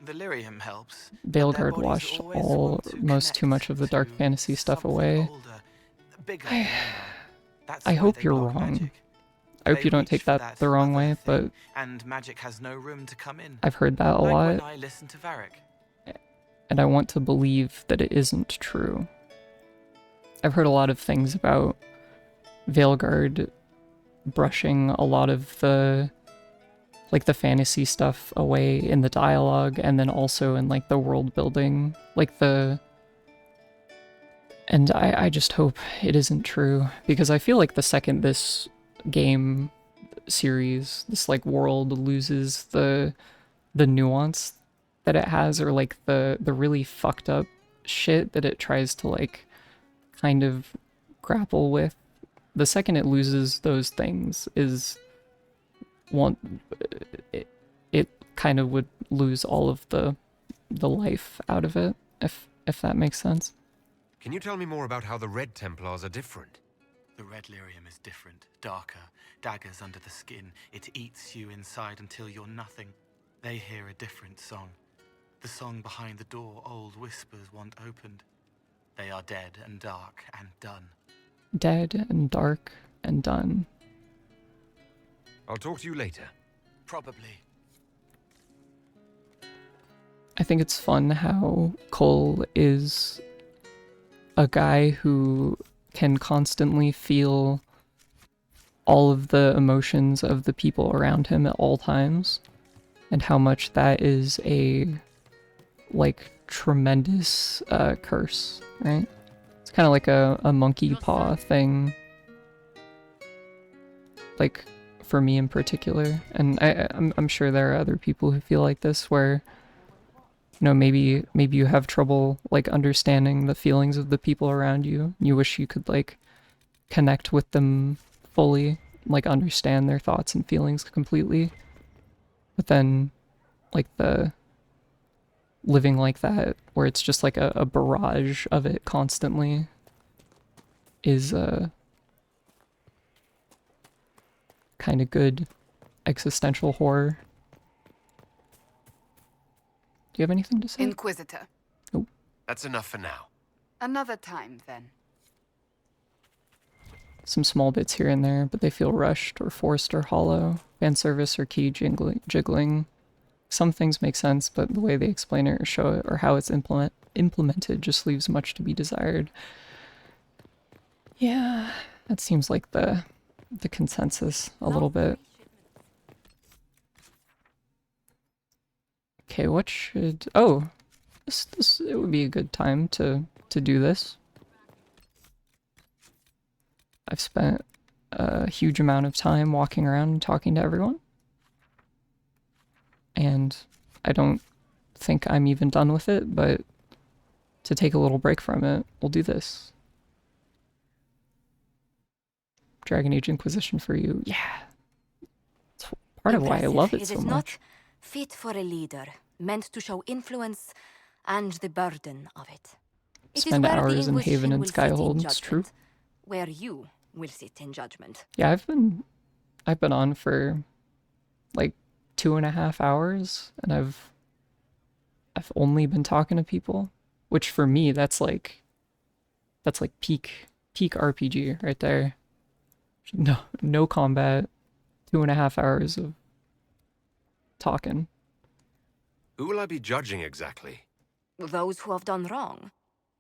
The lyrium helps. Veilguard washed almost too much of the dark fantasy stuff away. I hope you're wrong. I hope you don't take that the wrong way, but and magic has no room to come in. I've heard that a like lot. When I listen to Varric. And I want to believe that it isn't true. I've heard a lot of things about Veilguard brushing a lot of the like the fantasy stuff away in the dialogue, and then also in like the world building, and I just hope it isn't true, because I feel like the second this game series, this like world, loses the nuance that it has, or like the really fucked up shit that it tries to like kind of grapple with, the second it loses those things it kind of would lose all of the life out of it, if that makes sense. Can you tell me more about how the Red Templars are different? The red lyrium is different, darker, daggers under the skin. It eats you inside until you're nothing. They hear a different song. The song behind the door old whispers want opened. They are dead and dark and done. Dead and dark and done. I'll talk to you later. Probably. I think it's fun how Cole is a guy who can constantly feel all of the emotions of the people around him at all times, and how much that is a, like, tremendous curse, right? It's kind of like a monkey paw thing, like, for me in particular, and I'm sure there are other people who feel like this, where, you know, maybe you have trouble, like, understanding the feelings of the people around you. You wish you could, like, connect with them fully, like, understand their thoughts and feelings completely. But then, like, the living like that, where it's just like a barrage of it constantly, is kind of good existential horror. Do you have anything to say? Inquisitor. Nope. That's enough for now. Another time, then. Some small bits here and there, but they feel rushed or forced or hollow. Fan service or key jiggling. Some things make sense, but the way they explain it or show it or how it's implemented just leaves much to be desired. Yeah, that seems like the consensus a little bit. Okay, what should... Oh, this it would be a good time to do this. I've spent a huge amount of time walking around and talking to everyone. And I don't think I'm even done with it, but to take a little break from it, we'll do this. Dragon Age Inquisition for you. Yeah. It's part of why I love it so It is much. not fit for a leader, meant to show influence and the burden of it. It is Spend where the hours in Haven Inquisition and will sit in Skyhold, it's true. judgment, where you will sit in judgment. Yeah, I've been on for like 2.5 hours, and I've only been talking to people, which for me that's like peak RPG right there. No combat, 2.5 hours of talking. Who will I be judging exactly? Those who have done wrong.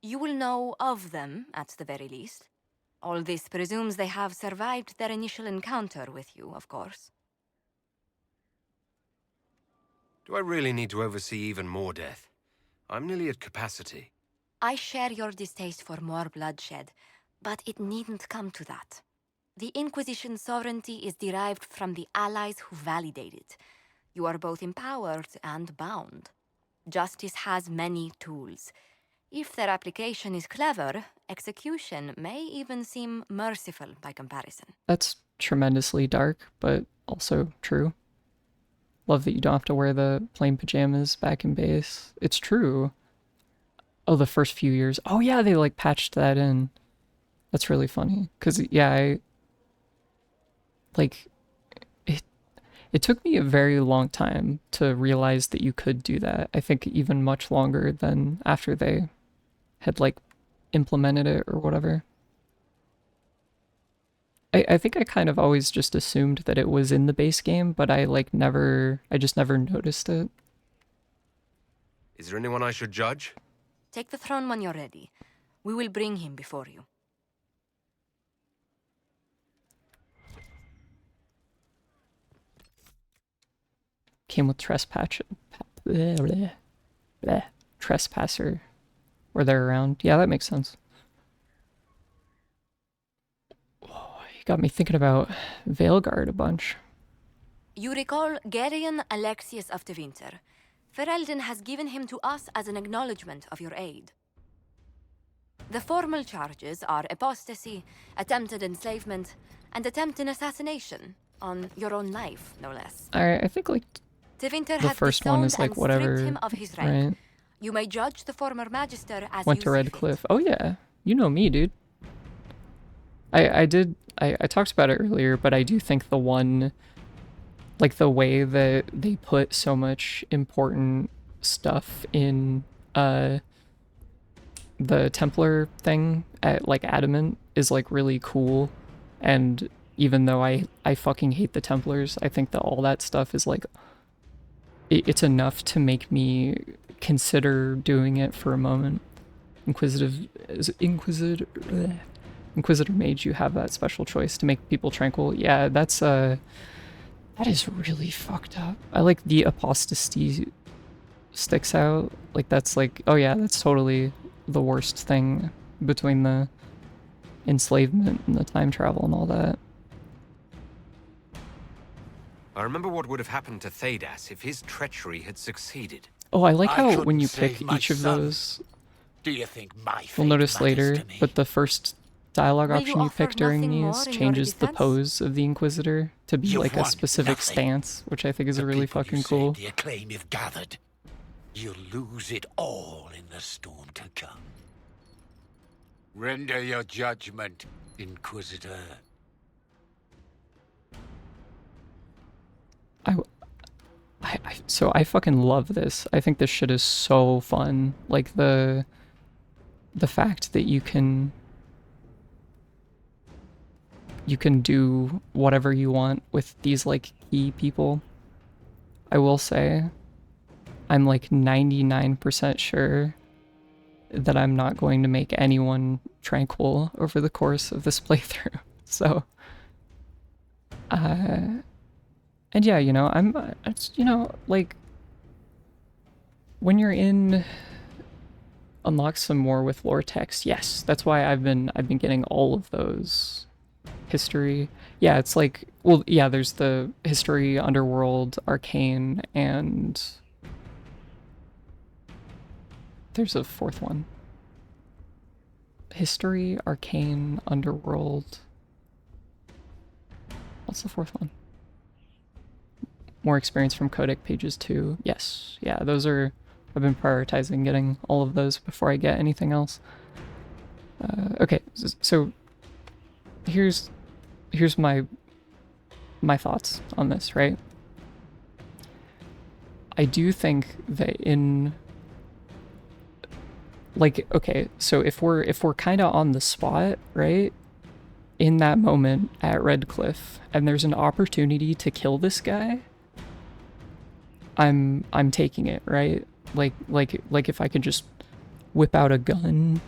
You will know of them, at the very least. All this presumes they have survived their initial encounter with you, of course. Do I really need to oversee even more death? I'm nearly at capacity. I share your distaste for more bloodshed, but it needn't come to that. The Inquisition's sovereignty is derived from the allies who validate it. You are both empowered and bound. Justice has many tools. If their application is clever, execution may even seem merciful by comparison. That's tremendously dark, but also true. Love that you don't have to wear the plain pajamas back in base. It's true. Oh, the first few years. Oh yeah, they like patched that in. That's really funny. 'Cause yeah, it took me a very long time to realize that you could do that. I think even much longer than after they had like implemented it or whatever. I think I kind of always just assumed that it was in the base game, but I just never noticed it. Is there anyone I should judge? Take the throne when you're ready. We will bring him before you. Came with trespasser, or they're around. Yeah, that makes sense. Oh, you got me thinking about Veilguard a bunch. You recall Gerion Alexius of Tevinter. Ferelden has given him to us as an acknowledgement of your aid. The formal charges are apostasy, attempted enslavement, and attempted assassination on your own life, no less. I think like Tevinter the has first one is disowned like and whatever, stripped him of his rank. right? You may judge the former magister as Went you to see Red fit. Cliff. Oh yeah, You know me, dude. I talked about it earlier, but I do think the one, like the way that they put so much important stuff in the Templar thing at like Adamant is like really cool. And even though I fucking hate the Templars, I think that all that stuff is like it's enough to make me consider doing it for a moment. Inquisitor Mage, you have that special choice to make people tranquil. Yeah, that's that is really fucked up. I like the apostasy sticks out. Like that's like, oh yeah, that's totally the worst thing between the enslavement and the time travel and all that. I remember what would have happened to Thedas if his treachery had succeeded. Oh, I like how when couldn't you pick save my each of son. those, Do you think my you'll fate notice matters later, to me? but the first dialogue Will you option you offer pick during nothing more these in your changes the defense? pose of the Inquisitor to be You've like a won specific nothing. stance, which I think is The really people fucking you cool. saved, the acclaim you've gathered. You'll lose it all in the storm to come. Render your judgment, Inquisitor. So I fucking love this. I think this shit is so fun. Like the fact that you can do whatever you want with these like key people. I will say I'm like 99% sure that I'm not going to make anyone tranquil over the course of this playthrough. So and yeah, you know, it's, you know, like, when you're in unlock some more with lore text, yes, that's why I've been getting all of those history. Yeah, it's like, well, yeah, there's the history, underworld, arcane, and there's a fourth one. History, arcane, underworld. What's the fourth one? More experience from codec pages too. Yes, yeah, those are. I've been prioritizing getting all of those before I get anything else. Okay, so here's my thoughts on this. Right, I do think that in like, okay, so if we're kind of on the spot, right, in that moment at Redcliffe, and there's an opportunity to kill this guy. I'm taking it, right? Like if I could just whip out a gun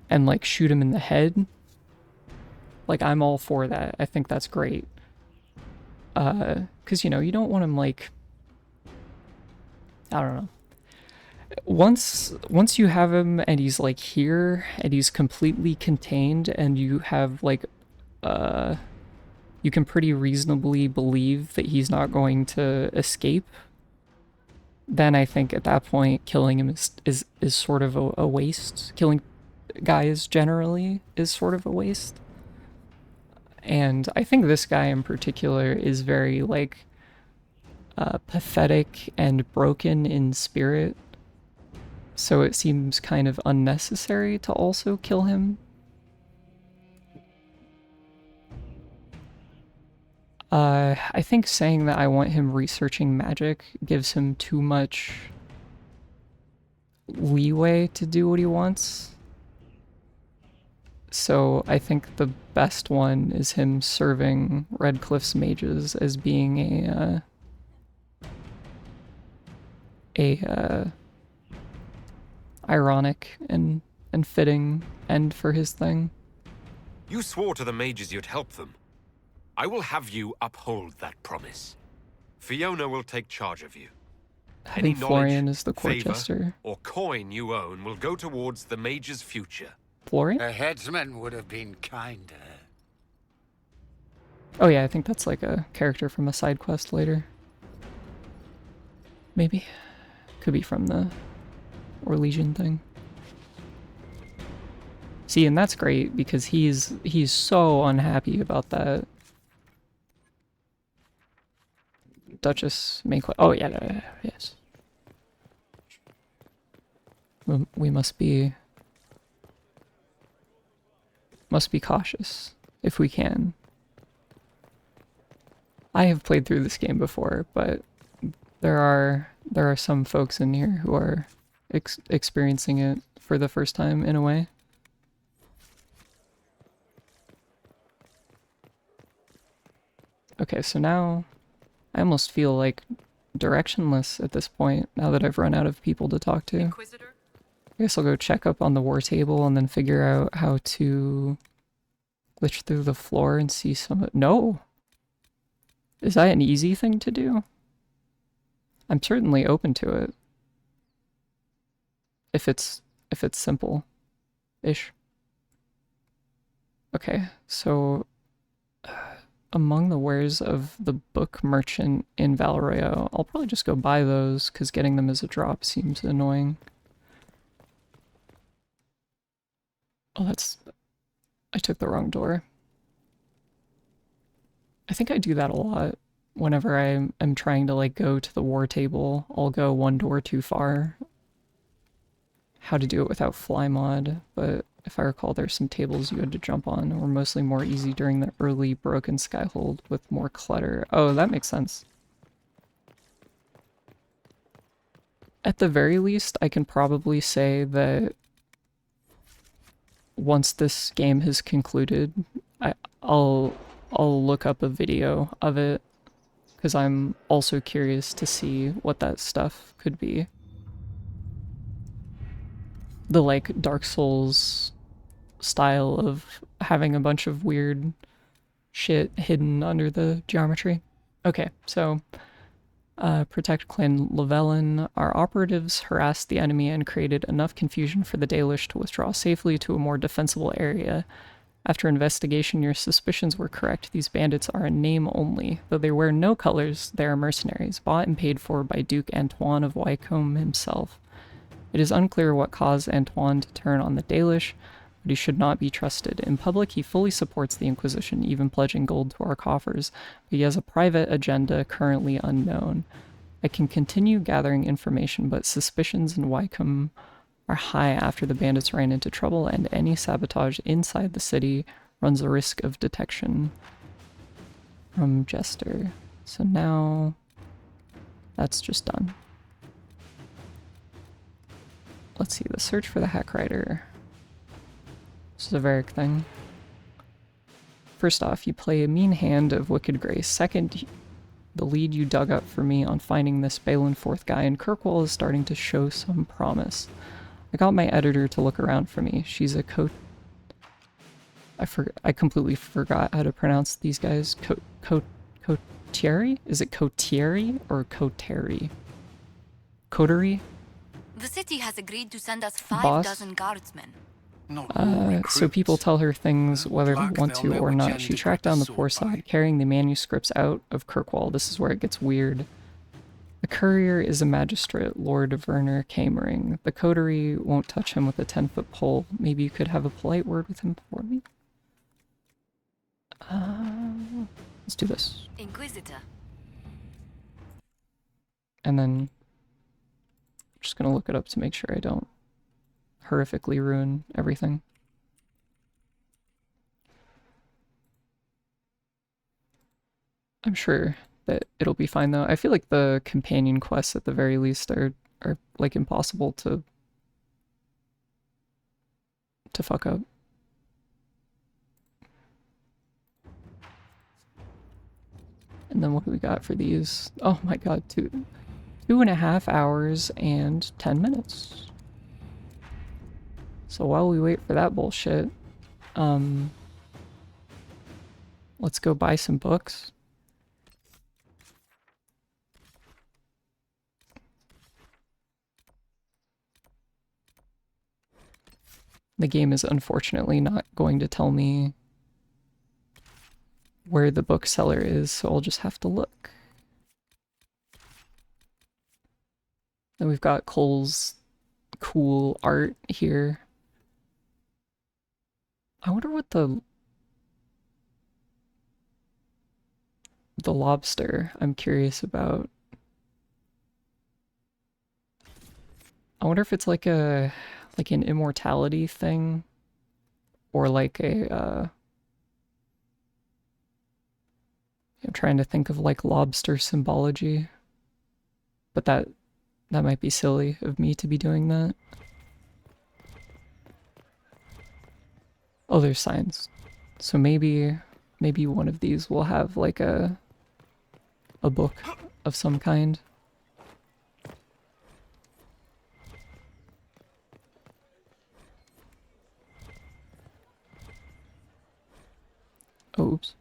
and like shoot him in the head, like I'm all for that. I think that's great. 'Cause you know, you don't want him like, I don't know. Once you have him and he's like here and he's completely contained and you have like you can pretty reasonably believe that he's not going to escape, then I think at that point killing him is sort of a waste. Killing guys generally is sort of a waste. And I think this guy in particular is very like pathetic and broken in spirit. So it seems kind of unnecessary to also kill him. I think saying that I want him researching magic gives him too much leeway to do what he wants. So I think the best one is him serving Redcliffe's mages as being a ironic and fitting end for his thing. You swore to the mages you'd help them. I will have you uphold that promise. Fiona will take charge of you. Having Florian as the court favor, jester. or coin you own will go towards the mage's future. Florian? A headsman would have been kinder. Oh yeah, I think that's like a character from a side quest later. Maybe. Could be from the Orlesian thing. See, and that's great because he's so unhappy about that. Duchess main quest. Oh yeah, yes. We must be Must be cautious, if we can. I have played through this game before, but there are some folks in here who are experiencing it for the first time in a way. Okay, so now I almost feel like directionless at this point, now that I've run out of people to talk to. Inquisitor? I guess I'll go check up on the war table and then figure out how to glitch through the floor and see some... No! Is that an easy thing to do? I'm certainly open to it. If it's simple-ish. Okay, so among the wares of the book merchant in Valroyo, I'll probably just go buy those because getting them as a drop seems annoying. Oh, I took the wrong door. I think I do that a lot. Whenever I'm trying to like go to the war table, I'll go one door too far. How to do it without fly mod, but if I recall, there's some tables you had to jump on, or mostly more easy during the early broken Skyhold with more clutter. Oh, that makes sense. At the very least, I can probably say that once this game has concluded, I'll look up a video of it, because I'm also curious to see what that stuff could be. The like Dark Souls style of having a bunch of weird shit hidden under the geometry. Okay, so protect Clan Llewellyn. Our operatives harassed the enemy and created enough confusion for the Dalish to withdraw safely to a more defensible area. After investigation, your suspicions were correct. These bandits are a name only. Though they wear no colors, they are mercenaries, bought and paid for by Duke Antoine of Wycombe himself. It is unclear what caused Antoine to turn on the Dalish, but he should not be trusted. In public, he fully supports the Inquisition, even pledging gold to our coffers, but he has a private agenda currently unknown. I can continue gathering information, but suspicions in Wycombe are high after the bandits ran into trouble, and any sabotage inside the city runs a risk of detection. From Jester. So now that's just done. Let's see, the search for the Hack Rider. This is a Varric thing. First off, you play a mean hand of Wicked Grace. Second, the lead you dug up for me on finding this Balin Fourth guy in Kirkwall is starting to show some promise. I got my editor to look around for me. She's a I completely forgot how to pronounce these guys. Cotieri? Is it Cotieri or Coterie? Coterie? The city has agreed to send us 5 Boss? dozen guardsmen. So people tell her things whether they want to or not. She tracked down the poor side, carrying the manuscripts out of Kirkwall. This is where it gets weird. The courier is a magistrate, Lord Werner Kamering. The coterie won't touch him with a 10-foot pole. Maybe you could have a polite word with him for me? Let's do this. Inquisitor. And then I'm just gonna look it up to make sure I don't horrifically ruin everything. I'm sure that it'll be fine though. I feel like the companion quests at the very least are like impossible to fuck up. And then what do we got for these? Oh my god, 2.5 hours and 10 minutes. So while we wait for that bullshit, let's go buy some books. The game is unfortunately not going to tell me where the bookseller is, so I'll just have to look. Then we've got Cole's cool art here. I wonder what the lobster I'm curious about. I wonder if it's like an immortality thing, or like a, I'm trying to think of like lobster symbology, but that might be silly of me to be doing that. Oh, there's signs. So maybe one of these will have like a book of some kind. Oh, oops.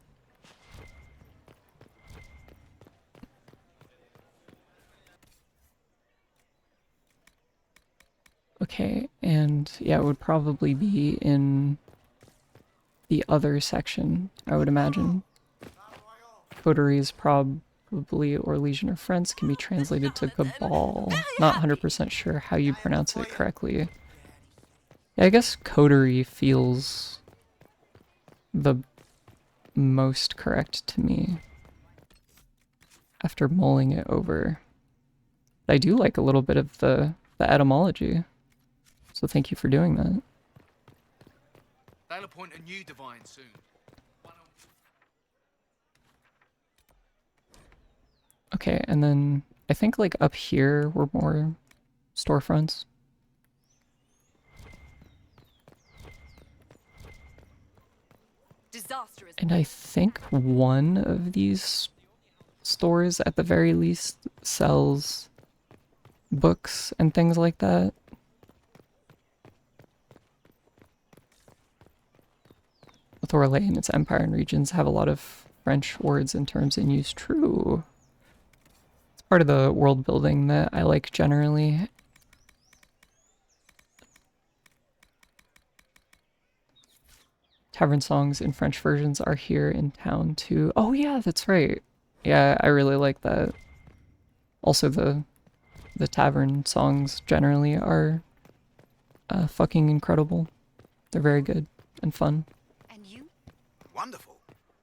Okay, and yeah, it would probably be in the other section, I would imagine. Coteries probably, or Legion of Friends, can be translated to Cabal. Not 100% sure how you pronounce it correctly. Yeah, I guess coterie feels the most correct to me after mulling it over. I do like a little bit of the etymology, so thank you for doing that. They'll appoint a new divine soon. Okay, and then I think like up here were more storefronts. And I think one of these stores at the very least sells books and things like that. Thorley and its empire and regions have a lot of French words and terms in use. True. It's part of the world building that I like generally. Tavern songs in French versions are here in town too. Oh yeah, that's right. Yeah, I really like that. Also the tavern songs generally are fucking incredible. They're very good and fun. And you? Wonderful.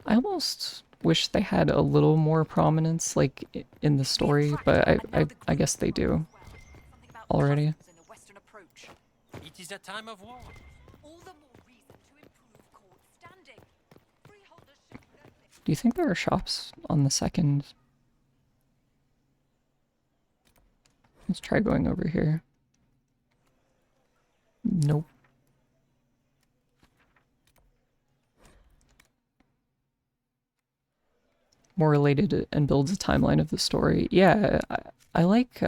I almost wish they had a little more prominence, like, in the story, but I guess they do already. It is a time of war. Do you think there are shops on the second? Let's try going over here. Nope. More related and builds a timeline of the story. Yeah, I like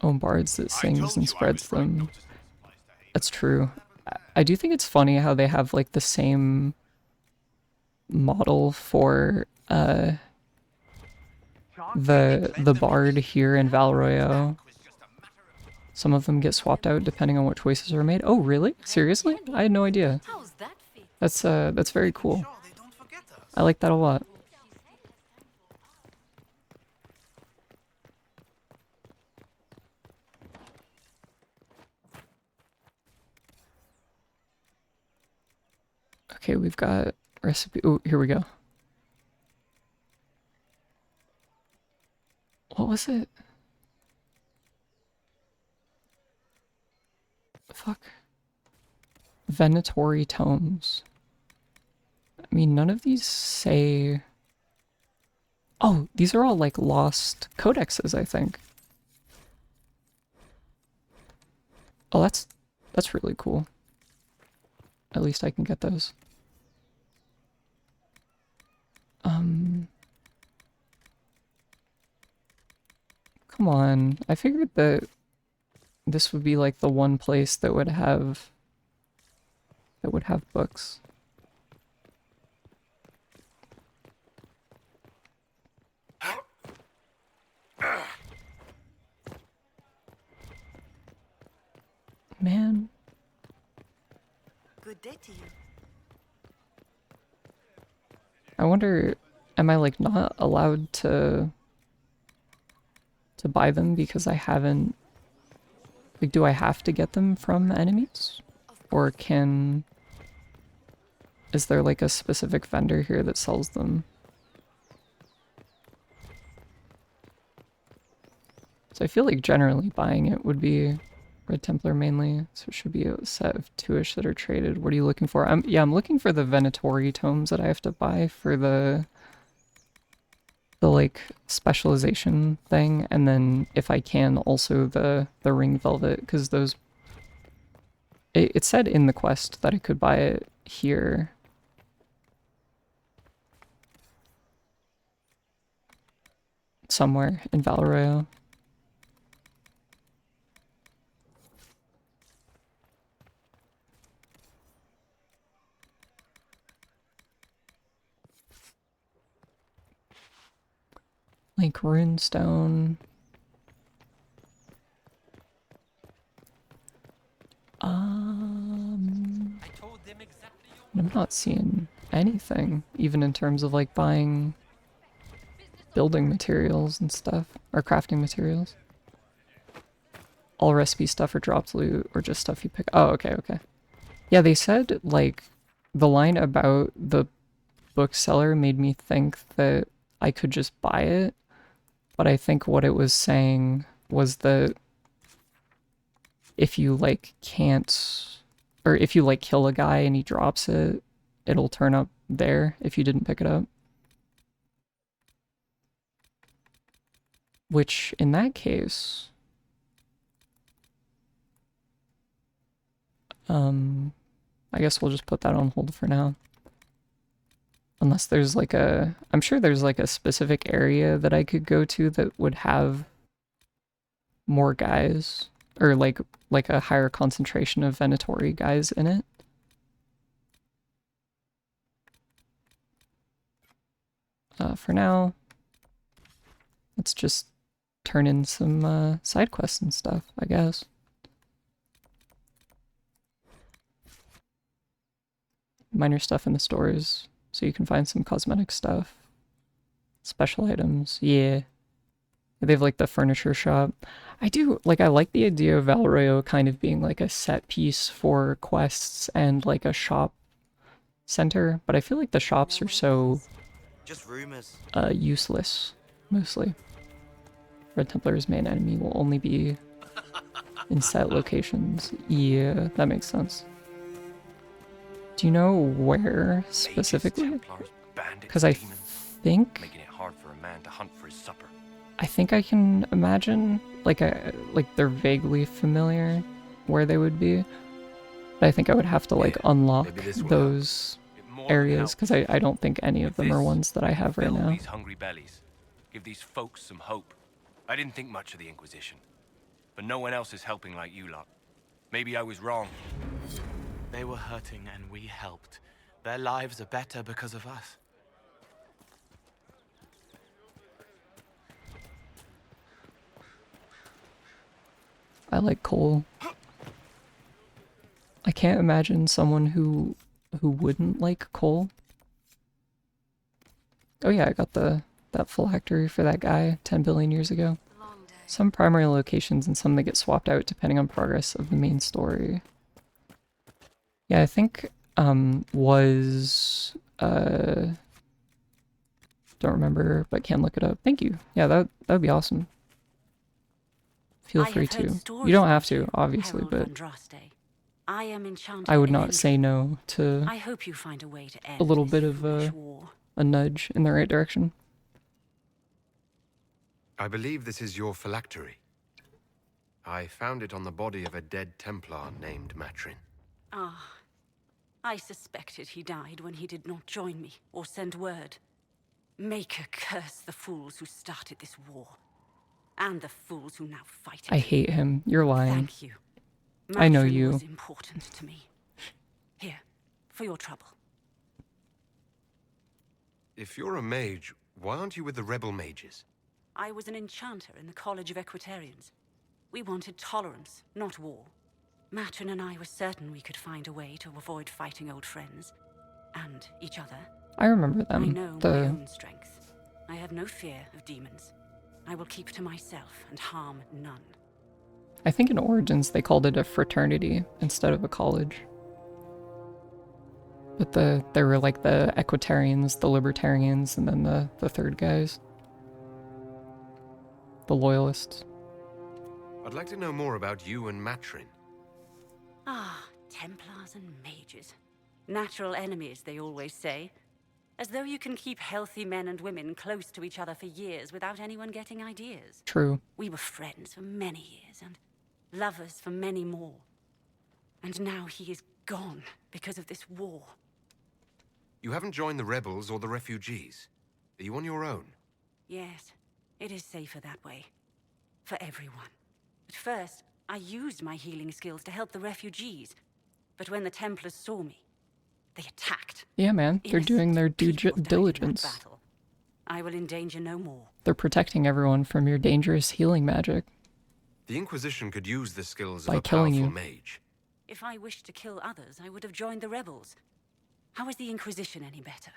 bards that sings and spreads them. That's true. I do think it's funny how they have like the same model for the bard here in Val Royeaux. Some of them get swapped out depending on what choices are made. Oh, really? Seriously? I had no idea. That's very cool. I like that a lot. Okay, we've got recipe. Oh, here we go. What was it? Fuck. Venatori tomes. I mean, none of these say... Oh, these are all like lost codexes, I think. Oh, that's really cool. At least I can get those. Come on. I figured that this would be like the one place that would have books. Man. Good day to you. I wonder, am I like not allowed to buy them because I haven't, like, do I have to get them from enemies? Or is there like a specific vendor here that sells them? So I feel like generally buying it would be Red Templar mainly, so it should be a set of 2-ish that are traded. What are you looking for? I'm looking for the Venatori tomes that I have to buy for the like specialization thing, and then if I can also the ring velvet, because those it said in the quest that I could buy it here. Somewhere in Valoroyo. Like runestone. I'm not seeing anything, even in terms of like buying building materials and stuff, or crafting materials. All recipe stuff or dropped loot, or just stuff you pick. Oh, okay, okay. Yeah, they said, like, the line about the bookseller made me think that I could just buy it, but I think what it was saying was that if you, like, can't, or if you, like, kill a guy and he drops it, it'll turn up there if you didn't pick it up. Which, in that case, I guess we'll just put that on hold for now. Unless there's like I'm sure there's like a specific area that I could go to that would have more guys, or like a higher concentration of Venatori guys in it. For now, let's just turn in some side quests and stuff, I guess. Minor stuff in the stores, so you can find some cosmetic stuff. Special items, yeah. They have like the furniture shop. I like the idea of Valoroyo kind of being like a set piece for quests and like a shop center, but I feel like the shops are so just rumors. Useless, mostly. Red Templar's main enemy will only be in set locations. Yeah, that makes sense. Do you know where specifically? Because I think making it hard for a man to hunt for his supper. I think I can imagine like they're vaguely familiar where they would be. But I think I would have to like unlock those areas because I don't think any of them are ones that I have right now. These hungry bellies. Give these folks some hope. I didn't think much of the Inquisition, but no one else is helping like you lot. Maybe I was wrong. They were hurting and we helped. Their lives are better because of us. I like coal. I can't imagine someone who wouldn't like coal. Oh yeah, I got that phylactery for that guy 10 billion years ago. Some primary locations and some that get swapped out depending on progress of the main story. Yeah, I think was don't remember, but can look it up. Thank you. Yeah, that would be awesome. Feel free to. You don't have to, obviously, but I am enchanted. I would not say no to I hope you find a way to end a little bit of a nudge in the right direction. I believe this is your phylactery. I found it on the body of a dead Templar named Matrin. Ah, I suspected he died when he did not join me or send word. Maker curse the fools who started this war. And the fools who now fight it. I hate him. You're lying. Thank you. I know Matrin you. was important to me. Here, for your trouble. If you're a mage, why aren't you with the rebel mages? I was an enchanter in the College of Equitarians. We wanted tolerance, not war. Matrin and I were certain we could find a way to avoid fighting old friends. And each other. I remember them. I know my own strength. I have no fear of demons. I will keep to myself and harm none. I think in Origins they called it a fraternity instead of a college. But there were like the Equitarians, the Libertarians, and then the third guys. The Loyalists. I'd like to know more about you and Matrin. Ah, Templars and mages. Natural enemies, they always say. As though you can keep healthy men and women close to each other for years without anyone getting ideas. True. We were friends for many years, and lovers for many more. And now he is gone because of this war. You haven't joined the rebels or the refugees. Are you on your own? Yes, it is safer that way. For everyone. At first, I used my healing skills to help the refugees. But when the Templars saw me, they attacked. Yeah, man, they're doing their due diligence. Battle. I will endanger no more. They're protecting everyone from your dangerous healing magic. The Inquisition could use the skills by of a killing powerful you. mage. If I wished to kill others, I would have joined the rebels. How is the Inquisition any better?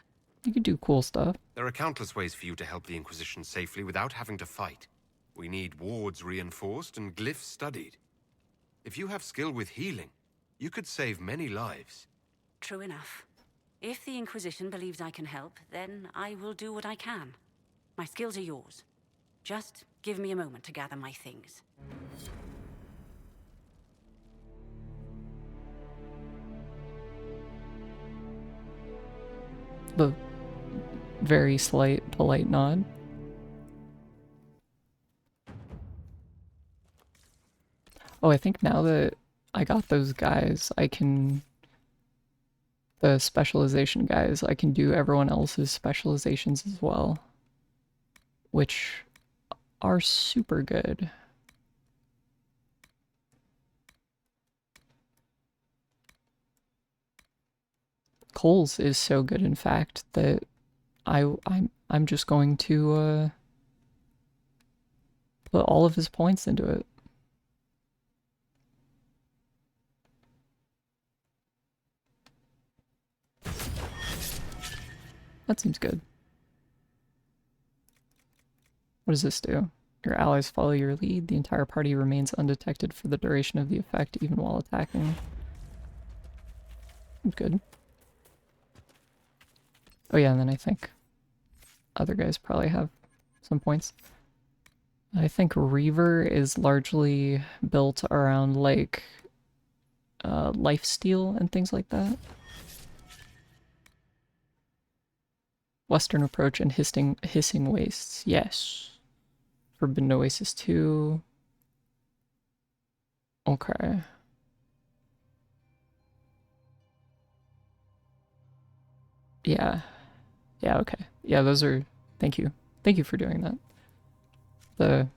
You could do cool stuff. There are countless ways for you to help the Inquisition safely without having to fight. We need wards reinforced and glyphs studied. If you have skill with healing, you could save many lives. True enough. If the Inquisition believes I can help, then I will do what I can. My skills are yours. Just give me a moment to gather my things. The very slight, polite nod. Oh, I think now that I got those guys, I can... The specialization guys, I can do everyone else's specializations as well. Which are super good. Cole's is so good, in fact, that I'm just going to put all of his points into it. That seems good. What does this do? Your allies follow your lead. The entire party remains undetected for the duration of the effect, even while attacking. Seems good. Oh yeah, and then I think other guys probably have some points. I think Reaver is largely built around like lifesteal and things like that. Western approach and hissing wastes, yes. Forbidden Oasis 2. Okay. Yeah. Yeah, okay. Yeah, those are... Thank you. Thank you for doing that.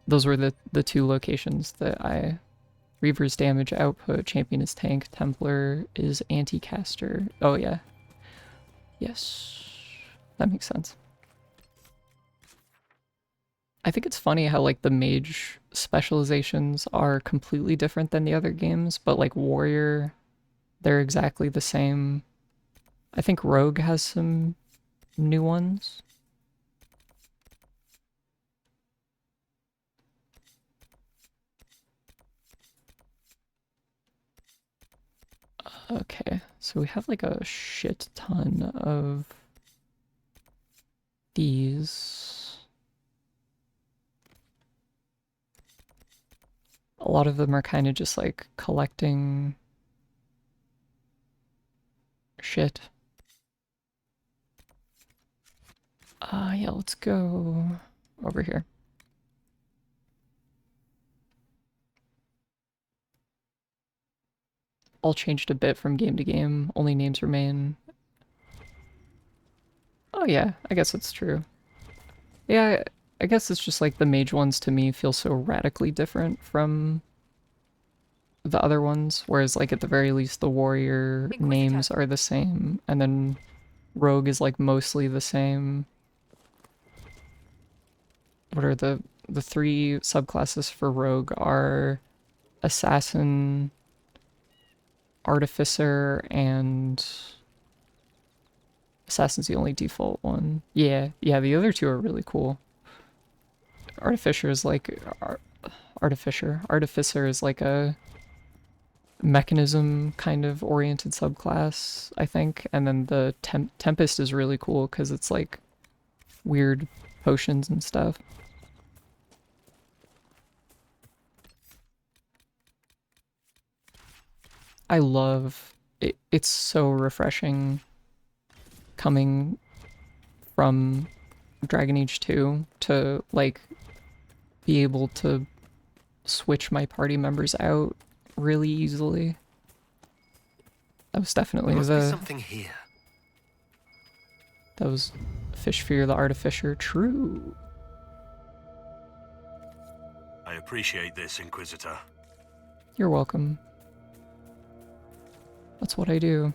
Those were the two locations that I... Reaver's damage output, Champion is tank, Templar is anti-caster. Oh, yeah. Yes. That makes sense. I think it's funny how, like, the mage specializations are completely different than the other games, but, like, Warrior, they're exactly the same. I think Rogue has some new ones. Okay, so we have like a shit ton of these. A lot of them are kind of just like collecting shit. Yeah, let's go over here. All changed a bit from game to game, only names remain. Oh yeah, I guess that's true. Yeah, I guess it's just like the mage ones to me feel so radically different from the other ones, whereas like at the very least the warrior names are the same, and then rogue is like mostly the same. What are the three subclasses for rogue are assassin, artificer, and assassin's the only default one. Yeah, the other two are really cool. Artificer is like artificer is like a mechanism kind of oriented subclass, I think, and then the tempest is really cool because it's like weird potions and stuff. I love it. It's so refreshing coming from Dragon Age 2 to like be able to switch my party members out really easily. That was definitely There must be something here. That was Fish Fear the Artificer. True. I appreciate this, Inquisitor. You're welcome. That's what I do.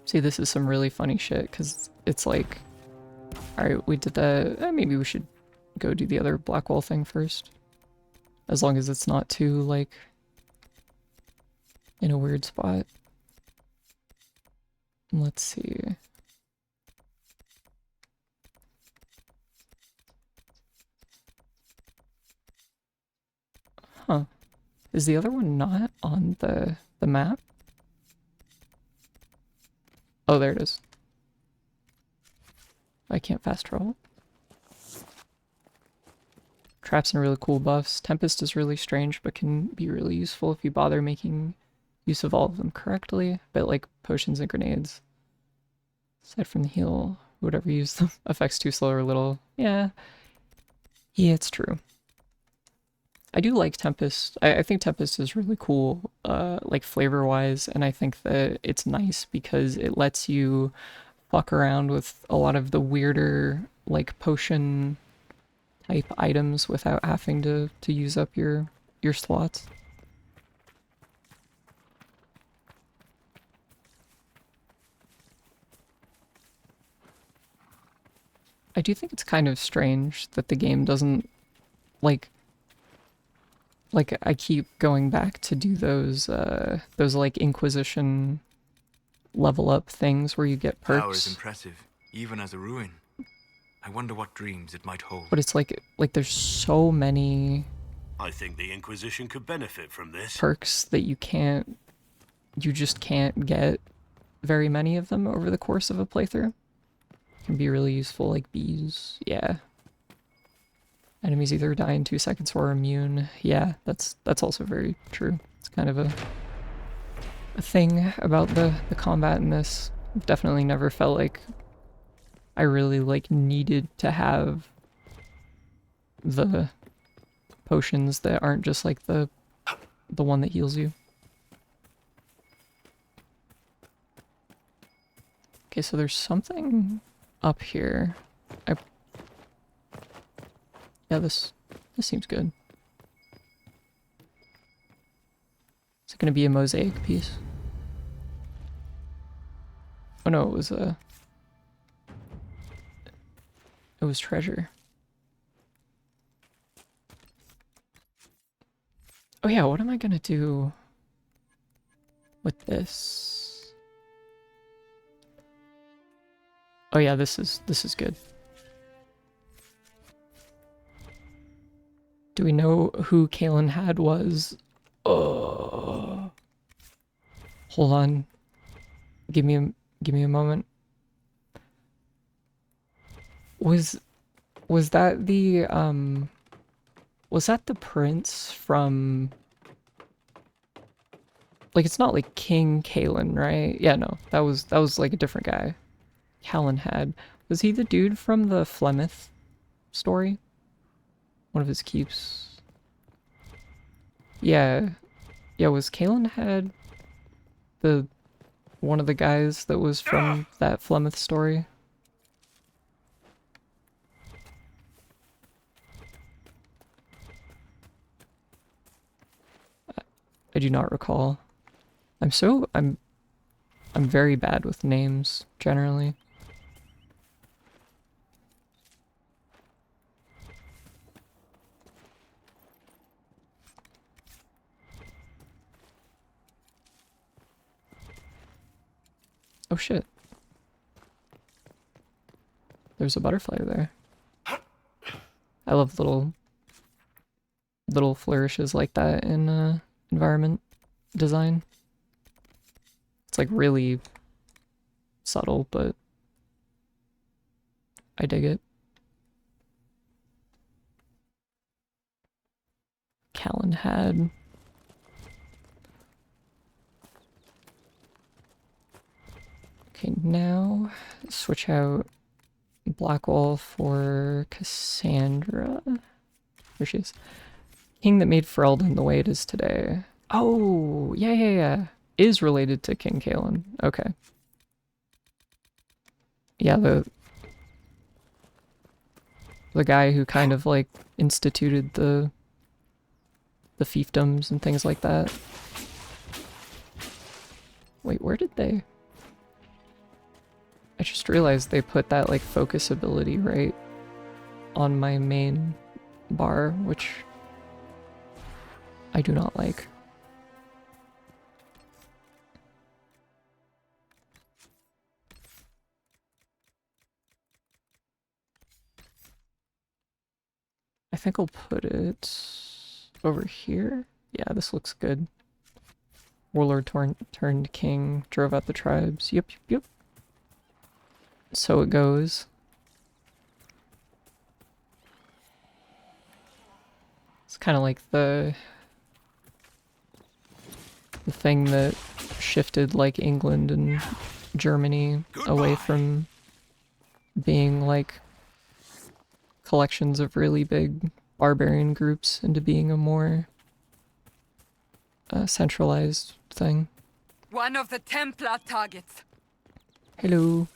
See, this is some really funny shit, because it's like, alright, we did that, maybe we should go do the other Blackwall thing first. As long as it's not too, like, in a weird spot. Let's see. Huh. Is the other one not on the map? Oh, there it is. I can't fast travel. Traps and really cool buffs. Tempest is really strange, but can be really useful if you bother making use of all of them correctly. A bit like potions and grenades. Aside from the heal, whatever you use them. Effects too slow or little. Yeah. Yeah, it's true. I do like Tempest. I think Tempest is really cool, like flavor-wise, and I think that it's nice because it lets you fuck around with a lot of the weirder, like, potion type items without having to use up your slots. I do think it's kind of strange that the game doesn't, like I keep going back to do those like Inquisition level up things where you get perks. Power is impressive, even as a ruin. I wonder what dreams it might hold. But it's like there's so many I think the Inquisition could benefit from this. perks that you just can't get very many of them over the course of a playthrough. Can be really useful, like bees. Yeah. Enemies either die in 2 seconds or are immune. Yeah, that's also very true. It's kind of a thing about the combat in this. Definitely never felt like I really like needed to have the potions that aren't just like the one that heals you. Okay, so there's something up here. Yeah, this seems good. Is it gonna be a mosaic piece? Oh no, it was treasure. Oh yeah, what am I gonna do with this? Oh yeah, this is good. Do we know who Kalen had was? Oh. Hold on. Give me a moment. Was that the prince from, like, it's not like King Kalen, right? Yeah, no. That was like a different guy. Kalen had. Was he the dude from the Flemeth story? One of his keeps. Yeah. Yeah, was Kalen had one of the guys that was from that Flemeth story? I do not recall. I'm very bad with names, generally. Oh shit. There's a butterfly there. I love little flourishes like that in environment design. It's like really subtle, but I dig it. Callan had. Okay, now switch out Blackwall for Cassandra. Here she is. King that made Ferelden the way it is today. Oh, yeah. Is related to King Callan. Okay. Yeah, the guy who kind of like instituted the fiefdoms and things like that. Wait, where did they? I just realized they put that like focus ability right on my main bar, which I do not like. I think I'll put it over here. Yeah, this looks good. Warlord turned king, drove out the tribes. Yep. So it goes. It's kind of like the thing that shifted like England and Germany away from being like collections of really big barbarian groups into being a more centralized thing. One of the Templar targets. Hello.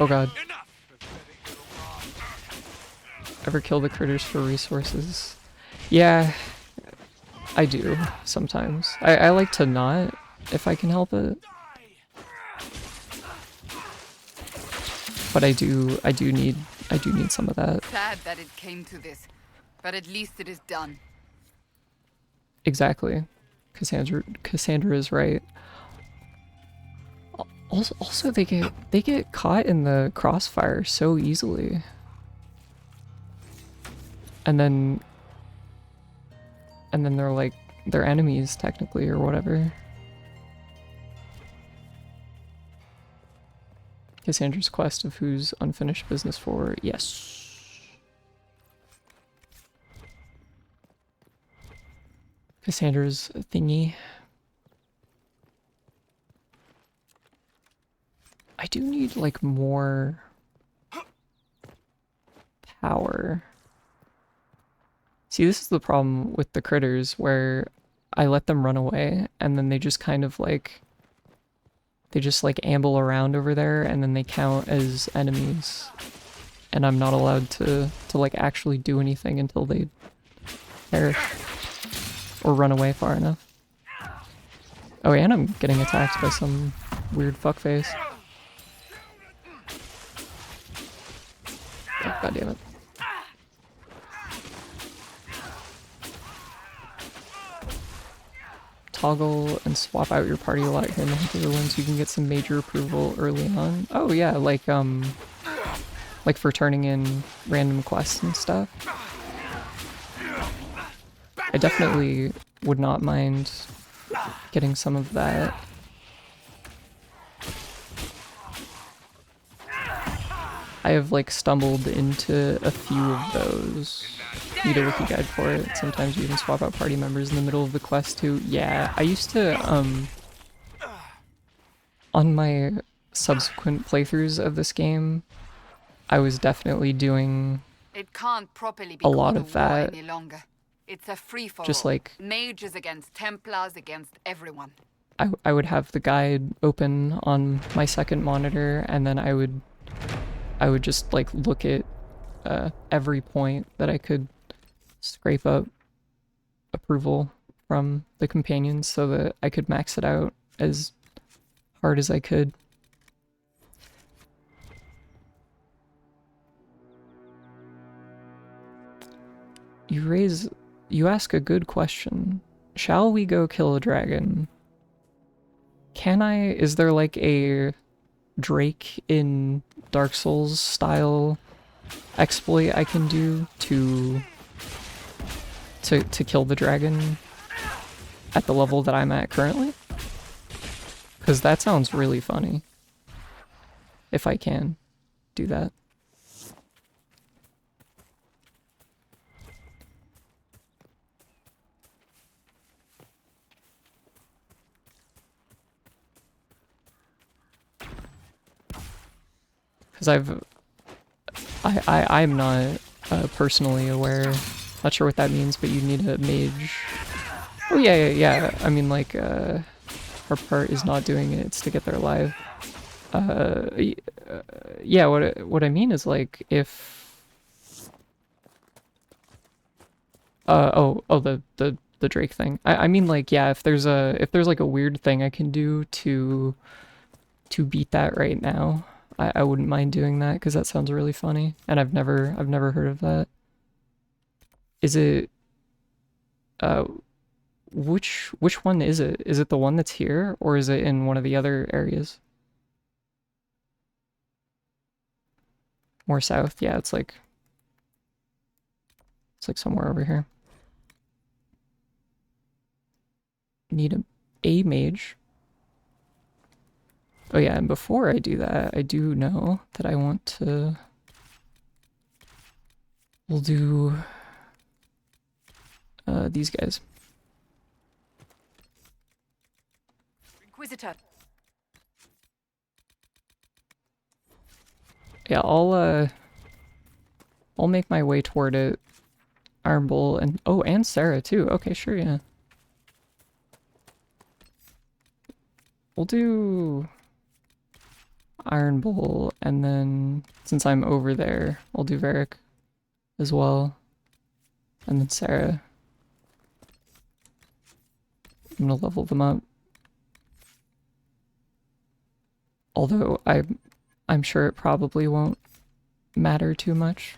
Oh god. Ever kill the critters for resources? Yeah, I do sometimes. I like to not, if I can help it. But I do need some of that. Sad that it came to this, but at least it is done. Exactly. Cassandra is right. Also they get caught in the crossfire so easily. And then they're like they're enemies technically or whatever. Cassandra's quest of who's unfinished business for. Yes. Cassandra's thingy. I do need like more power. See, this is the problem with the critters where I let them run away and then they just kind of like they just like amble around over there and then they count as enemies. And I'm not allowed to like actually do anything until they perish. Or run away far enough. Oh, and I'm getting attacked by some weird fuckface. Oh, God damn it. Toggle and swap out your party a lot here in the Hinterlands so you can get some major approval early on. Oh yeah, like for turning in random quests and stuff. I definitely would not mind getting some of that. I have like stumbled into a few of those. Need a wiki guide for it. Sometimes you even swap out party members in the middle of the quest too. Yeah, I used to on my subsequent playthroughs of this game, I was definitely doing It can't properly be a lot called of a war that. any longer. It's a free-for-all. Just like mages against Templars against everyone. I would have the guide open on my second monitor and then I would just like look at every point that I could scrape up approval from the companions so that I could max it out as hard as I could. You ask a good question. Shall we go kill a dragon? Is there like a Drake in Dark Souls style exploit I can do to kill the dragon at the level that I'm at currently? Because that sounds really funny. If I can do that. Because I'm not personally aware. Not sure what that means, but you need a mage. Oh yeah. I mean, like, our part is not doing it, it's to get there alive. Yeah, what I mean is, like, if... the Drake thing. I mean, like, yeah, if there's like a weird thing I can do to beat that right now, I wouldn't mind doing that, because that sounds really funny, and I've never heard of that. Is it which one is it? Is it the one that's here, or is it in one of the other areas? More south? Yeah, it's like somewhere over here. Need a mage. Oh yeah, and before I do that, I do know that I want to... We'll do these guys. Inquisitor. Yeah, I'll make my way toward it. Iron Bull and and Sarah too. Okay, sure, yeah. We'll do Iron Bull, and then since I'm over there, I'll do Varric as well. And then Sarah. I'm gonna level them up. Although I'm sure it probably won't matter too much.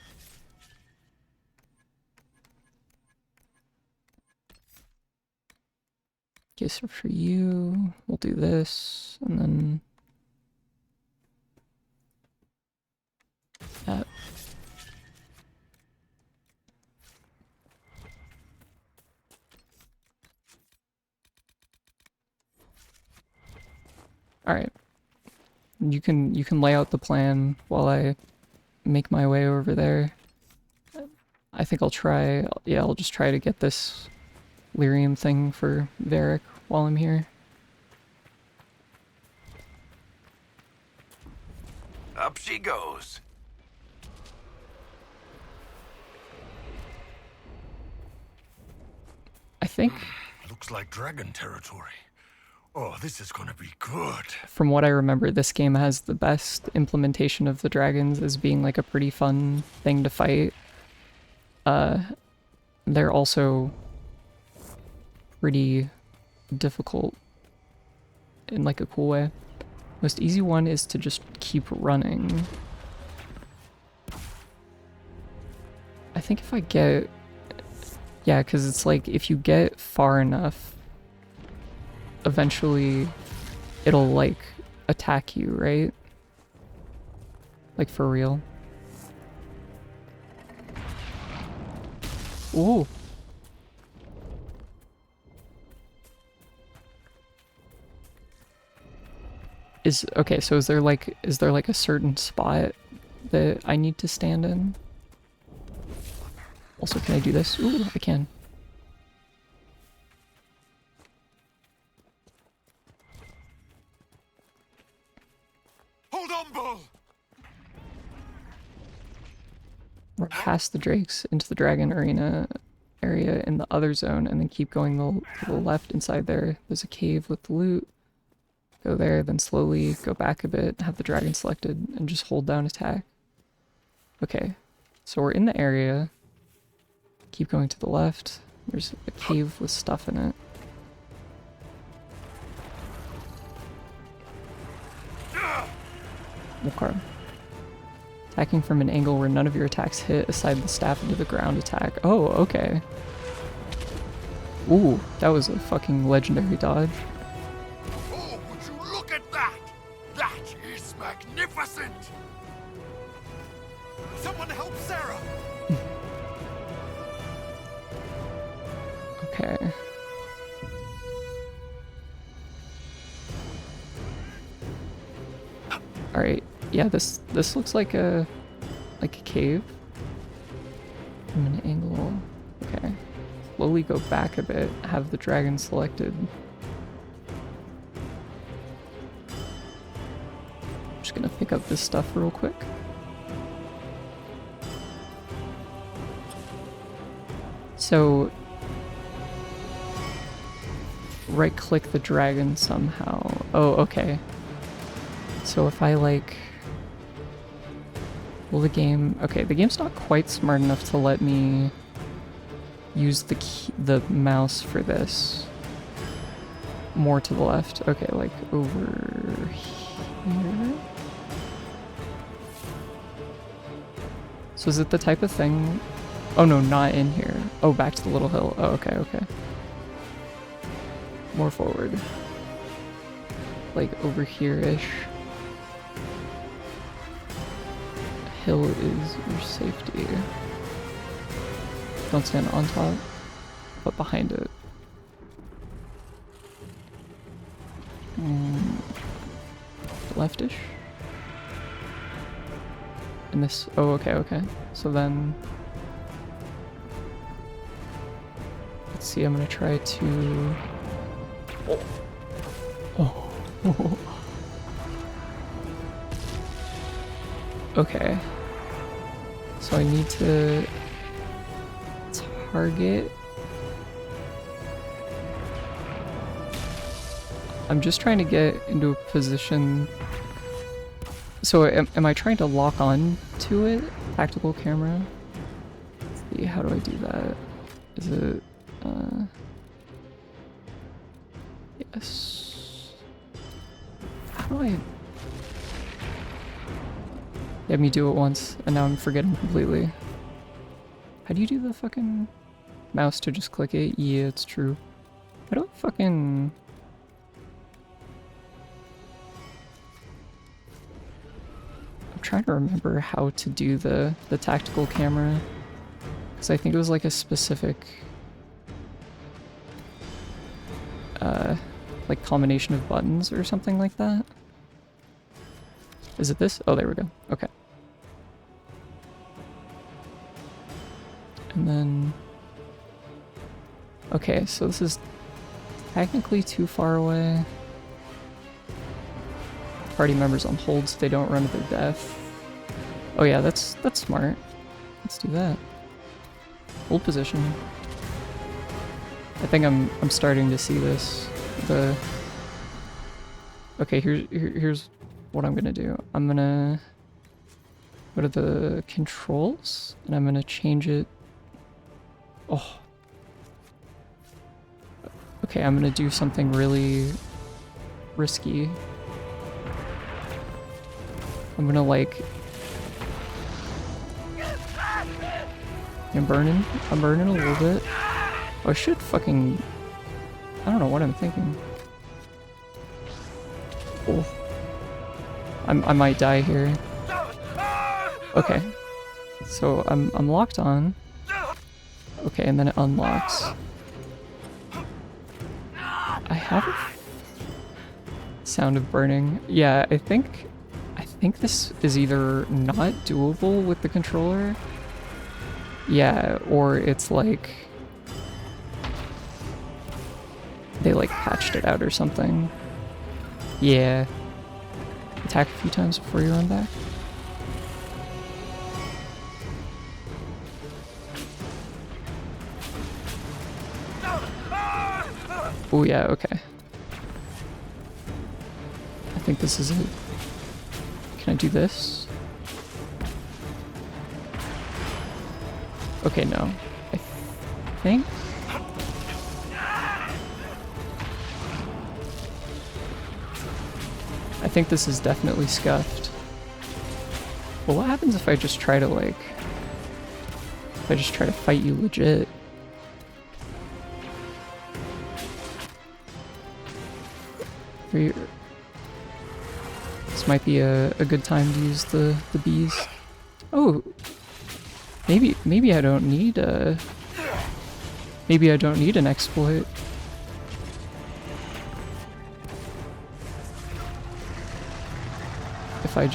Okay, so for you, we'll do this, and then that. All right. You can lay out the plan while I make my way over there. I think I'll try, yeah, I'll just try to get this lyrium thing for Varric while I'm here. Up she goes. I think... Looks like dragon territory. Oh, this is gonna be good. From what I remember, this game has the best implementation of the dragons as being like a pretty fun thing to fight. They're also pretty difficult in like a cool way. Most easy one is to just keep running. I think if I get... Yeah, because it's like if you get far enough, eventually it'll like attack you, right? Like for real. Ooh. Okay, so is there like a certain spot that I need to stand in? Also, can I do this? Ooh, I can. Hold on, Bull! Run past the drakes into the dragon arena area in the other zone, and then keep going to the left inside there. There's a cave with loot. Go there, then slowly go back a bit, have the dragon selected, and just hold down attack. Okay, so we're in the area. Keep going to the left. There's a cave with stuff in it. Okay. Attacking from an angle where none of your attacks hit, aside the staff into the ground attack. Oh, okay. Ooh, that was a fucking legendary dodge. Oh, would you look at that? That is magnificent! Someone help Sarah! Okay. Alright, yeah, this looks like a cave. From an angle. Okay. Slowly go back a bit, have the dragon selected. I'm just gonna pick up this stuff real quick. So right click the dragon somehow. Oh, okay. So if I like, will the game, okay, the game's not quite smart enough to let me use the mouse for this. More to the left. Okay, like over here. So is it the type of thing? Oh no, not in here. Oh, back to the little hill. Oh, okay, okay. More forward. Like over here-ish. Hill is your safety. Don't stand on top, but behind it. Leftish? And this, oh, okay, okay. So then, let's see, I'm gonna try to, oh. Okay. So I need to target. I'm just trying to get into a position. So am I trying to lock on to it? Tactical camera? Let's see, how do I do that? Is it, yes. How do I? You had me do it once, and now I'm forgetting completely. How do you do the fucking mouse to just click it? Yeah, it's true. How do I fucking... I'm trying to remember how to do the tactical camera. Because I think it was like a specific... like combination of buttons or something like that. Is it this? Oh, there we go. Okay. And then... Okay, so this is technically too far away. Party members on hold so they don't run to their death. Oh yeah, that's smart. Let's do that. Hold position. I think I'm starting to see this. Okay, here's what I'm gonna do. I'm gonna go to the controls and I'm gonna change it. Oh. Okay, I'm gonna do something really risky. I'm gonna like... I'm burning a little bit. Oh, I should fucking... I don't know what I'm thinking. Oh. I might die here. Okay. So I'm locked on. Okay, and then it unlocks. I have a sound of burning. Yeah, I think this is either not doable with the controller. Yeah, or it's like they like patched it out or something. Yeah. Attack a few times before you run back. Oh yeah, okay. I think this is it. Can I do this? Okay, no. I think... I think this is definitely scuffed. But what happens if I just try to like... If I just try to fight you legit? This might be a good time to use the bees. Oh! Maybe I don't need a... Maybe I don't need an exploit. If I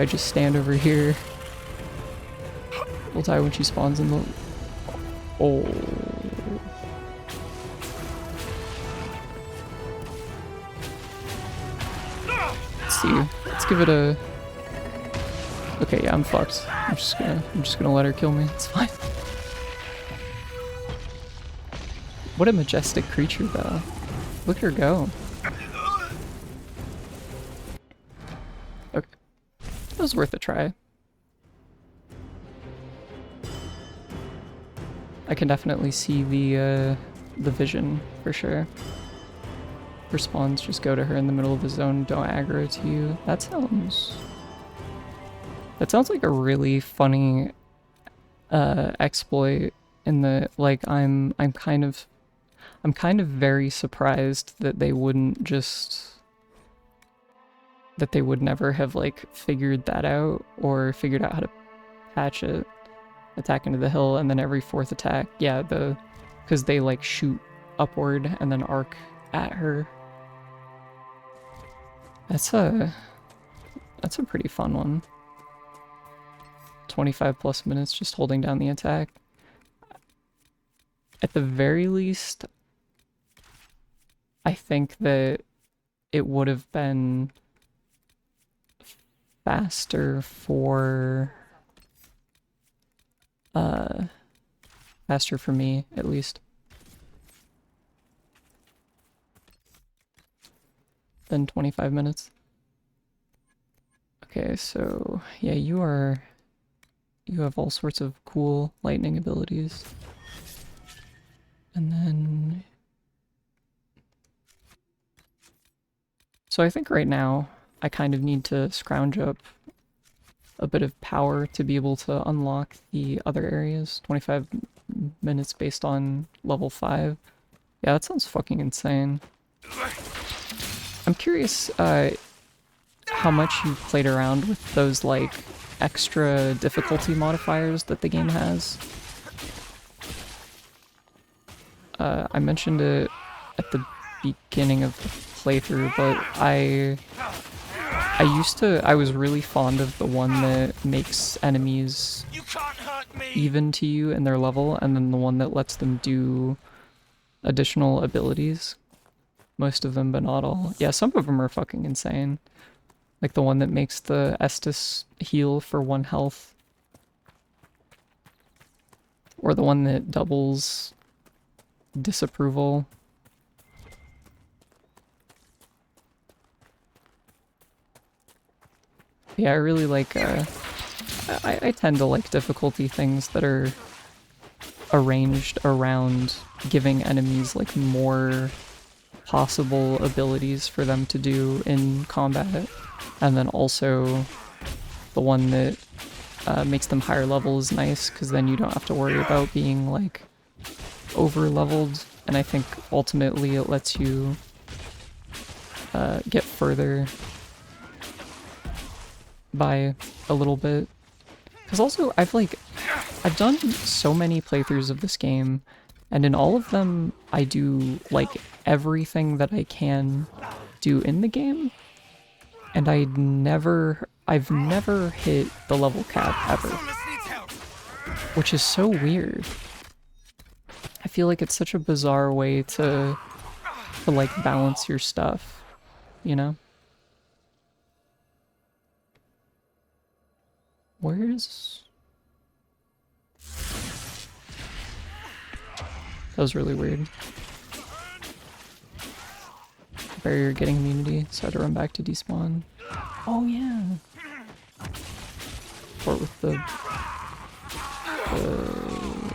just stand over here, we'll die when she spawns in the... Oh. Let's see. Let's give it a... Okay, yeah, I'm fucked. I'm just gonna let her kill me. It's fine. What a majestic creature, though. Look at her go. Okay. That was worth a try. I can definitely see the vision, for sure. For spawns, just go to her in the middle of the zone, don't aggro to you. That sounds like a really funny exploit in the, like, I'm kind of very surprised that they wouldn't just, that they would never have, like, figured that out or figured out how to patch it. Attack into the hill, and then every fourth attack, yeah, because they, like, shoot upward and then arc at her. That's a pretty fun one. 25 plus minutes just holding down the attack. At the very least, I think that it would have been faster for me, at least, than 25 minutes. Okay, so yeah, you have all sorts of cool lightning abilities. And then, so I think right now I kind of need to scrounge up a bit of power to be able to unlock the other areas. 25 minutes based on level 5. Yeah, that sounds fucking insane. I'm curious how much you've played around with those, like, extra difficulty modifiers that the game has. I mentioned it at the beginning of the playthrough, but I was really fond of the one that makes enemies even to you in their level, and then the one that lets them do additional abilities. Most of them, but not all. Yeah, some of them are fucking insane. Like the one that makes the Estus heal for 1 health. Or the one that doubles disapproval. Yeah, I really like, I tend to like difficulty things that are arranged around giving enemies, like, more possible abilities for them to do in combat. And then also the one that makes them higher level is nice, because then you don't have to worry about being, like, over leveled. And I think ultimately it lets you get further by a little bit. Because also I've done so many playthroughs of this game, and in all of them I do, like, everything that I can do in the game, and I've never hit the level cap ever, which is so weird. I feel like it's such a bizarre way to like balance your stuff, you know? Where's... That was really weird. Barrier getting immunity, so I had to run back to despawn. Oh yeah! Fort with the...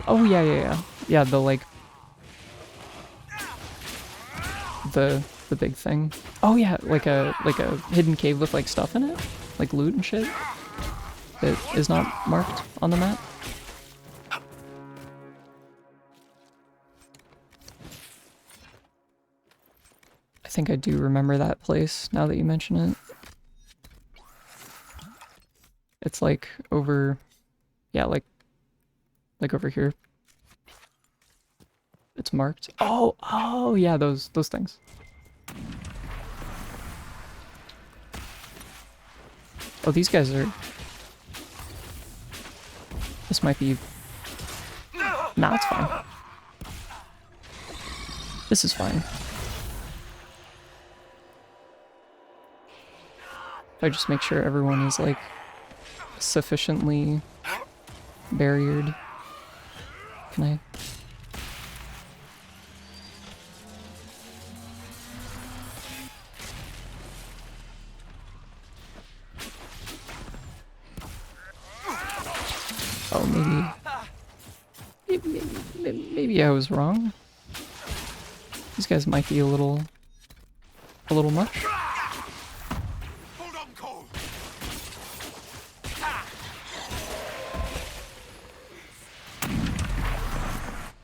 Oh yeah. Yeah, the, like... The big thing. Oh yeah, like a hidden cave with, like, stuff in it? Like loot and shit? That is not marked on the map? I think I do remember that place, now that you mention it. It's like over... Yeah, like over here. It's marked. Oh yeah, those things. Oh, these guys are... This might be... Nah, it's fine. This is fine. If I just make sure everyone is, like, sufficiently barriered. Can I... maybe I was wrong. These guys might be a little much.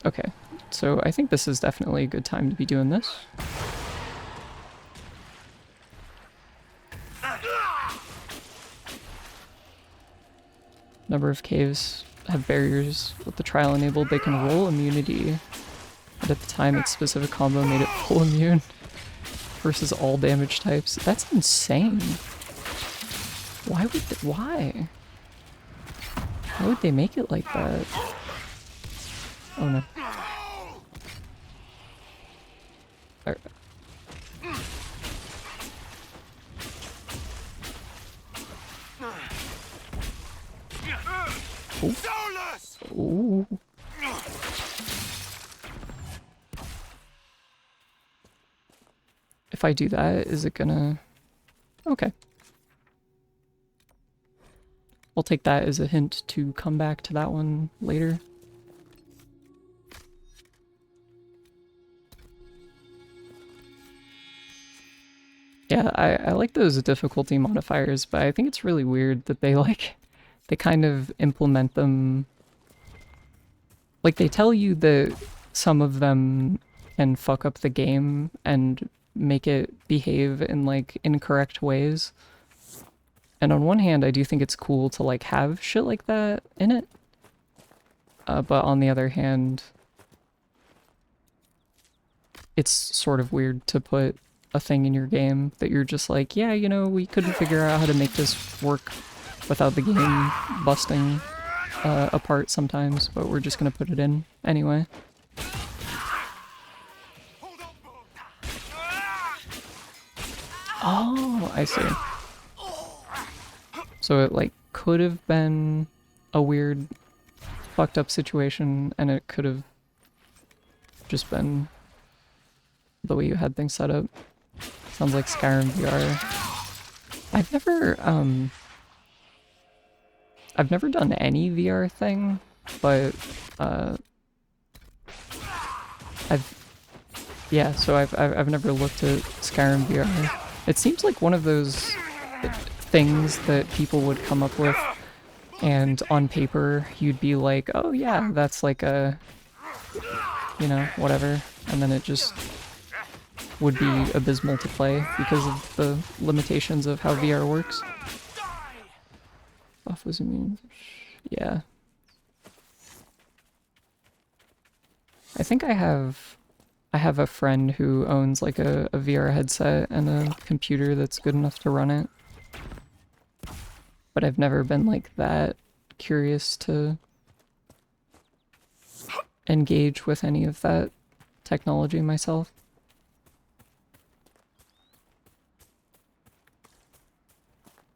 Okay, so I think this is definitely a good time to be doing this. Number of caves have barriers. With the trial enabled, they can roll immunity. And at the time, its specific combo made it full immune versus all damage types. That's insane. Why would why? Why would they make it like that? Oh no. Ooh. If I do that, is it gonna... Okay. I'll take that as a hint to come back to that one later. Yeah, I like those difficulty modifiers, but I think it's really weird that they kind of implement them. Like, they tell you that some of them can fuck up the game and make it behave in, like, incorrect ways. And on one hand, I do think it's cool to, like, have shit like that in it. But on the other hand, it's sort of weird to put a thing in your game that you're just like, yeah, you know, we couldn't figure out how to make this work without the game busting apart sometimes, but we're just gonna put it in anyway. Oh, I see. So it, like, could have been a weird, fucked up situation, and it could have just been the way you had things set up. Sounds like Skyrim VR. I've never done any VR thing, but I've never looked at Skyrim VR. It seems like one of those things that people would come up with, and on paper you'd be like, oh yeah, that's like a, you know, whatever, and then it just would be abysmal to play because of the limitations of how VR works. Buff was immune. Yeah. I think I have a friend who owns like a VR headset and a computer that's good enough to run it. But I've never been like that curious to engage with any of that technology myself.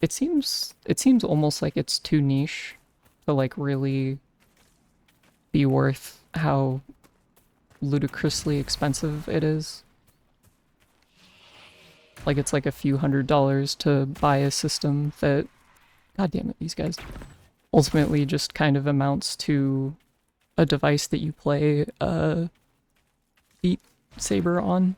It seems almost like it's too niche to like really be worth how ludicrously expensive it is. Like, it's like a few $100s to buy a system that, god damn it, these guys, ultimately just kind of amounts to a device that you play Beat Saber on.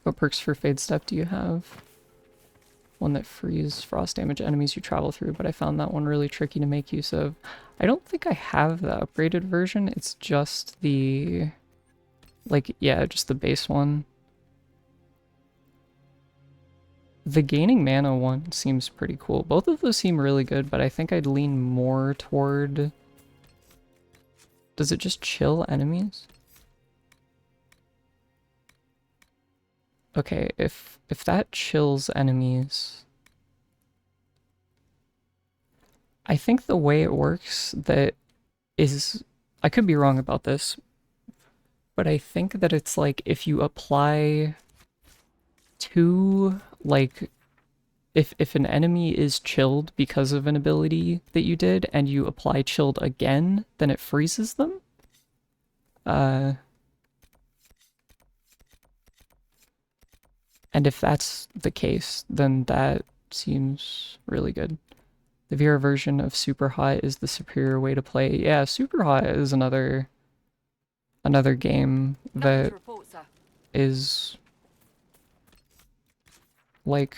What perks for Fade Step do you have? One that frees frost damage enemies you travel through, but I found that one really tricky to make use of. I don't think I have the upgraded version, it's just the, like, yeah, just the base one. The gaining mana one seems pretty cool. Both of those seem really good, but I think I'd lean more toward... Does it just chill enemies? Okay, if that chills enemies... I think the way it works that is... I could be wrong about this, but I think that it's like if you apply two, like, if an enemy is chilled because of an ability that you did and you apply chilled again, then it freezes them. And if that's the case, then that seems really good. The VR version of Super Hot is the superior way to play. Yeah, Super Hot is another game that is like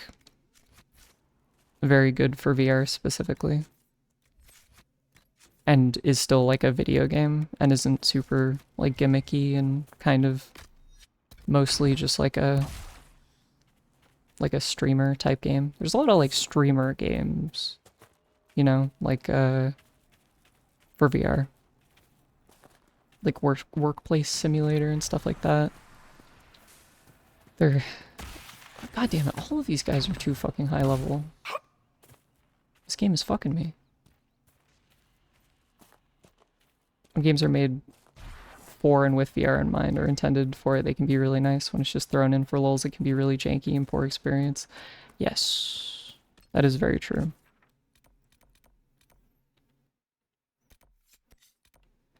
very good for VR specifically, and is still like a video game and isn't super like gimmicky and kind of mostly just like a streamer type game. There's a lot of like streamer games, you know, like for VR. Like workplace simulator and stuff like that. They're... God damn it, all of these guys are too fucking high level. This game is fucking me. When games are made for and with VR in mind, or intended for it, they can be really nice. When it's just thrown in for lulz, it can be really janky and poor experience. Yes, that is very true.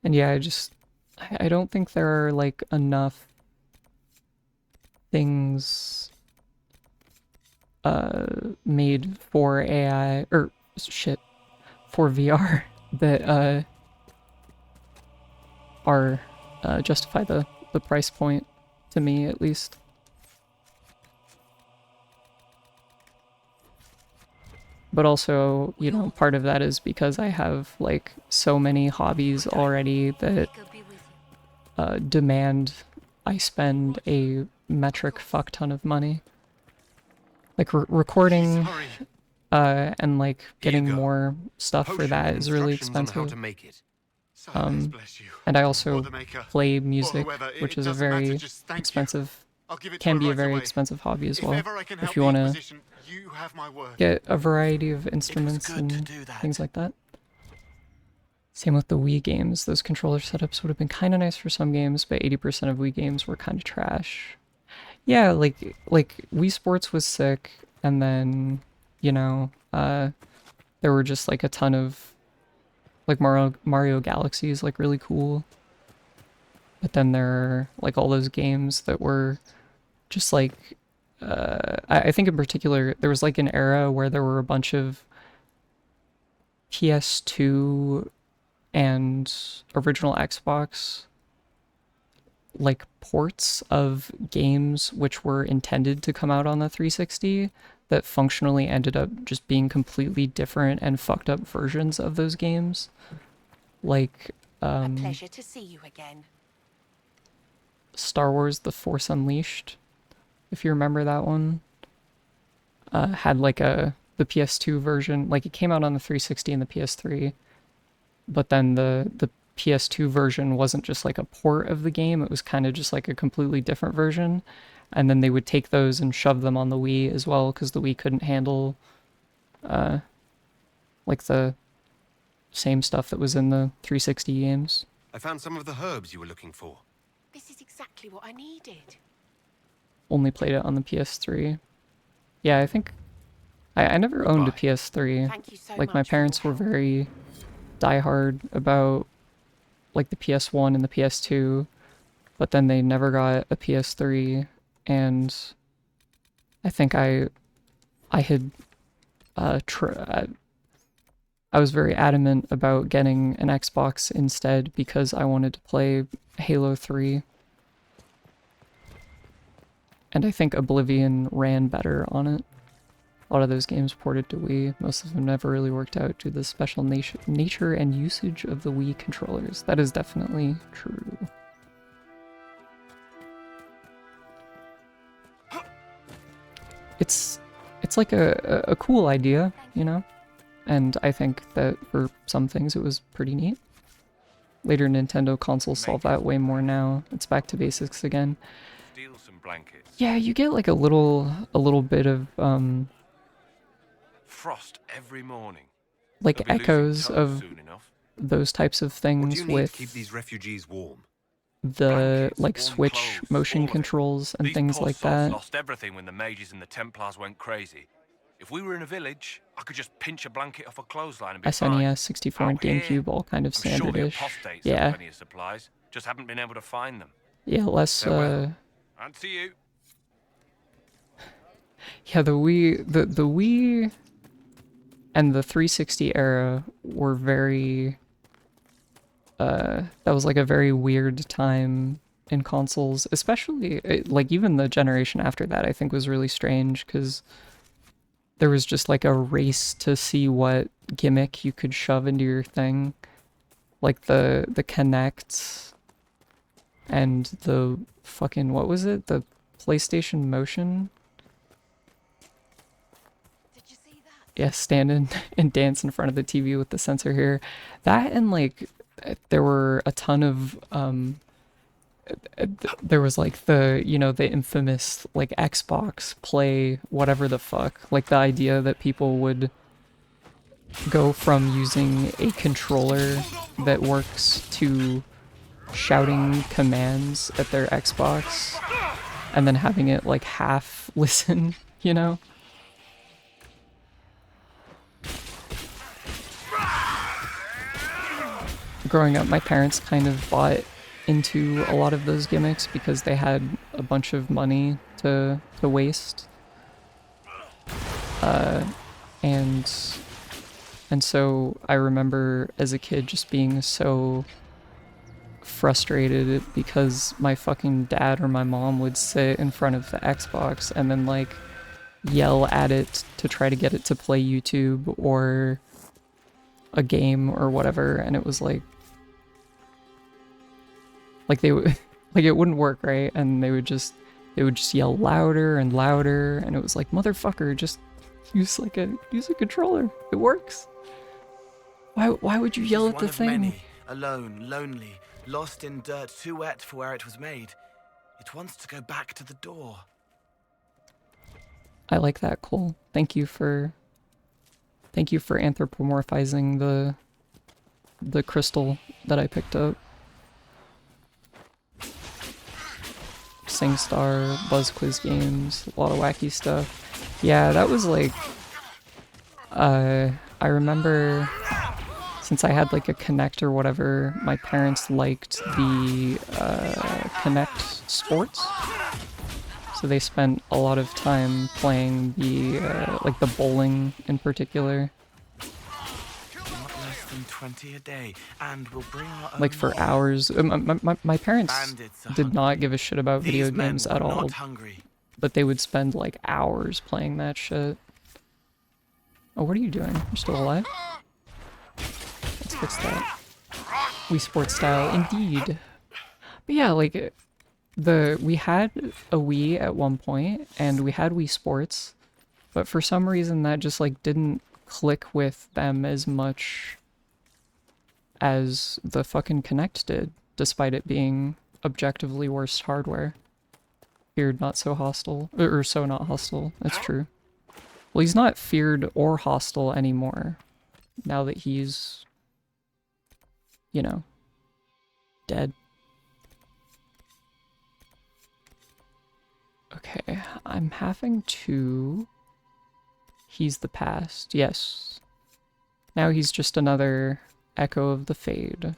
And yeah, I don't think there are like enough things made for AI, or shit, for VR that are justify the price point, to me at least. But also, you know, part of that is because I have like so many hobbies already that demand I spend a metric fuck ton of money. Like recording and like getting more stuff for that is really expensive. And I also play music, which is a very expensive, can be a very expensive hobby as well. If you want to get a variety of instruments and things like that. Same with the Wii games. Those controller setups would have been kind of nice for some games, but 80% of Wii games were kind of trash. Yeah, like Wii Sports was sick, and then, you know, there were just like a ton of like Mario Galaxy is like really cool. But then there are like all those games that were just like I think in particular there was like an era where there were a bunch of PS2 and original Xbox like ports of games which were intended to come out on the 360 that functionally ended up just being completely different and fucked up versions of those games. Like A pleasure to see you again. Star Wars The Force Unleashed, if you remember that one, had like the PS2 version. Like it came out on the 360 and the PS3, but then the PS2 version wasn't just like a port of the game, it was kind of just like a completely different version. And then they would take those and shove them on the Wii as well, because the Wii couldn't handle like the same stuff that was in the 360 games. I found some of the herbs you were looking for. This is exactly what I needed. Only played it on the PS3. Yeah, I think I never owned a PS3. Thank you so like my much for parents were very diehard about like the PS1 and the PS2, but then they never got a PS3, and I think I was very adamant about getting an Xbox instead because I wanted to play Halo 3. And I think Oblivion ran better on it. A lot of those games ported to Wii. Most of them never really worked out due to the special nature and usage of the Wii controllers. That is definitely true. It's like a cool idea, you know? And I think that for some things it was pretty neat. Later Nintendo consoles solve that way more now. It's back to basics again. Steal some blankets. Yeah, you get like a little bit of Frost every morning. like They'll be losing echoes tons of soon enough. those types of What do things you need with to keep these refugees warm? the like Switch motion controls and things like that. Lost everything when the mages and the Templars went crazy. If we were in a village, I could just pinch a blanket off a clothesline and be fine. SNES, 64, and GameCube, all kind of I'm sure the standardish. apostates Yeah, have plenty of supplies. Just haven't been able to find them. yeah, less Farewell. And to you. Yeah, the Wii and the 360 era were very that was like a very weird time in consoles, especially like even the generation after that I think was really strange because there was just like a race to see what gimmick you could shove into your thing. Like the Kinect and the fucking, what was it? The PlayStation Motion? Yeah, stand in and dance in front of the TV with the sensor here. That and like there were a ton of there was like the, you know, the infamous like Xbox Play whatever the fuck, like the idea that people would go from using a controller that works to shouting commands at their Xbox and then having it like half listen, you know? Growing up, my parents kind of bought into a lot of those gimmicks because they had a bunch of money to waste. And so I remember as a kid just being so frustrated because my fucking dad or my mom would sit in front of the Xbox and then like yell at it to try to get it to play YouTube or a game or whatever, and it was like they would like it wouldn't work, right? And they would just yell louder and louder, and it was like, motherfucker, just use a controller. It works. Why would you yell at the thing? Many, alone, lonely, lost in dirt too wet for where it was made. It wants to go back to the door. I like that, Cole. Thank you for anthropomorphizing the crystal that I picked up. SingStar, Buzz Quiz Games, a lot of wacky stuff. Yeah, that was like, I remember since I had like a Kinect or whatever, my parents liked the Kinect Sports. So they spent a lot of time playing the, like the bowling in particular. Not less than 20 a day, and we'll bring our own Like for hours. My parents did not give a shit about video These men games were at all. not hungry. But they would spend like hours playing that shit. Oh, what are you doing? You're still alive? Let's fix that. Wii Sports style, indeed. But yeah, like we had a Wii at one point, and we had Wii Sports, but for some reason that just like didn't click with them as much as the fucking Kinect did, despite it being objectively worse hardware. Feared, not so hostile, or so not hostile. That's true. Well, he's not feared or hostile anymore, now that he's, you know, dead. Okay, I'm having to... He's the past, yes. Now he's just another echo of the Fade.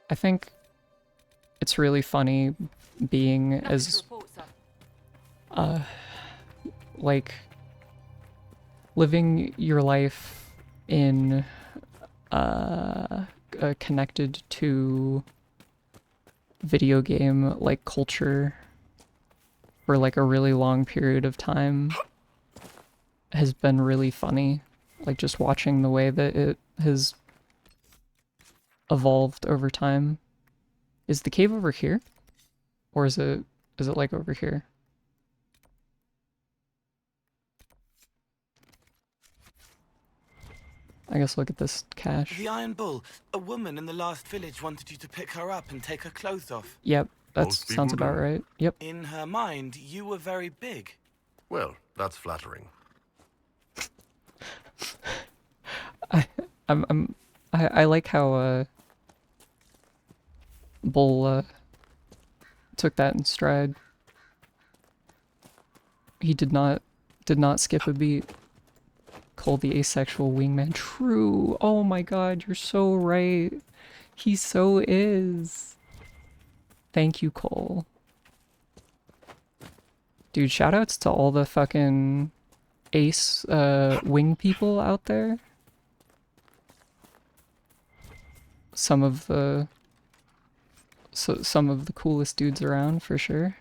I think it's really funny being as, like, living your life in, connected to video game, like, culture for, like, a really long period of time has been really funny. Like, just watching the way that it has evolved over time. Is the cave over here? Or is it like over here? I guess look at this cache. The Iron Bull. A woman in the last village wanted you to pick her up and take her clothes off. Yep, that sounds about right. Yep. In her mind, you were very big. Well, that's flattering. I like how Bull took that in stride. He did not skip a beat. Cole the asexual wingman. True. Oh my god, you're so right. He so is. Thank you, Cole. Dude, shoutouts to all the fucking ace wing people out there. Some of the coolest dudes around for sure.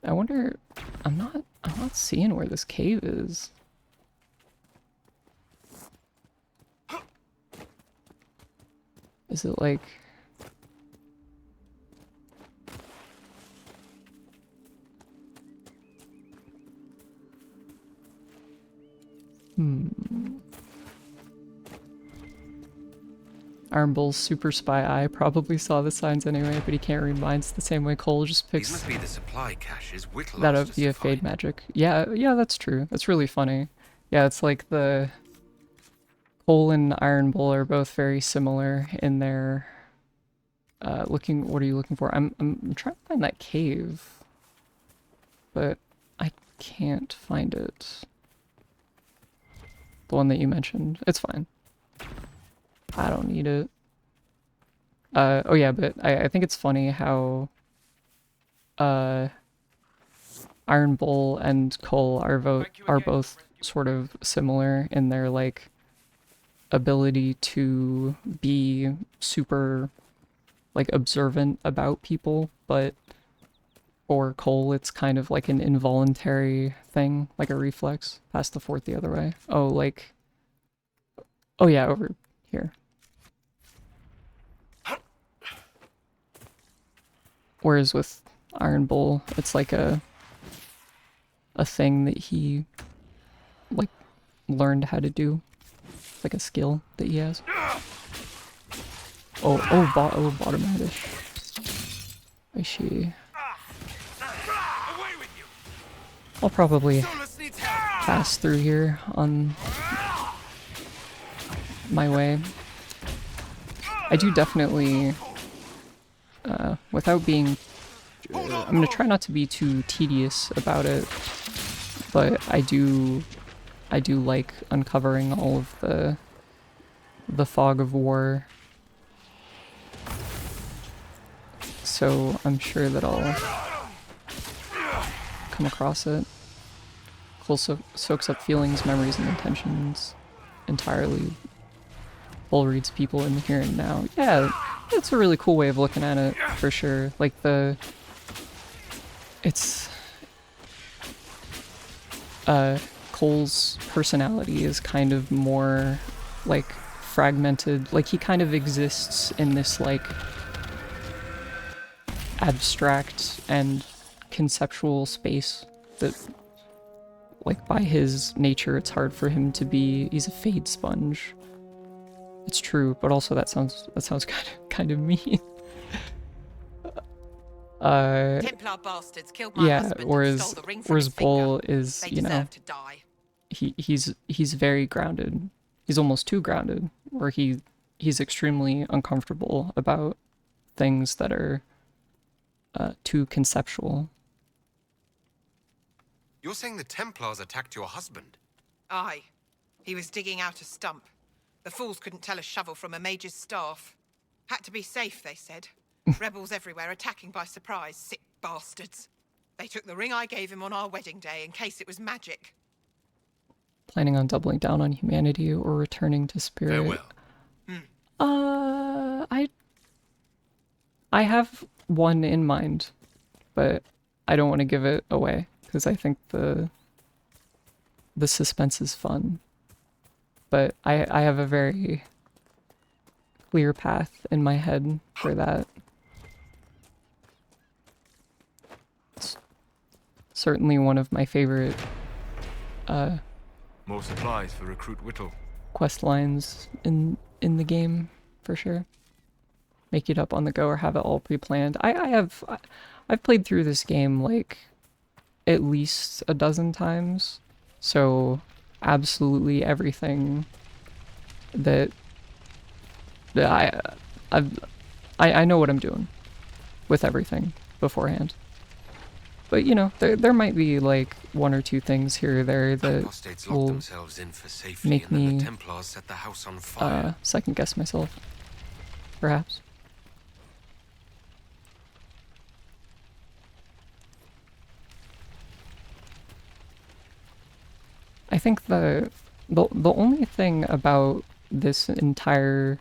I wonder, I'm not seeing where this cave is. Is it like... Iron Bull's super spy eye probably saw the signs anyway, but he can't read minds the same way Cole just These picks must be the supply caches Whittle that asked up us via to find. fade magic. Yeah, that's true. That's really funny. Yeah, it's like the Cole and Iron Bull are both very similar in their looking. What are you looking for? I'm trying to find that cave, but I can't find it. The one that you mentioned. It's fine. I don't need it. Oh yeah, but I think it's funny how Iron Bull and Cole are both sort of similar in their like ability to be super like observant about people, but for Cole it's kind of like an involuntary thing, like a reflex. Pass the fort the other way. Oh, like, oh yeah, over here. Whereas with Iron Bull, it's like a thing that he like learned how to do. It's like a skill that he has. Oh, bottom radish. I see. I'll probably pass through here on my way. I do definitely, without being, I'm gonna try not to be too tedious about it, but I do like uncovering all of the fog of war. So I'm sure that I'll come across it. Cole soaks up feelings, memories, and intentions entirely. Bull reads people in the here and now. Yeah, it's a really cool way of looking at it, for sure. Like Cole's personality is kind of more like fragmented. Like he kind of exists in this like abstract and conceptual space that, like, by his nature it's hard for him to be. He's a fade sponge. It's true, but also that sounds kind of mean. Templar bastards killed my husband and stole the ring from his Bull finger. is, They you know, deserve to die. he's very grounded. He's almost too grounded, where he's extremely uncomfortable about things that are too conceptual. You're saying the Templars attacked your husband? Aye. He was digging out a stump. The fools couldn't tell a shovel from a mage's staff. Had to be safe, they said. Rebels everywhere attacking by surprise, sick bastards. They took the ring I gave him on our wedding day in case it was magic. Planning on doubling down on humanity or returning to spirit? Farewell. I have one in mind, but I don't want to give it away because I think the suspense is fun. But I have a very clear path in my head for that. It's certainly one of my favorite More supplies for Recruit Whittle. quest lines in the game, for sure. Make it up on the go or have it all pre-planned. I've played through this game like at least a dozen times, so absolutely everything that I know what I'm doing with everything. beforehand. But you know, there might be like one or two things here or there that Apostates locked will themselves in for safety, make and then me the Templars set the house on fire. second guess myself, perhaps. I think the only thing about this entire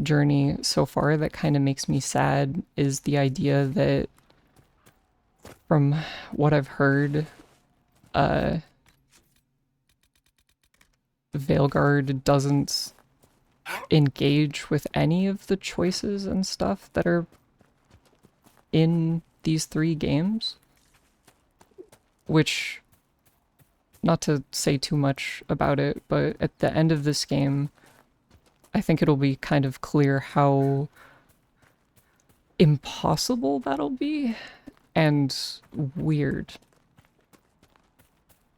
journey so far that kind of makes me sad is the idea that, from what I've heard, Veilguard doesn't engage with any of the choices and stuff that are in these 3 games, which, not to say too much about it, but at the end of this game, I think it'll be kind of clear how impossible that'll be, and weird.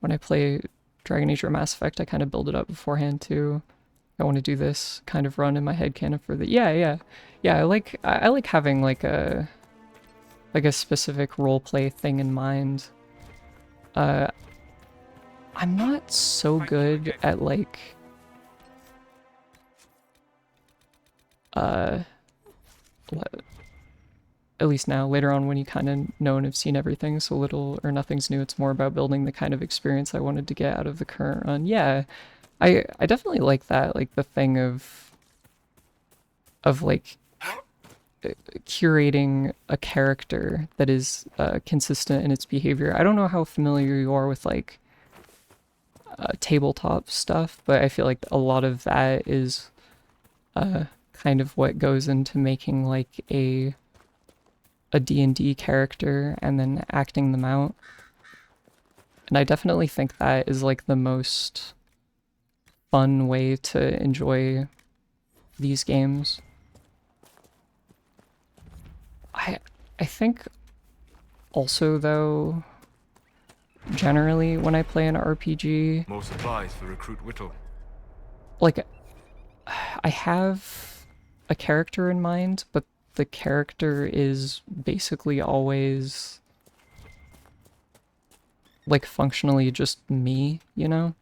When I play Dragon Age or Mass Effect, I kind of build it up beforehand too. I want to do this kind of run in my head canon for the yeah. I like having like a specific roleplay thing in mind. I'm not so good at like at least now, later on when you kind of know and have seen everything, so little or nothing's new, it's more about building the kind of experience I wanted to get out of the current run. Yeah, I definitely like that, like the thing of like curating a character that is consistent in its behavior. I don't know how familiar you are with like tabletop stuff, but I feel like a lot of that is kind of what goes into making like a D&D character and then acting them out. And I definitely think that is like the most fun way to enjoy these games. I think also though, generally when I play an RPG, More supplies for Recruit Whittle. like I have a character in mind, but the character is basically always like functionally just me, you know?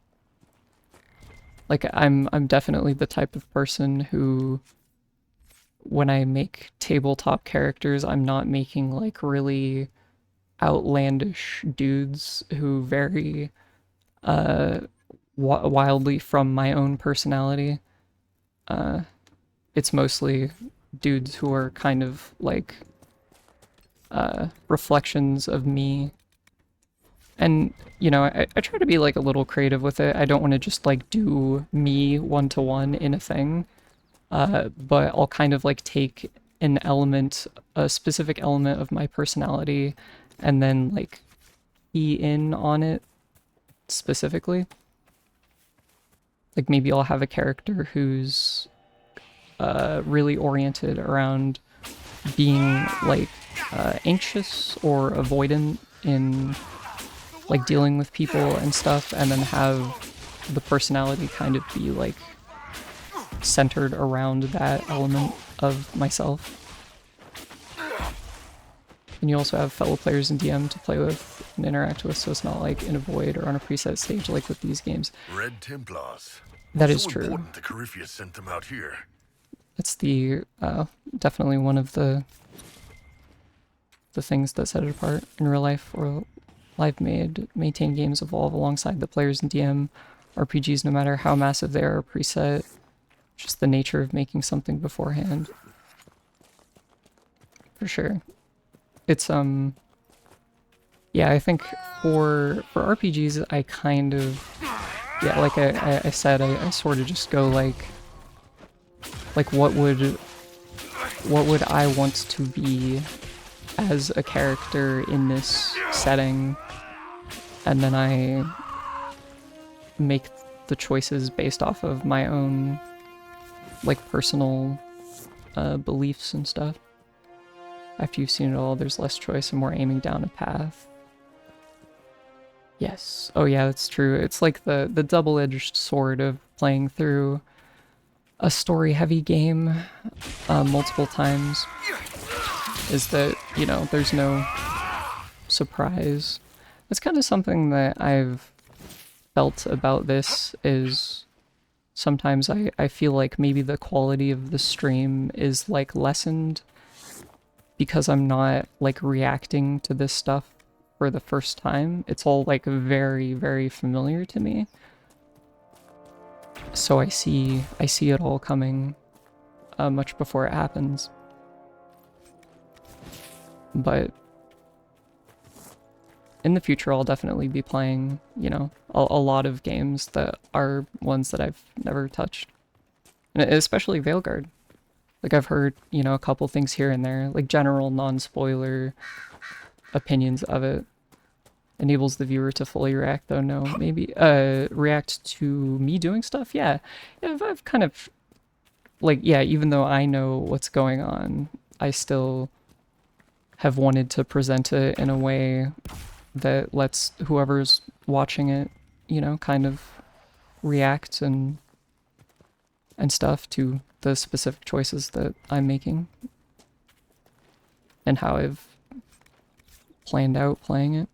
Like I'm definitely the type of person who, when I make tabletop characters, I'm not making like really outlandish dudes who vary wildly from my own personality. It's mostly dudes who are kind of like reflections of me. And, you know, I try to be like a little creative with it. I don't want to just like do me one-to-one in a thing. But I'll kind of like take an element, a specific element of my personality, and then like key in on it specifically. Like maybe I'll have a character who's really oriented around being like anxious or avoidant in like dealing with people and stuff, and then have the personality kind of be like centered around that element of myself. And you also have fellow players in DM to play with and interact with, so it's not like in a void or on a preset stage like with these games. Red Templars. That is so true. Important the Corypheus sent them out here. It's the definitely one of the things that set it apart in real life, or live maintained games evolve alongside the players in DM. RPGs, no matter how massive they are, preset. Just the nature of making something beforehand. For sure. It's yeah, I think for RPGs I kind of, yeah, like I said, I sort of just go like what would I want to be as a character in this setting, and then I make the choices based off of my own like personal beliefs and stuff. After you've seen it all, there's less choice and more aiming down a path. Yes. Oh yeah, that's true. It's like the double-edged sword of playing through a story-heavy game multiple times. is that, you know, there's no surprise. It's kind of something that I've felt about this is sometimes I feel like maybe the quality of the stream is like lessened because I'm not like reacting to this stuff for the first time. It's all like very, very familiar to me. So I see it all coming much before it happens. But in the future, I'll definitely be playing, you know, a lot of games that are ones that I've never touched. And especially Veilguard. Like, I've heard, you know, a couple things here and there, like general non-spoiler opinions of it. Enables the viewer to fully react, though, no, maybe, react to me doing stuff? Yeah, I've kind of, like, yeah, even though I know what's going on, I still have wanted to present it in a way that lets whoever's watching it, you know, kind of react and stuff to the specific choices that I'm making and how I've planned out playing it.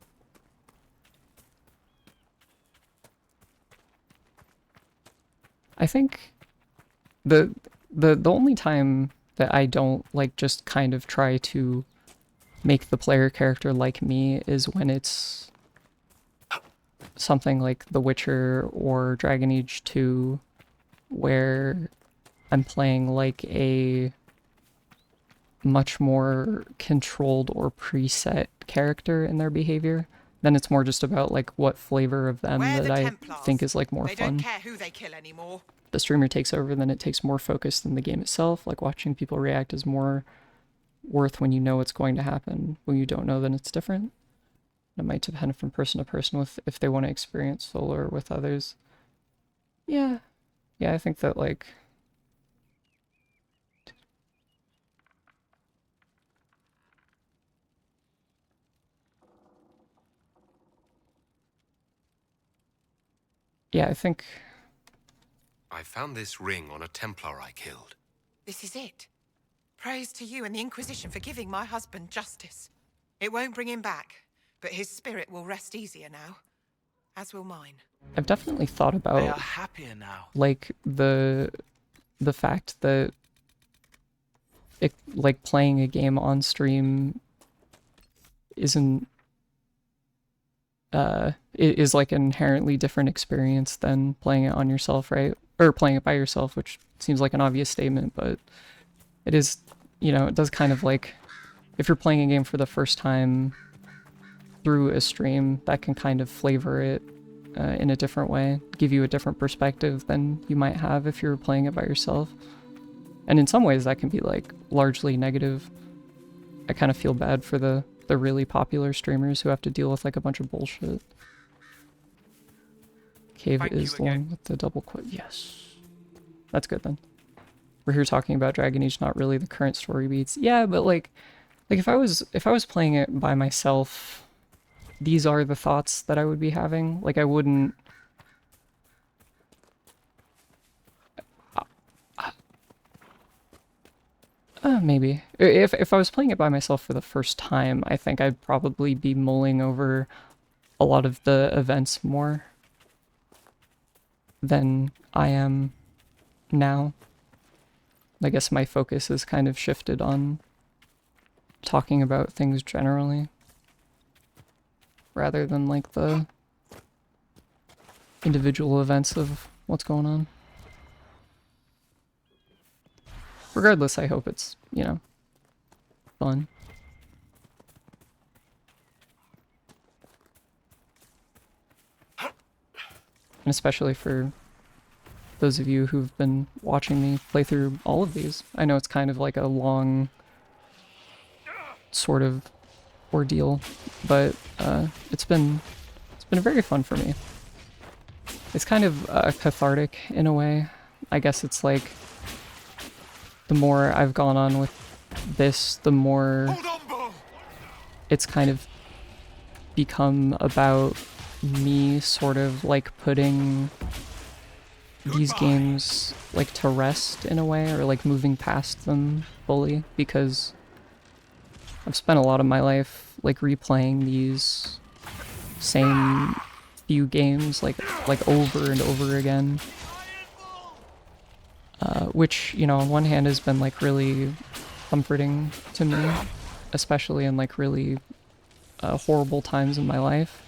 I think the only time that I don't like just kind of try to make the player character like me is when it's something like The Witcher or Dragon Age 2 where I'm playing like a much more controlled or preset character in their behavior. Then it's more just about like what flavor of them that I think is like more fun. They don't care who they kill anymore. The streamer takes over, then it takes more focus than the game itself. Like watching people react is more worth when you know what's going to happen. When you don't know, then it's different. It might depend from person to person with if they want to experience solo or with others. Yeah. Yeah, I think that like yeah, I think I found this ring on a Templar I killed. This is it. Praise to you and the Inquisition for giving my husband justice. It won't bring him back, but his spirit will rest easier now, as will mine. I've definitely thought about They are happier now. like the fact that it, like playing a game on stream isn't it is like an inherently different experience than playing it on yourself, right? Or playing it by yourself, which seems like an obvious statement, but it is, you know, it does kind of like, if you're playing a game for the first time through a stream, that can kind of flavor it in a different way, give you a different perspective than you might have if you were playing it by yourself. And in some ways that can be like largely negative. I kind of feel bad for the really popular streamers who have to deal with like a bunch of bullshit. Cave is the one with the double quote. Yes. That's good then. We're here talking about Dragon Age, not really the current story beats. Yeah, but like if I was playing it by myself, these are the thoughts that I would be having. Like I wouldn't maybe. If I was playing it by myself for the first time, I think I'd probably be mulling over a lot of the events more than I am now. I guess my focus is kind of shifted on talking about things generally, rather than like the individual events of what's going on. Regardless, I hope it's, you know, fun. And especially for those of you who've been watching me play through all of these. I know it's kind of like a long sort of ordeal, but it's been very fun for me. It's kind of cathartic in a way. I guess it's like the more I've gone on with this, the more it's kind of become about me sort of like putting these games like to rest in a way, or like moving past them fully, because I've spent a lot of my life like replaying these same few games like over and over again. Which, you know, on one hand has been like really comforting to me, especially in like really horrible times in my life.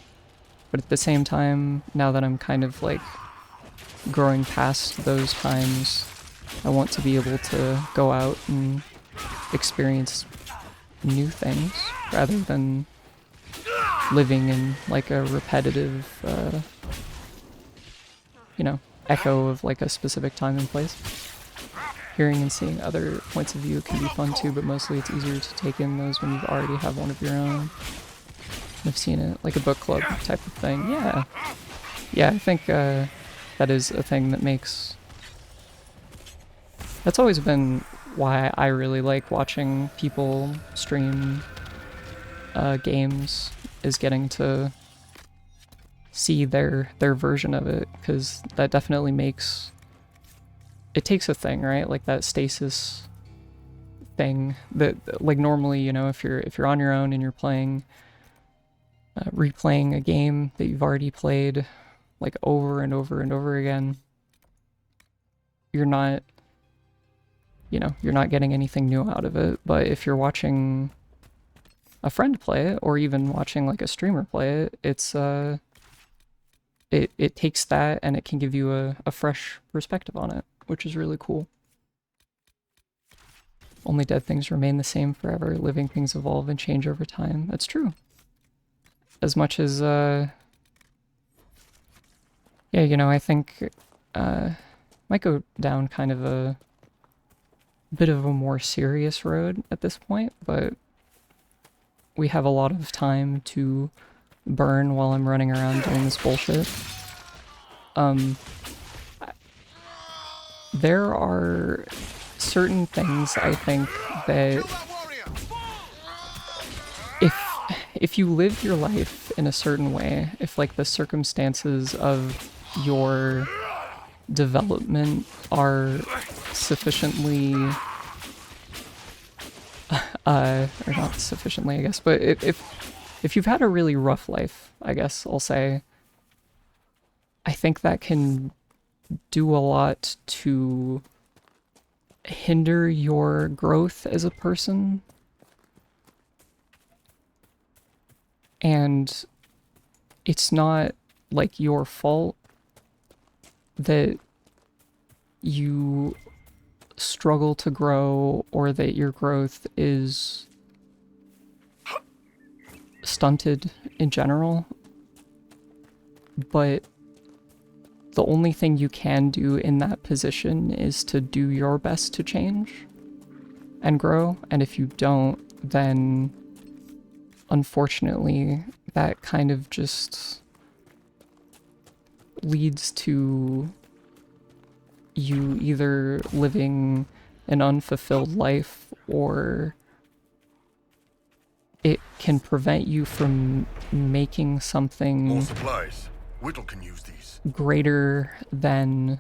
But at the same time, now that I'm kind of like growing past those times, I want to be able to go out and experience new things rather than living in like a repetitive, you know, echo of like a specific time and place. Hearing and seeing other points of view can be fun too, but mostly it's easier to take in those when you already have one of your own. I've seen it like a book club type of thing. Yeah. Yeah, I think that is a thing that makes... That's always been why I really like watching people stream games, is getting to see their version of it, because that definitely makes... It takes a thing, right? Like that stasis thing that, like, normally, you know, if you're on your own and you're playing, replaying a game that you've already played, like, over and over and over again, you're not, you know, you're not getting anything new out of it. But if you're watching a friend play it, or even watching, like, a streamer play it, it's, it takes that and it can give you a fresh perspective on it, which is really cool. Only dead things remain the same forever. Living things evolve and change over time. That's true. As much as, yeah, you know, I think, might go down kind of a bit of a more serious road at this point, but we have a lot of time to burn while I'm running around doing this bullshit. There are certain things I think that if you live your life in a certain way, if like the circumstances of your development are sufficiently or not sufficiently, I guess, but if you've had a really rough life, I guess I'll say, I think that can do a lot to hinder your growth as a person. And it's not like your fault that you struggle to grow or that your growth is stunted in general. But the only thing you can do in that position is to do your best to change and grow. And if you don't, then unfortunately that kind of just leads to you either living an unfulfilled life, or it can prevent you from making something More supplies. Whittle can use these. greater than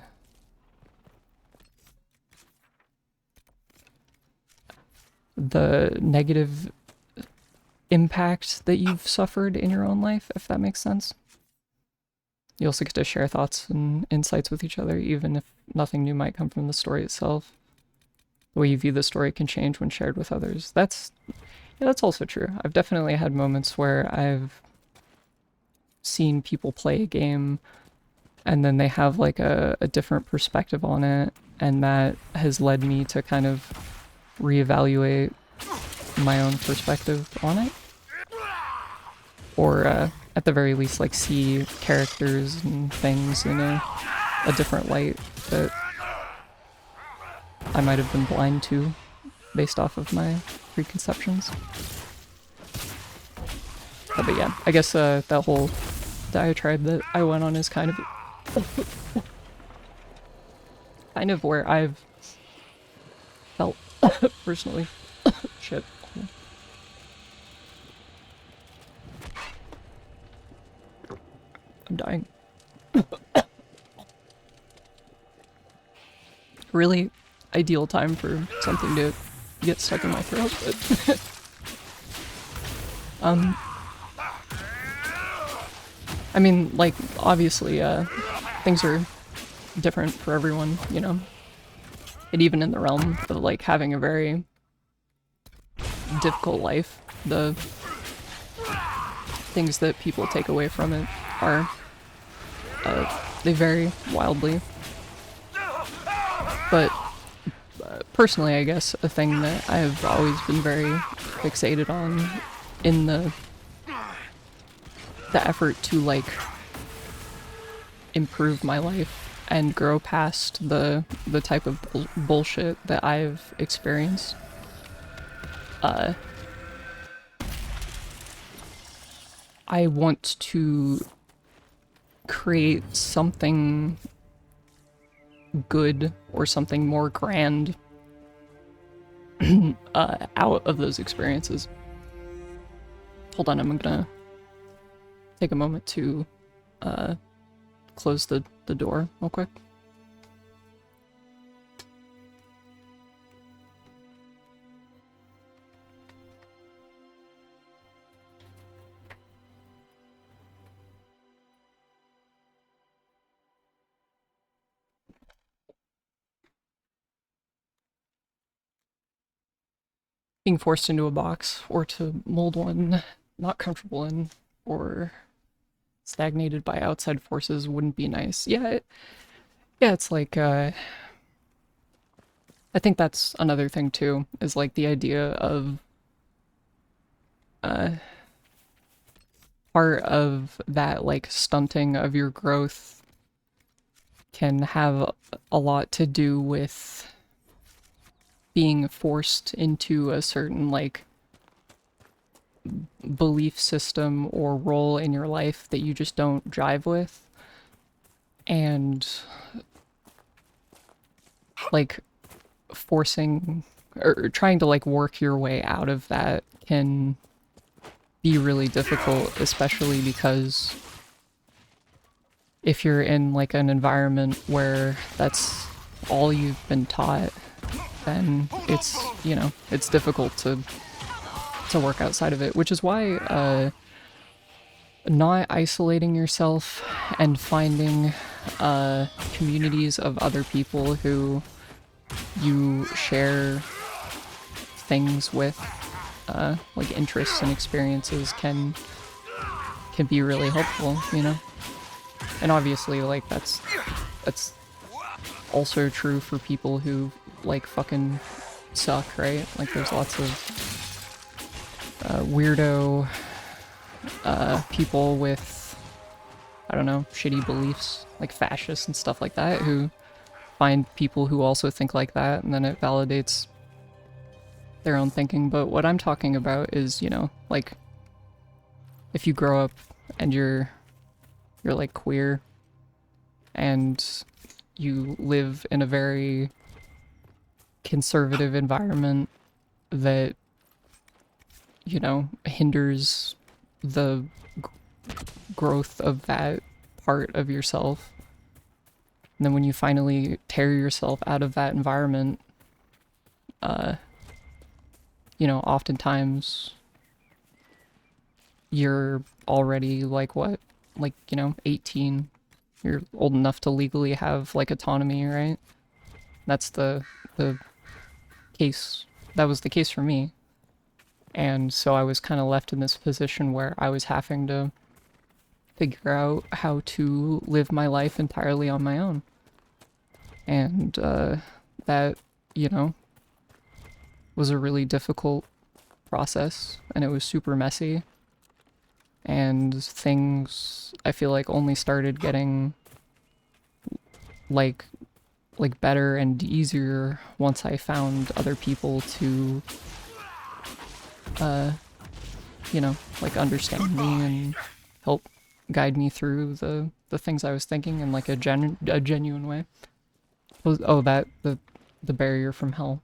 the negative impact that you've suffered in your own life, if that makes sense. You also get to share thoughts and insights with each other, even if nothing new might come from the story itself. The way you view the story can change when shared with others. That's also true. I've definitely had moments where I've seen people play a game and then they have like a different perspective on it, and that has led me to kind of reevaluate my own perspective on it. Or at the very least, like, see characters and things in a different light that I might have been blind to based off of my preconceptions. But yeah, I guess that whole diatribe that I went on is kind of kind of where I've felt personally. Shit. I'm dying. Really ideal time for something to get stuck in my throat, but I mean, like, obviously, things are different for everyone, you know? And even in the realm of, like, having a very difficult life, the things that people take away from it are, they vary wildly. But, personally, I guess, a thing that I've always been very fixated on in the effort to, like, improve my life and grow past the type of bullshit that I've experienced. I want to create something good or something more grand out of those experiences. Hold on, I'm gonna take a moment to close the door real quick. Being forced into a box or to mold one not comfortable in or stagnated by outside forces wouldn't be nice. Yeah, it's like, I think that's another thing too, is like the idea of, part of that, like, stunting of your growth can have a lot to do with being forced into a certain, like, belief system or role in your life that you just don't jive with. And, like, forcing or trying to, like, work your way out of that can be really difficult, especially because if you're in, like, an environment where that's all you've been taught, then it's, you know, it's difficult to work outside of it, which is why not isolating yourself and finding communities of other people who you share things with, like interests and experiences, can be really helpful, you know? And obviously, like, that's also true for people who, like, fucking suck, right? Like, there's lots of weirdo people with, I don't know, shitty beliefs, like fascists and stuff like that, who find people who also think like that, and then it validates their own thinking. But what I'm talking about is, you know, like, if you grow up and you're like queer and you live in a very conservative environment that, you know, hinders the growth of that part of yourself. And then when you finally tear yourself out of that environment, you know, oftentimes you're already, like, what? Like, you know, 18. You're old enough to legally have, like, autonomy, right? That's the case. That was the case for me. And so I was kind of left in this position where I was having to figure out how to live my life entirely on my own. And that, you know, was a really difficult process, and it was super messy. And things, I feel like, only started getting like better and easier once I found other people to you know, like, understand me and help guide me through the things I was thinking in, like, a genuine way. Oh, the barrier from hell.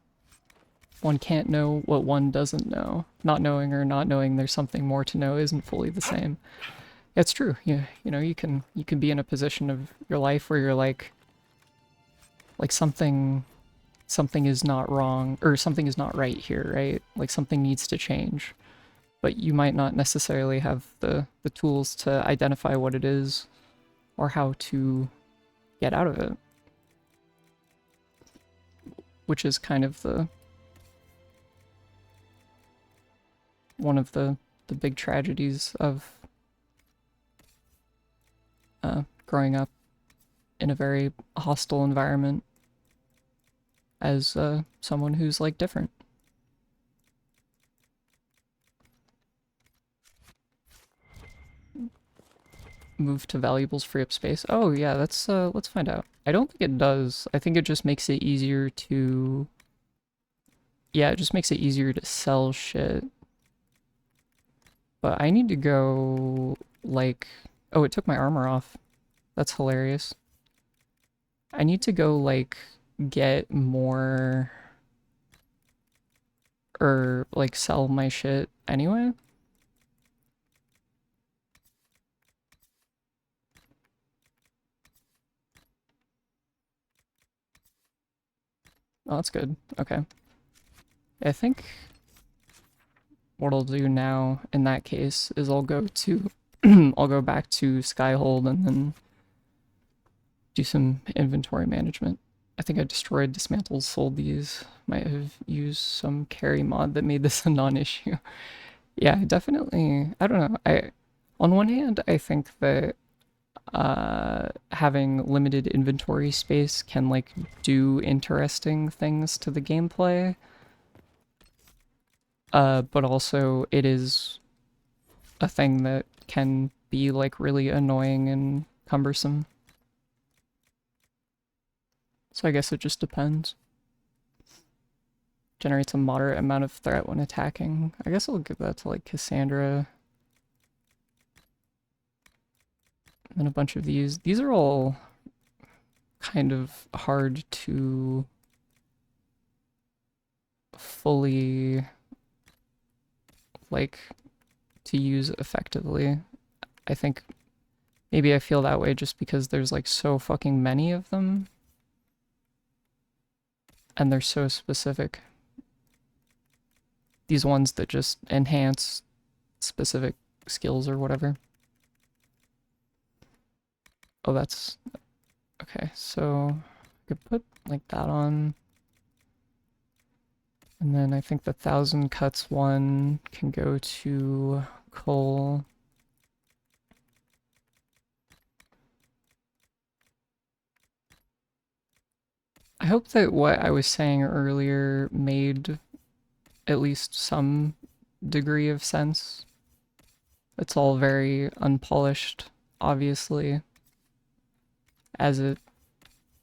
One can't know what one doesn't know. Not knowing or not knowing there's something more to know isn't fully the same. It's true. You know, you can be in a position of your life where you're like something is not wrong, or something is not right here, right? Like, something needs to change. but you might not necessarily have the tools to identify what it is or how to get out of it. Which is kind of one of the big tragedies of growing up in a very hostile environment as someone who's like different. Move to valuables, free up space. Oh yeah, let's find out. I don't think it does. I think it just makes it easier to... Yeah, it just makes it easier to sell shit. But I need to go, like... Oh, it took my armor off. That's hilarious. I need to go, like, get more... Or, like, sell my shit anyway. Oh, that's good. Okay. I think what I'll do now in that case is I'll go to I'll go back to Skyhold and then do some inventory management. I think I destroyed, dismantled, sold these. Might have used some carry mod that made this a non-issue. Yeah, definitely. I don't know. On one hand, I think that having limited inventory space can like do interesting things to the gameplay. But also it is a thing that can be like really annoying and cumbersome. So I guess it just depends. Generates a moderate amount of threat when attacking. I guess I'll give that to like Cassandra. And then a bunch of these. These are all kind of hard to fully like to use effectively. I think maybe I feel that way just because there's like so fucking many of them. And they're so specific. These ones that just enhance specific skills or whatever. Oh, that's... Okay, so I could put like that on. And then I think the 1,000 cuts one can go to Cole. I hope that what I was saying earlier made at least some degree of sense. It's all very unpolished, obviously, as it,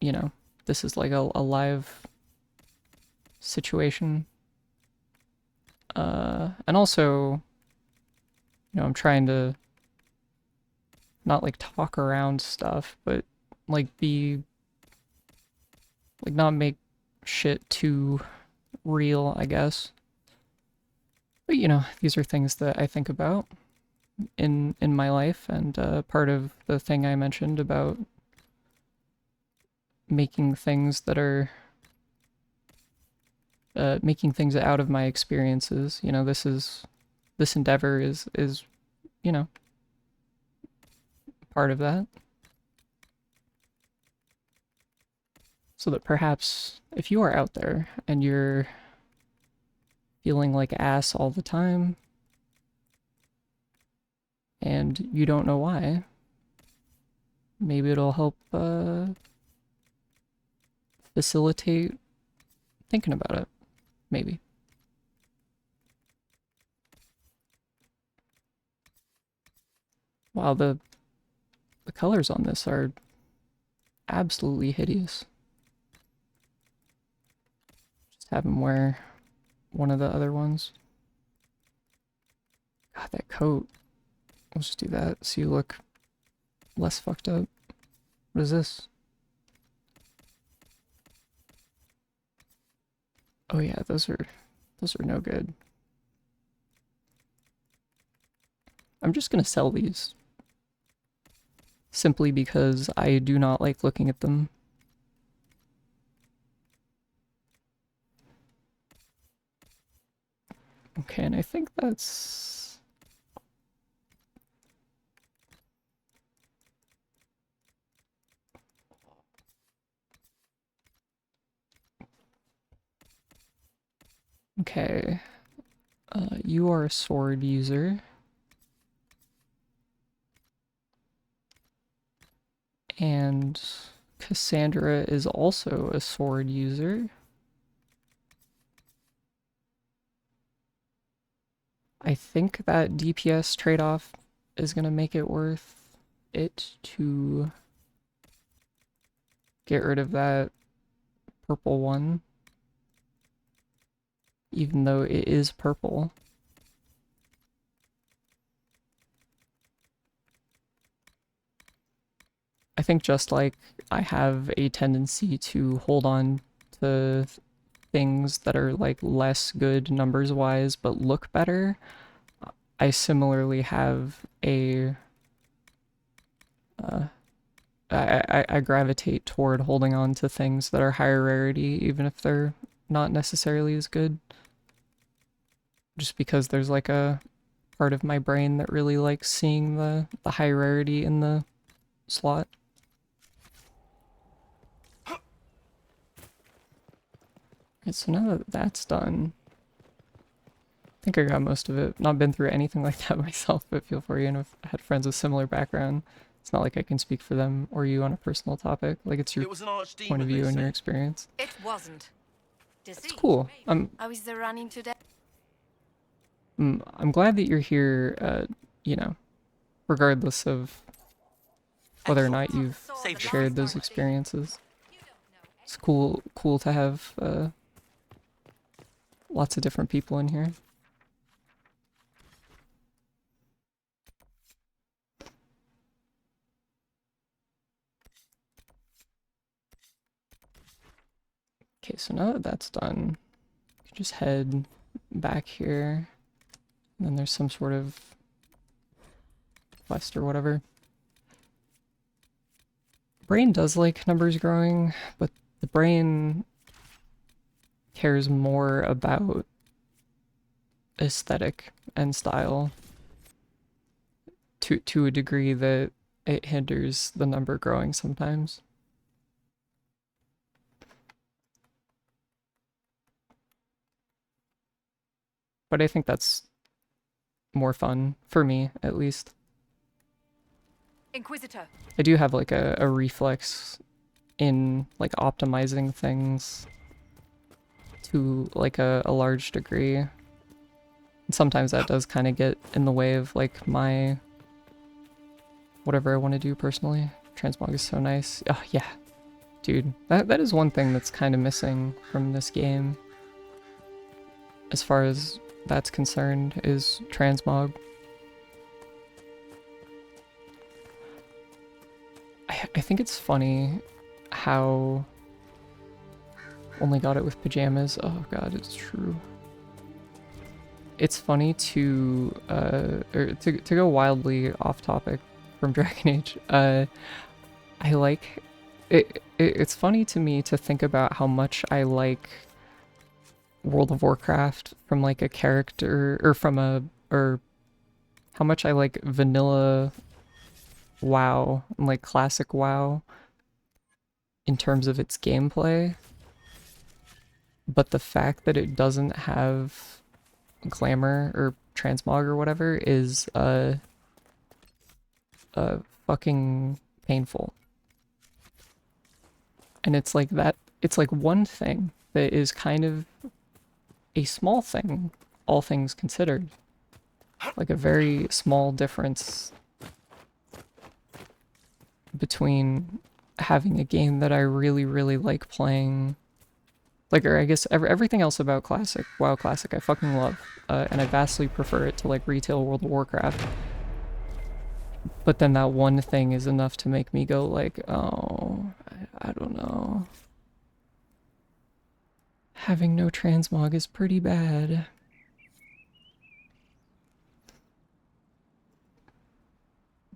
you know, this is like a live situation. And also, you know, I'm trying to not like talk around stuff, but like be, like not make shit too real, I guess. But you know, these are things that I think about in my life, and part of the thing I mentioned about making things that are making things out of my experiences. You know, this endeavor is you know, part of that. So that perhaps if you are out there and you're feeling like ass all the time and you don't know why, maybe it'll help facilitate thinking about it. Maybe. Wow, the colors on this are absolutely hideous. Just have him wear one of the other ones. God, that coat. Let's just do that so you look less fucked up. What is this? Oh yeah, those are no good. I'm just gonna sell these. Simply because I do not like looking at them. Okay, and I think that's Okay. You are a sword user. And Cassandra is also a sword user. I think that DPS trade-off is going to make it worth it to get rid of that purple one. Even though it is purple. I think just like I have a tendency to hold on to things that are like less good numbers wise but look better, I similarly have a I gravitate toward holding on to things that are higher rarity even if they're not necessarily as good, just because there's like a part of my brain that really likes seeing the high rarity in the slot. Okay, so now that that's done, I think I got most of it. Not been through anything like that myself, but feel free, and I've had friends with similar background. It's not like I can speak for them or you on a personal topic. Like, it's your point of view and your experience. It wasn't. It's cool. How is the running today? I'm glad that you're here, you know, regardless of whether or not you've shared those experiences. It's cool to have lots of different people in here. Okay, so now that that's done, you can just head back here, and then there's some sort of quest or whatever. Brain does like numbers growing, but the brain cares more about aesthetic and style to a degree that it hinders the number growing sometimes. But I think that's more fun, for me, at least. Inquisitor. I do have like a reflex in like optimizing things to like a large degree. And sometimes that does kind of get in the way of like my whatever I want to do personally. Transmog is so nice. Oh yeah, dude, that is one thing that's kind of missing from this game as far as that's concerned, is transmog. I think it's funny how only got it with pajamas. Oh god, it's true. It's funny to to go wildly off topic from Dragon Age. I like it's funny to me to think about how much I like World of Warcraft from like a character, or how much I like vanilla WoW and like classic WoW in terms of its gameplay, but the fact that it doesn't have glamour or transmog or whatever is fucking painful. And it's like that, it's like one thing that is kind of a small thing, all things considered. Like a very small difference between having a game that I really, really like playing, like, or I guess everything else about Classic, WoW Classic, I fucking love, and I vastly prefer it to like retail World of Warcraft. But then that one thing is enough to make me go like, oh, I don't know. Having no transmog is pretty bad.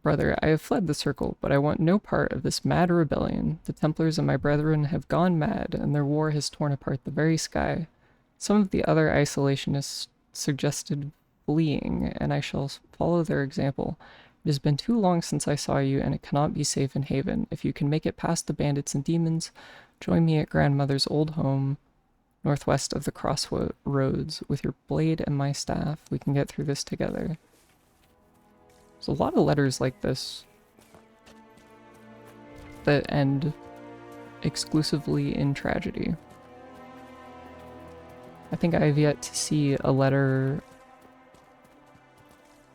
Brother, I have fled the circle, but I want no part of this mad rebellion. The Templars and my brethren have gone mad, and their war has torn apart the very sky. Some of the other isolationists suggested fleeing, and I shall follow their example. It has been too long since I saw you, and it cannot be safe in Haven. If you can make it past the bandits and demons, join me at grandmother's old home Northwest of the crossroads. With your blade and my staff, we can get through this together. There's a lot of letters like this that end exclusively in tragedy. I think I have yet to see a letter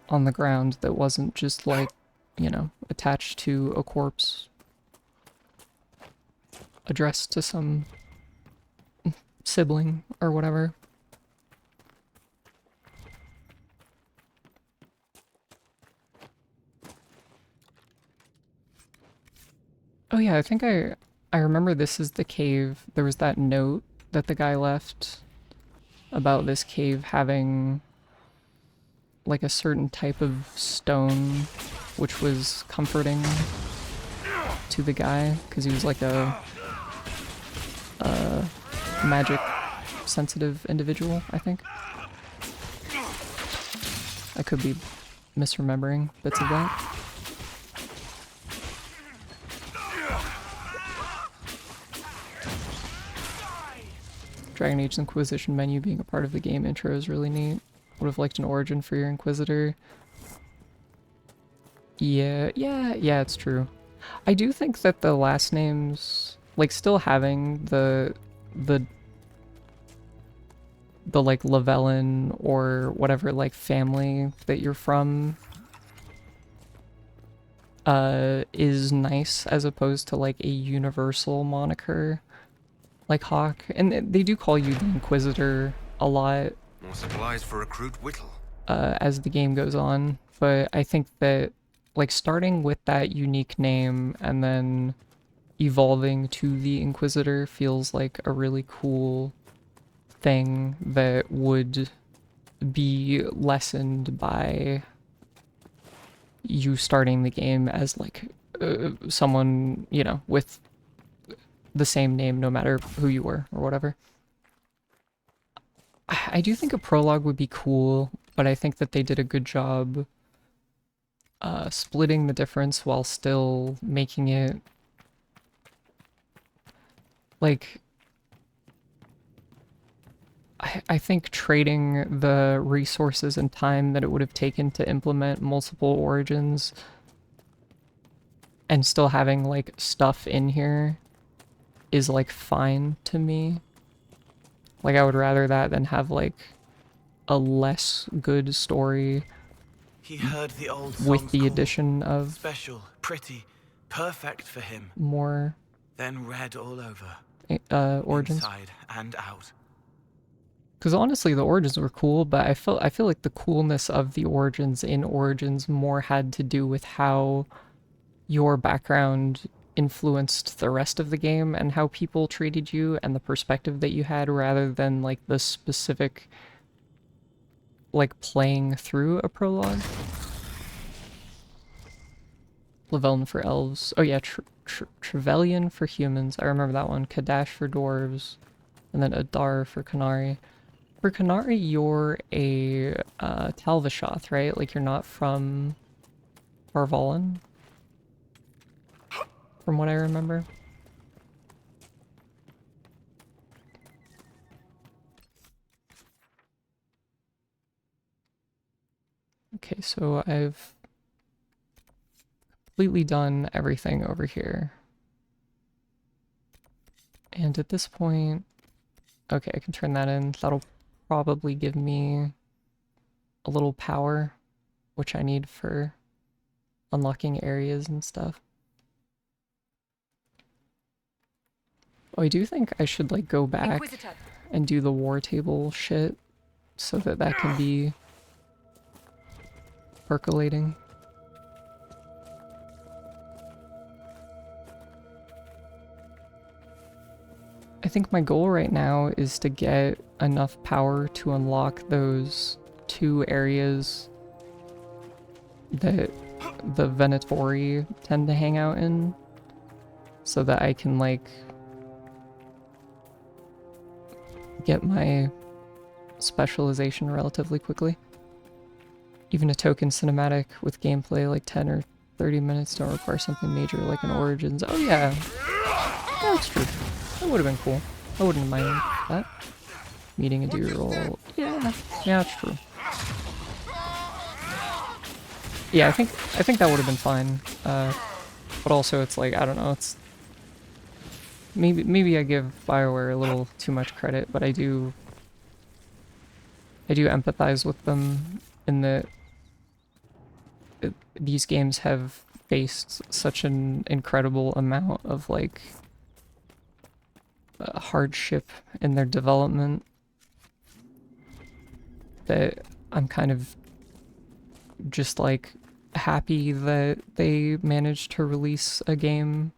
on the ground that wasn't just like, you know, attached to a corpse addressed to some sibling or whatever. Oh yeah, I think I remember this is the cave. There was that note that the guy left about this cave having like a certain type of stone which was comforting to the guy because he was like a magic sensitive individual, I think. I could be misremembering bits of that. Dragon Age Inquisition menu being a part of the game intro is really neat. Would have liked an origin for your Inquisitor. Yeah, it's true. I do think that the last names, like still having the like Lavellan or whatever like family that you're from is nice as opposed to like a universal moniker like Hawk. And they do call you the Inquisitor a lot. More supplies for Recruit Whittle. As the game goes on, but I think that like starting with that unique name and then evolving to the Inquisitor feels like a really cool thing that would be lessened by you starting the game as like someone, you know, with the same name no matter who you were or whatever. I do think a prologue would be cool, but I think that they did a good job splitting the difference while still making it like I think trading the resources and time that it would have taken to implement multiple origins and still having like stuff in here is like fine to me. Like I would rather that than have like a less good story. He heard the old with the call. addition of Special, pretty, perfect for him. More Then read all over. origins. Inside and out. Because honestly, the origins were cool, but I feel like the coolness of the origins in Origins more had to do with how your background influenced the rest of the game and how people treated you and the perspective that you had rather than like the specific like playing through a prologue. Lavellan for elves. Oh yeah, Trevelyan for humans. I remember that one. Kadash for dwarves. And then Adar for Canary. For Canary, you're a Talvishoth, right? Like you're not from Varvallen? From what I remember. Okay, so I've completely done everything over here. And at this point, okay, I can turn that in. That'll probably give me a little power, which I need for unlocking areas and stuff. Oh, I do think I should like go back and do the war table shit so that that can be percolating. I think my goal right now is to get enough power to unlock those 2 areas that the Venatori tend to hang out in so that I can like get my specialization relatively quickly. Even a token cinematic with gameplay like 10 or 30 minutes don't require something major like an Origins. Oh yeah, that's true. That would have been cool. I wouldn't mind that. meeting a do roll. Yeah, that's true. Yeah, I think that would have been fine. But also it's like, I don't know, it's maybe I give BioWare a little too much credit, but I do empathize with them in that these games have faced such an incredible amount of like hardship in their development that I'm kind of just like happy that they managed to release a game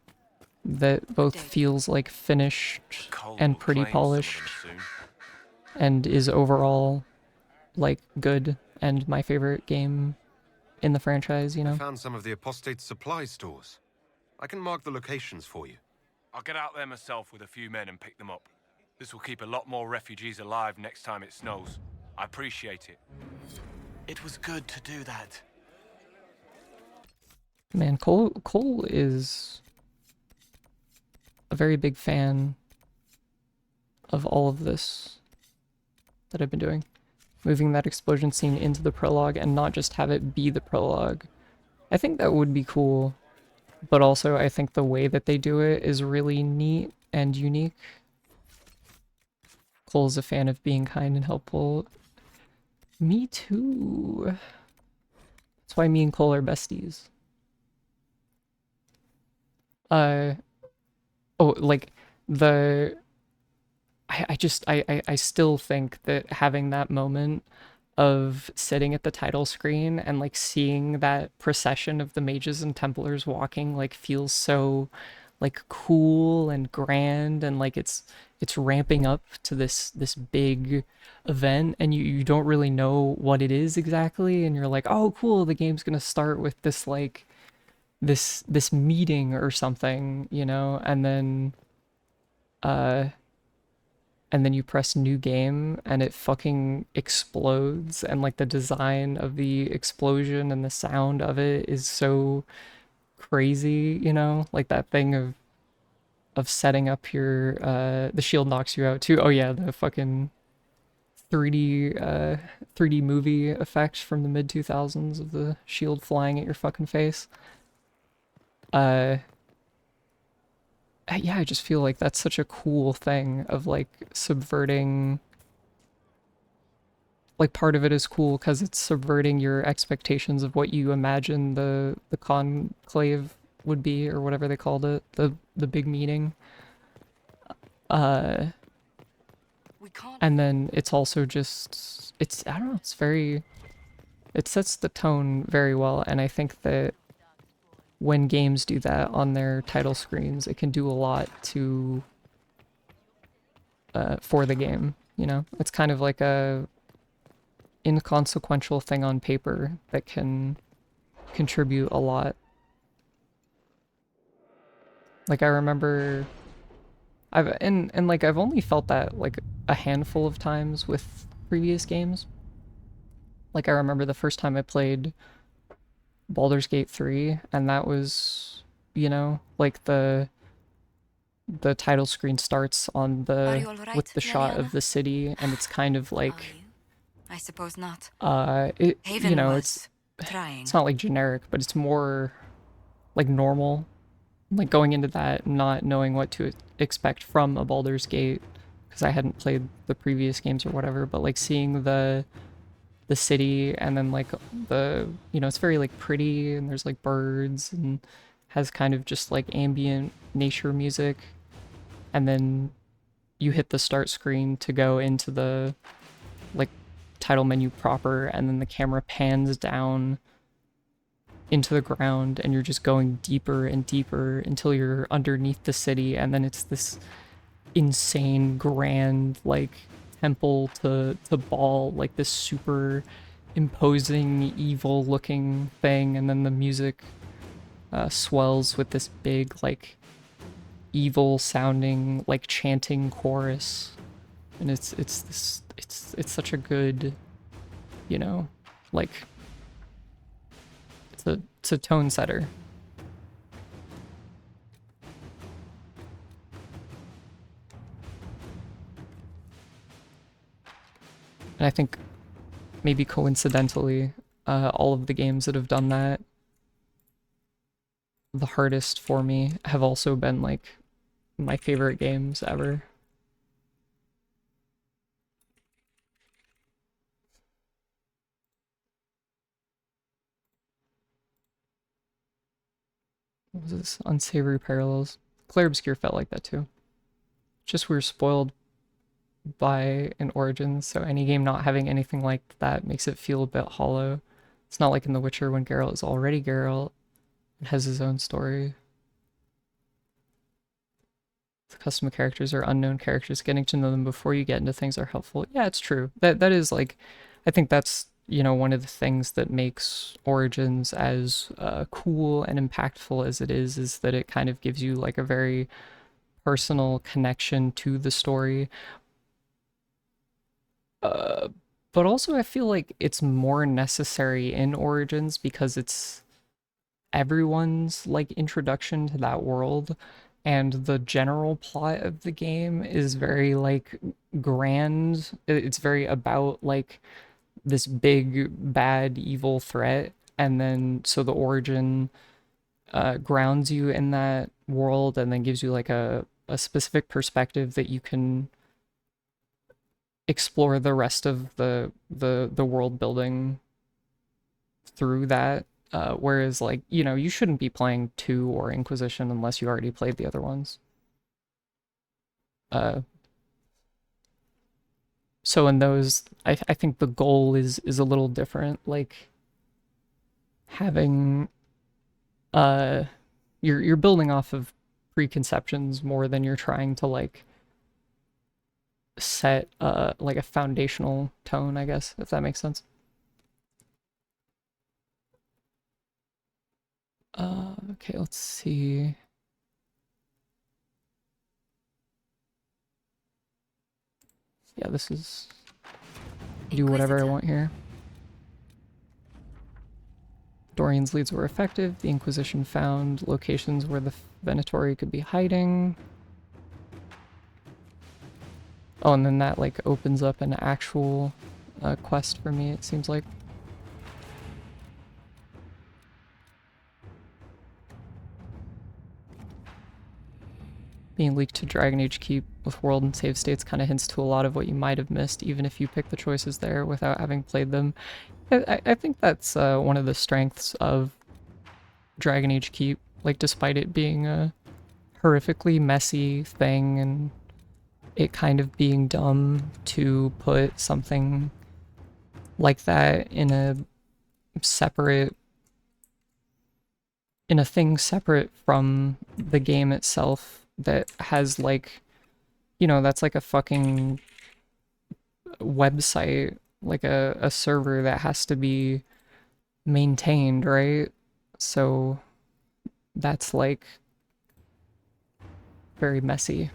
that both feels like finished and pretty polished and is overall like good and my favorite game in the franchise, you I know? found some of the apostate supply stores. I can mark the locations for you. I'll get out there myself with a few men and pick them up. This will keep a lot more refugees alive next time it snows. I appreciate it. It was good to do that. Man, Cole is a very big fan of all of this that I've been doing. Moving that explosion scene into the prologue and not just have it be the prologue. I think that would be cool, but also I think the way that they do it is really neat and unique. Cole's a fan of being kind and helpful. Me too. That's why me and Cole are besties. Oh, like, I still think that having that moment of sitting at the title screen and like seeing that procession of the mages and templars walking like feels so like cool and grand, and like it's ramping up to this big event, and you don't really know what it is exactly, and you're like, oh cool, the game's gonna start with this like this meeting or something, you know, and then you press new game and it fucking explodes, and like the design of the explosion and the sound of it is so crazy, you know, like that thing of setting up your the shield knocks you out too. Oh yeah, the fucking 3D movie effects from the mid 2000s of the shield flying at your fucking face. Yeah, I just feel like that's such a cool thing of like subverting, like part of it is cool because it's subverting your expectations of what you imagine the conclave would be, or whatever they called it, the big meeting. And then it's also just, I don't know, it sets the tone very well, and I think that when games do that on their title screens, it can do a lot to for the game, you know? It's kind of like a inconsequential thing on paper that can contribute a lot. Like I remember I've only felt that like a handful of times with previous games. Like I remember the first time I played Baldur's Gate 3, and that was, you know, like the title screen starts on with the shot of the city, and it's kind of like I suppose not. You know, it's not like generic, but it's more like normal. Like going into that not knowing what to expect from a Baldur's Gate because I hadn't played the previous games or whatever, but like seeing the city, and then like you know, it's very like pretty, and there's like birds and has kind of just like ambient nature music, and then you hit the start screen to go into the like title menu proper, and then the camera pans down into the ground, and you're just going deeper and deeper until you're underneath the city, and then it's this insane grand like temple to Baal, like this super imposing evil looking thing, and then the music swells with this big like evil sounding like chanting chorus, and it's such a good, you know, like it's a tone setter. And I think maybe coincidentally, all of the games that have done that the hardest for me have also been like my favorite games ever. What was this? Unsavory Parallels. Clair Obscure felt like that too. Just we were spoiled by an Origins, so any game not having anything like that makes it feel a bit hollow. It's not like in The Witcher when Geralt is already Geralt and has his own story. The custom characters are unknown characters. Getting to know them before you get into things are helpful. Yeah, it's true. That is like, I think that's, you know, one of the things that makes Origins as cool and impactful as it is that it kind of gives you like a very personal connection to the story. But also I feel like it's more necessary in Origins because it's everyone's like introduction to that world, and the general plot of the game is very like grand. It's very about like this big bad evil threat, and then so the origin grounds you in that world and then gives you like a specific perspective that you can explore the rest of the world building through that. Whereas, like, you know, you shouldn't be playing 2 or Inquisition unless you already played the other ones. So in those, I think the goal is a little different. Like, having, you're building off of preconceptions more than you're trying to, like, set, like, a foundational tone, I guess, if that makes sense. Okay, let's see. Yeah, this is do whatever I want here. Dorian's leads were effective. The Inquisition found locations where the Venatori could be hiding. Oh, and then that like opens up an actual quest for me, it seems like. Being leaked to Dragon Age Keep with world and save states kind of hints to a lot of what you might have missed, even if you pick the choices there without having played them. I think that's one of the strengths of Dragon Age Keep, like despite it being a horrifically messy thing and it kind of being dumb to put something like that in a separate, in a thing separate from the game itself that has like, you know, that's like a fucking website, like a server that has to be maintained, right? So that's like very messy.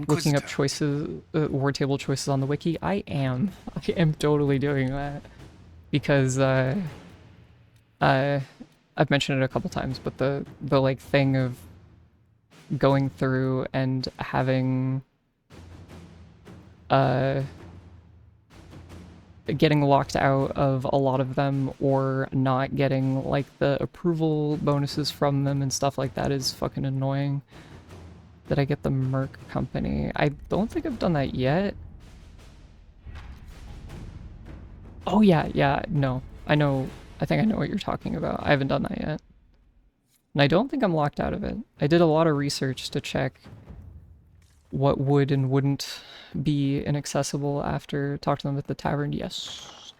Looking up choices, war table choices on the wiki. I am totally doing that because I've mentioned it a couple times, but the like thing of going through and having getting locked out of a lot of them or not getting like the approval bonuses from them and stuff like that is fucking annoying. Did I get the Merc Company? I don't think I've done that yet. Oh yeah, no. I think I know what you're talking about. I haven't done that yet. And I don't think I'm locked out of it. I did a lot of research to check what would and wouldn't be inaccessible after talking to them at the tavern. Yes.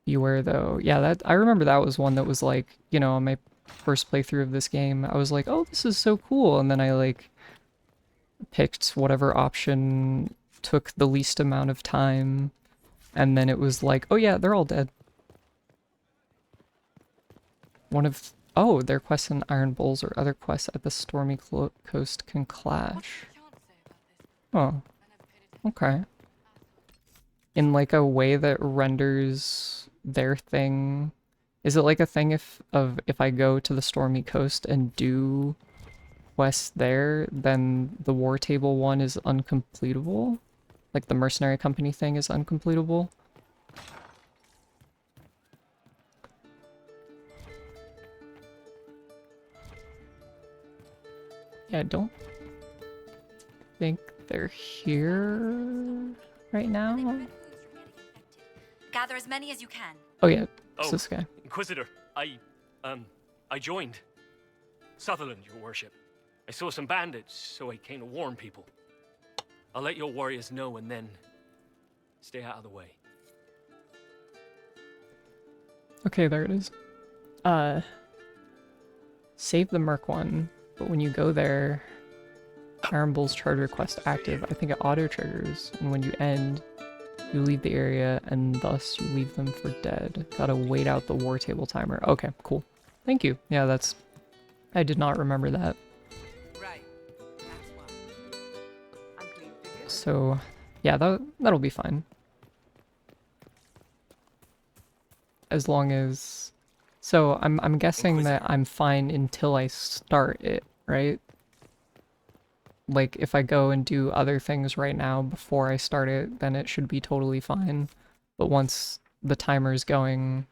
Beware though. Yeah, that I remember that was one that was like, you know, on my first playthrough of this game, I was like, oh, this is so cool. And then I like picked whatever option took the least amount of time. And then it was like, oh yeah, they're all dead. Oh, their quests in Iron Bowls or other quests at the Stormy Coast can clash. Oh, okay. In like a way that renders their thing. Is it like a thing if I go to the Stormy Coast and do quests there, then the War Table one is uncompletable? like the mercenary company thing is uncompletable. Yeah, I don't think they're here right now. Gather as many as you can. Oh yeah, it's this guy. Inquisitor, I joined. Sutherland, your worship. I saw some bandits, so I came to warn people. I'll let your warriors know and then stay out of the way. Okay, there it is. Save the Merc one, but when you go there, Iron Bull's charge request active. I think it auto triggers, and when you end, you leave the area, and thus you leave them for dead. Gotta wait out the war table timer. Okay, cool. Thank you. Yeah, that's... I did not remember that. So, yeah, that'll be fine. As long as... So, I'm guessing that I'm fine until I start it, right? Like, if I go and do other things right now before I start it, then it should be totally fine. But once the timer's going,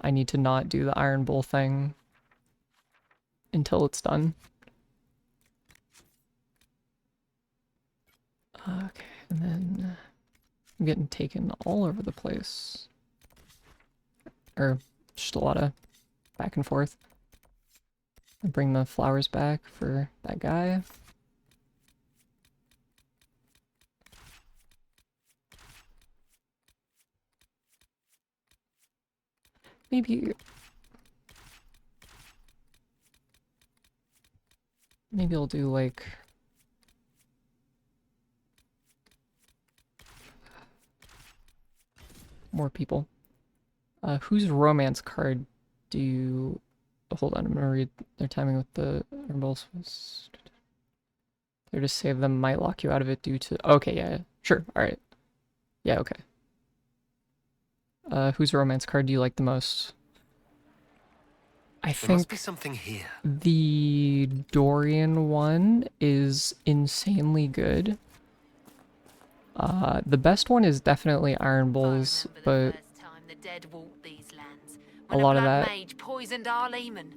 I need to not do the Iron Bull thing until it's done. Okay, and then I'm getting taken all over the place. Or just a lot of back and forth. I bring the flowers back for that guy. Maybe I'll do like more people. Whose romance card do you... Hold on, I'm gonna read their timing with the Earnballs was... They're to save them might lock you out of it due to... Okay, yeah, sure, alright. Yeah, okay. Whose romance card do you like the most? I There must think be something here. the Dorian one is insanely good. The best one is definitely Iron Bull's, but The dead walked these lands. a When lot of blood that mage poisoned our Lehman.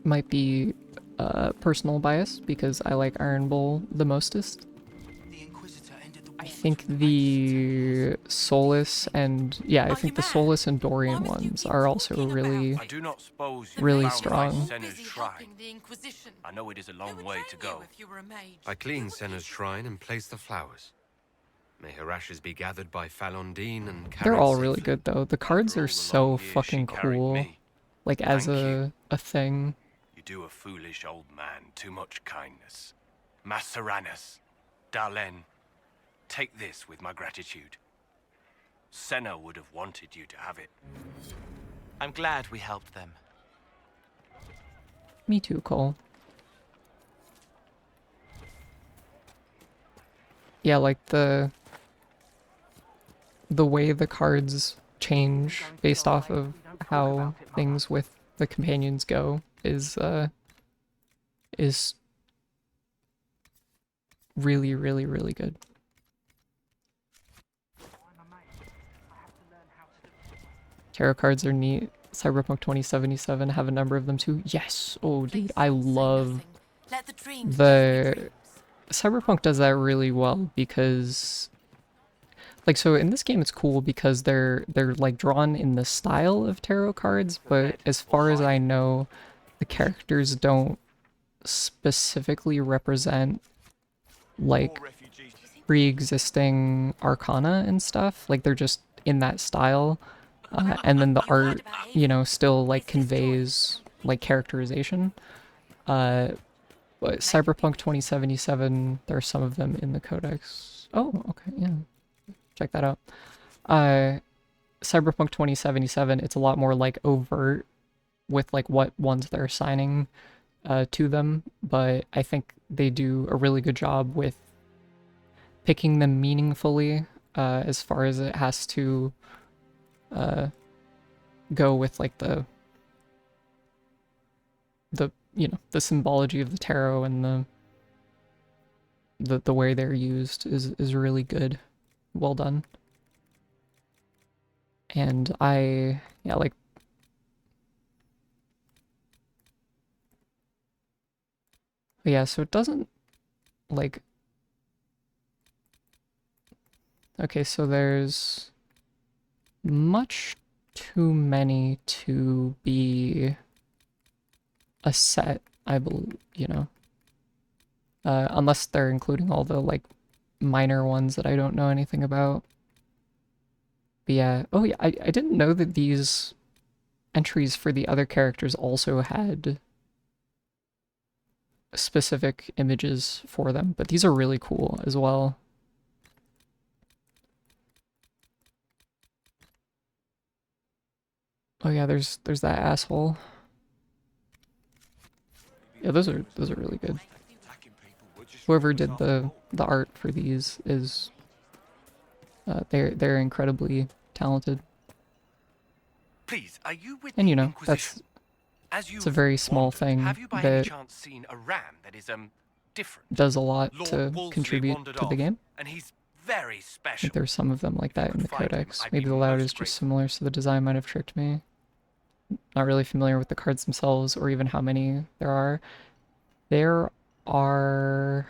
might be personal bias because I like Iron Bull the mostest. I think the Solus and I think the Solus and Dorian ones are also really, I do not suppose you really found strong. my Senna's shrine. I know it is a long way to go. I clean Senna's shrine and place the flowers. May her ashes be gathered by Falondine and carried They're all safely. really good though. The cards are so fucking cool. Like as a thing. You do a foolish old man too much kindness. Maceranus, Dalen, take this with my gratitude. Senna would have wanted you to have it. I'm glad we helped them. Me too, Cole. Yeah, like the way the cards change based off of how things with the companions go is really, really, really good. Tarot cards are neat. Cyberpunk 2077 have a number of them too. Yes! Oh dude, I love the... Cyberpunk does that really well because... Like, so in this game it's cool because they're like drawn in the style of tarot cards, but as far as I know, the characters don't specifically represent like pre-existing arcana and stuff. Like they're just in that style, and then the art, you know, still like conveys like characterization. But Cyberpunk 2077, there are some of them in the codex. Oh, okay, yeah. Check that out. Cyberpunk 2077, it's a lot more like overt with like what ones they're assigning to them, but I think they do a really good job with picking them meaningfully as far as it has to go with like the you know, the symbology of the tarot and the way they're used is really good. Well done. And yeah, like, yeah, so it doesn't, like, okay, so there's much too many to be a set, I believe, you know, unless they're including all the, like, minor ones that I don't know anything about. But yeah, oh yeah, I didn't know that these entries for the other characters also had specific images for them, but these are really cool as well. Oh yeah, there's that asshole. Yeah, those are really good. Whoever did the art for these is they're incredibly talented. Please, are you with And the you know, Inquisition? it's a very small thing Have you by any that chance seen a ram that is different? does a lot Lord to Wolseley contribute wandered to the off, game. and he's very I special. think there's some of them like that in the find him, codex. I'd Maybe be the layout most is just similar, so the design might have tricked me. Not really familiar with the cards themselves or even how many there are. There are...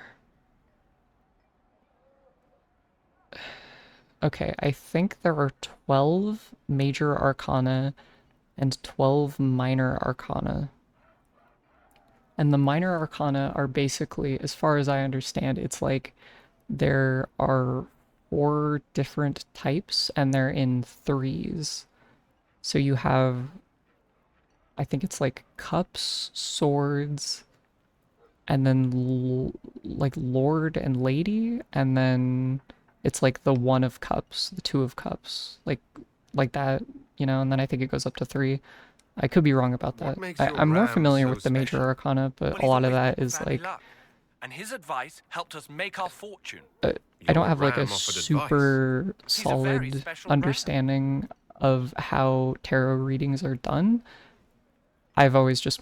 Okay, I think there are 12 major arcana and 12 minor arcana. And the minor arcana are basically, as far as I understand, it's like there are 4 different types and they're in threes. So you have, I think it's like cups, swords, and then like lord and lady, and then it's like the 1 of cups, the 2 of cups, like that, you know, and then I think it goes up to 3. I could be wrong about that. I'm more familiar with the major arcana, but a lot of that is like And his advice helped us make our fortune. I don't have like a super solid understanding of how tarot readings are done. I've always just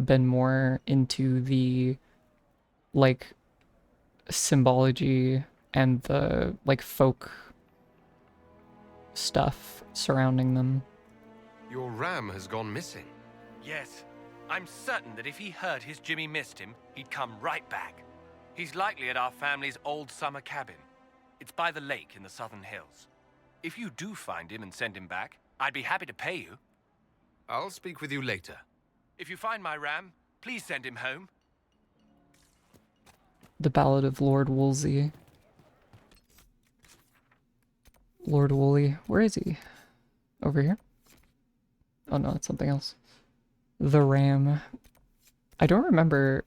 been more into the like symbology and the like folk stuff surrounding them. Your ram has gone missing. Yes, I'm certain that if he heard his Jimmy missed him, he'd come right back. He's likely at our family's old summer cabin. It's by the lake in the southern hills. If you do find him and send him back, I'd be happy to pay you. I'll speak with you later. If you find my ram, please send him home. The Ballad of Lord Wolsey. Lord Woolley, where is he? Over here? Oh no, it's something else. The ram. I don't remember.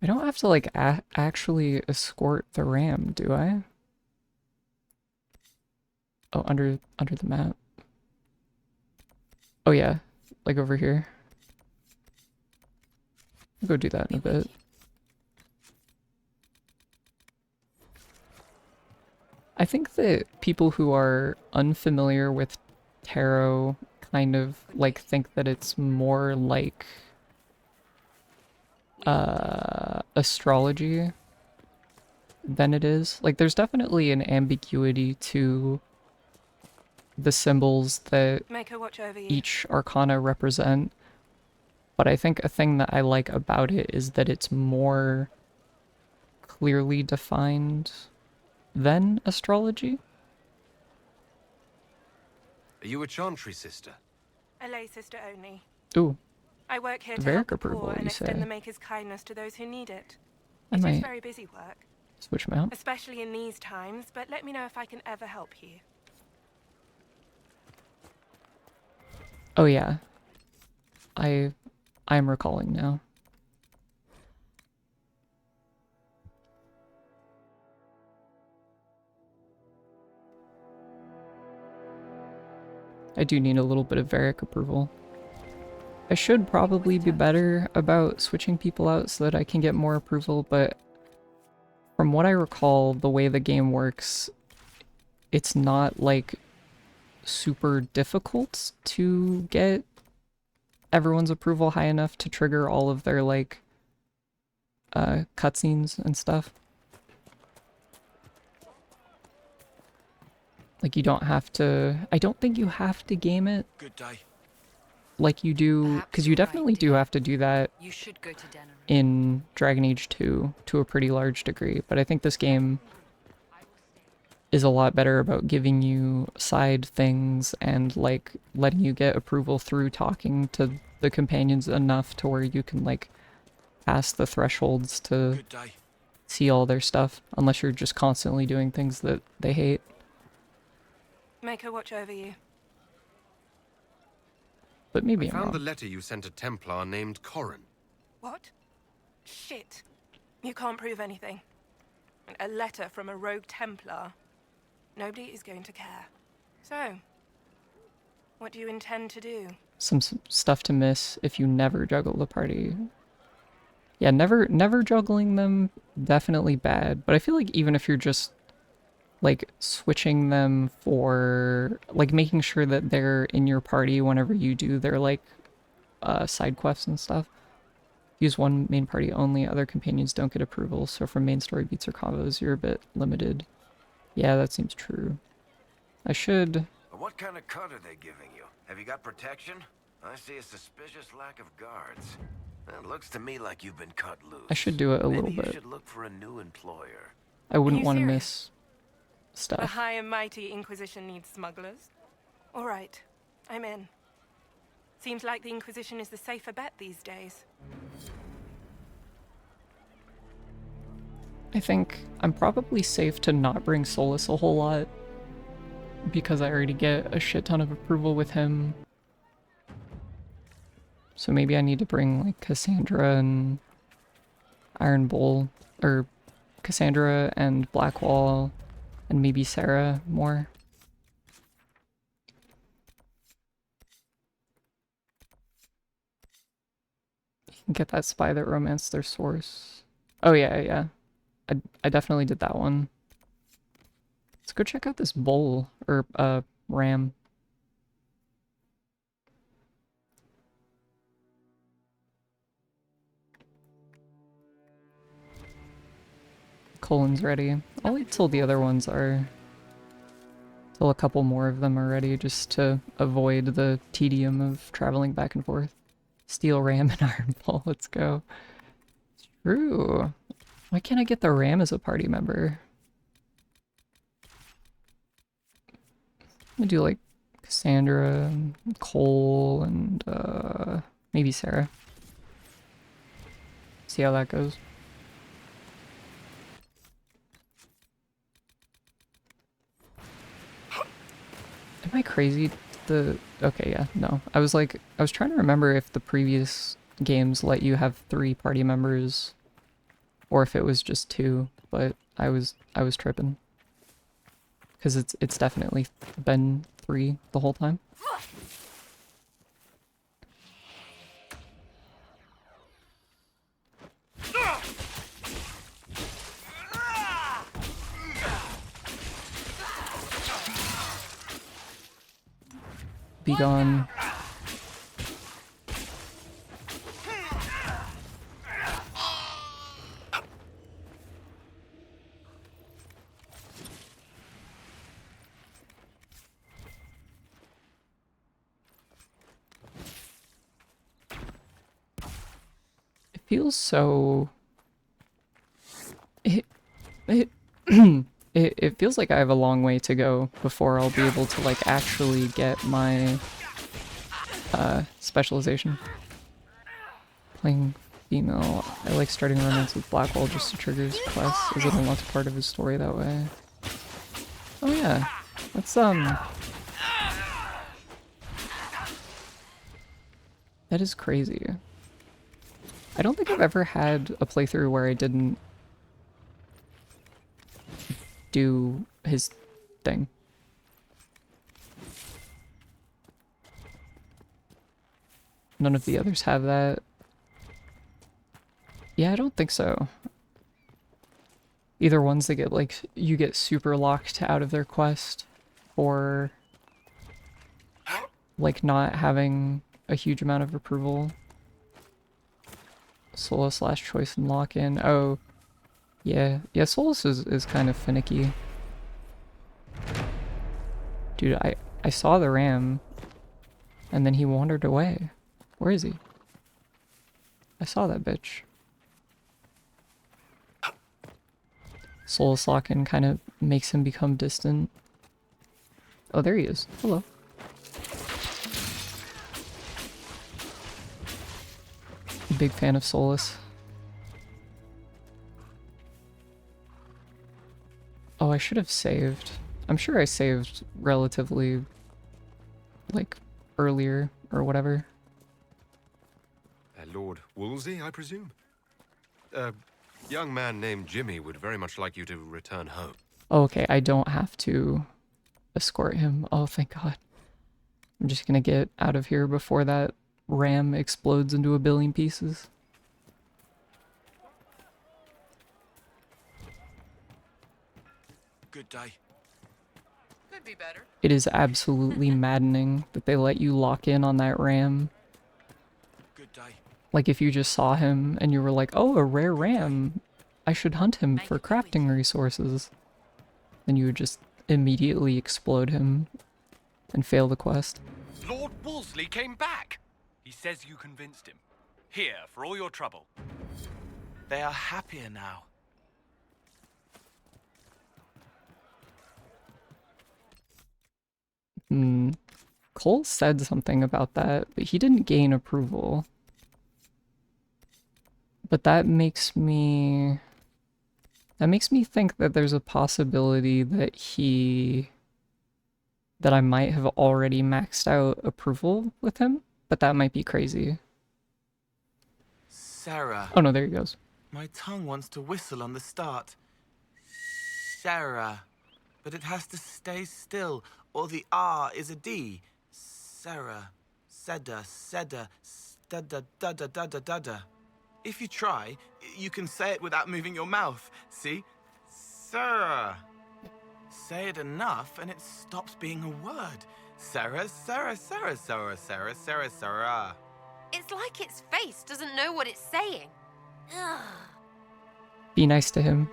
I don't have to like actually escort the ram, do I? Oh, under the map. Oh yeah, like over here. I'll go do that in a bit. I think that people who are unfamiliar with tarot kind of like think that it's more like astrology than it is. Like there's definitely an ambiguity to the symbols that each arcana represent, but I think a thing that I like about it is that it's more clearly defined than astrology. Are you a chantry sister? A lay sister only. Ooh. I work here to Very help the approval, poor you and extend say. the Maker's kindness to those who need it. I It is might very busy work, switch them out. especially in these times, but let me know if I can ever help you. Oh yeah. I'm recalling now. I do need a little bit of Varric approval. I should probably be better about switching people out so that I can get more approval, but from what I recall, the way the game works, it's not like super difficult to get everyone's approval high enough to trigger all of their like cutscenes and stuff. Like you don't have to, I don't think you have to game it Good day. like you do, because you definitely do have to do that You should go to dinner. in Dragon Age 2 to a pretty large degree, but I think this game is a lot better about giving you side things and like letting you get approval through talking to the companions enough to where you can like pass the thresholds to see all their stuff, unless you're just constantly doing things that they hate. Make her watch over you. But maybe I I'm found wrong. the letter you sent a Templar named Corrin. What? Shit. You can't prove anything. A letter from a rogue Templar. Nobody is going to care. So, what do you intend to do? Some stuff to miss if you never juggle the party. Yeah, never juggling them, definitely bad. But I feel like even if you're just like switching them for like making sure that they're in your party whenever you do their like side quests and stuff. Use one main party only, other companions don't get approval, so for main story beats or combos you're a bit limited. Yeah, that seems true. I should... What kind of cut are they giving you? Have you got protection? I see a suspicious lack of guards. It looks to me like you've been cut loose. I should do it a little Maybe you bit. should look for a new employer. I wouldn't you want to serious? miss The stuff. High and Mighty Inquisition needs smugglers. All right, I'm in. Seems like the Inquisition is the safer bet these days. I think I'm probably safe to not bring Solus a whole lot, because I already get a shit ton of approval with him. So maybe I need to bring like Cassandra and Iron Bull, or Cassandra and Blackwall, and maybe Sarah more. You can get that spy that romanced their source. Oh yeah. I definitely did that one. Let's go check out this bull, or ram. Colon's ready. I'll wait till the other ones are... till a couple more of them are ready, just to avoid the tedium of traveling back and forth. Steel ram and iron bull, let's go. True. Why can't I get the ram as a party member? I'm gonna do like Cassandra, Cole, and maybe Sarah. See how that goes. Am I crazy? Okay, yeah, no. I was trying to remember if the previous games let you have 3 party members or if it was just 2, but I was tripping. Because it's definitely been 3 the whole time. Be gone. It feels so... It feels like I have a long way to go before I'll be able to like actually get my specialization. Playing female. I like starting romance with Blackwall just to trigger his quest, as it unlocks part of his story that way. Oh yeah. Let's That is crazy. I don't think I've ever had a playthrough where I didn't do his thing. None of the others have that. Yeah, I don't think so. Either ones that get like, you get super locked out of their quest, or like not having a huge amount of approval. Solace slash choice and lock-in. Oh, yeah. Yeah, Solace is kind of finicky. Dude, I saw the ram, and then he wandered away. Where is he? I saw that bitch. Solace lock-in kind of makes him become distant. Oh, there he is. Hello. Big fan of Solace. Oh, I should have saved. I'm sure I saved relatively, like, earlier or whatever. Lord Wolsey, I presume? A young man named Jimmy would very much like you to return home. Oh, okay, I don't have to escort him. Oh, thank God. I'm just gonna get out of here before that ram explodes into a billion pieces. Good day. Could be better. It is absolutely maddening that they let you lock in on that ram. Good day. Like if you just saw him and you were like, oh, a rare ram. I should hunt him for crafting resources. Then you would just immediately explode him and fail the quest. Lord Wolseley came back! He says you convinced him. Here, for all your trouble. They are happier now. Cole said something about that, but he didn't gain approval. But that makes me think that there's a possibility that I might have already maxed out approval with him, but that might be crazy. Sarah. Oh no, there he goes. My tongue wants to whistle on the start. Sarah. But it has to stay still, or the R is a D. Sarah. Seda, seda, da da da da da da da. If you try, you can say it without moving your mouth. See? Sarah. Say it enough and it stops being a word. Sarah, Sarah, Sarah, Sarah, Sarah, Sarah, Sarah. It's like its face doesn't know what it's saying. Ugh. Be nice to him.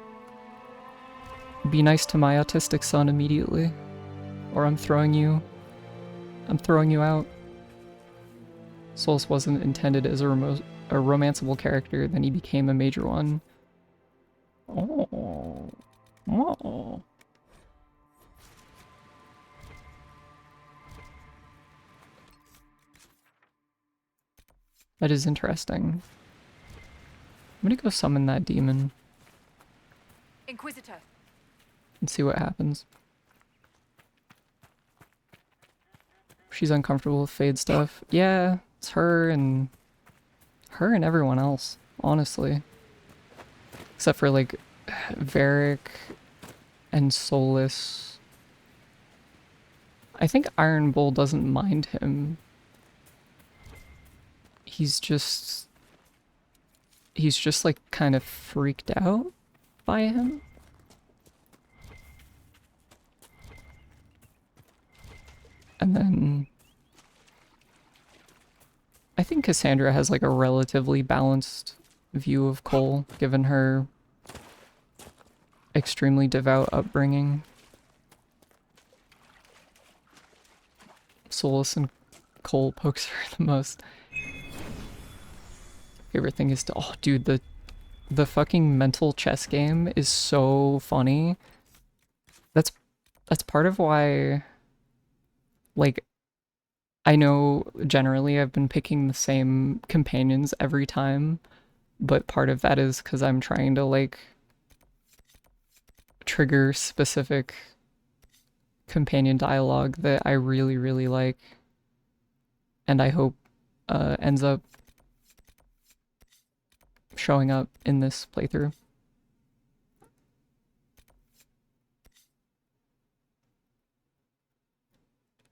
Be nice to my autistic son immediately. Or I'm throwing you out. Solus wasn't intended as a romanceable character, then he became a major one. Oh. Oh. That is interesting. I'm gonna go summon that demon Inquisitor. and see what happens. She's uncomfortable with Fade stuff. Yeah, it's her and everyone else, honestly. Except for like Varric and Solus. I think Iron Bull doesn't mind him. He's just like kind of freaked out by him. And then I think Cassandra has like a relatively balanced view of Cole, given her extremely devout upbringing. Solus and Cole pokes her the most. Favorite thing is to, oh dude, the fucking mental chess game is so funny. That's part of why, like, I know generally I've been picking the same companions every time, but part of that is because I'm trying to like trigger specific companion dialogue that I really, really like, and I hope ends up showing up in this playthrough.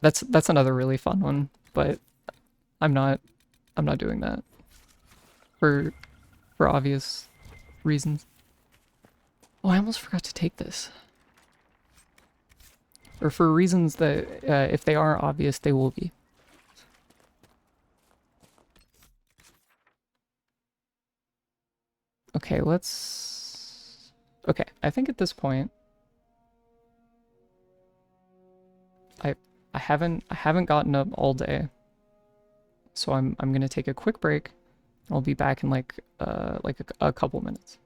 That's another really fun one, but I'm not doing that for obvious reasons. Oh, I almost forgot to take this. Or for reasons that if they are obvious, they will be. Okay, let's... Okay, I think at this point... I haven't gotten up all day. So I'm gonna take a quick break. I'll be back in like a couple minutes.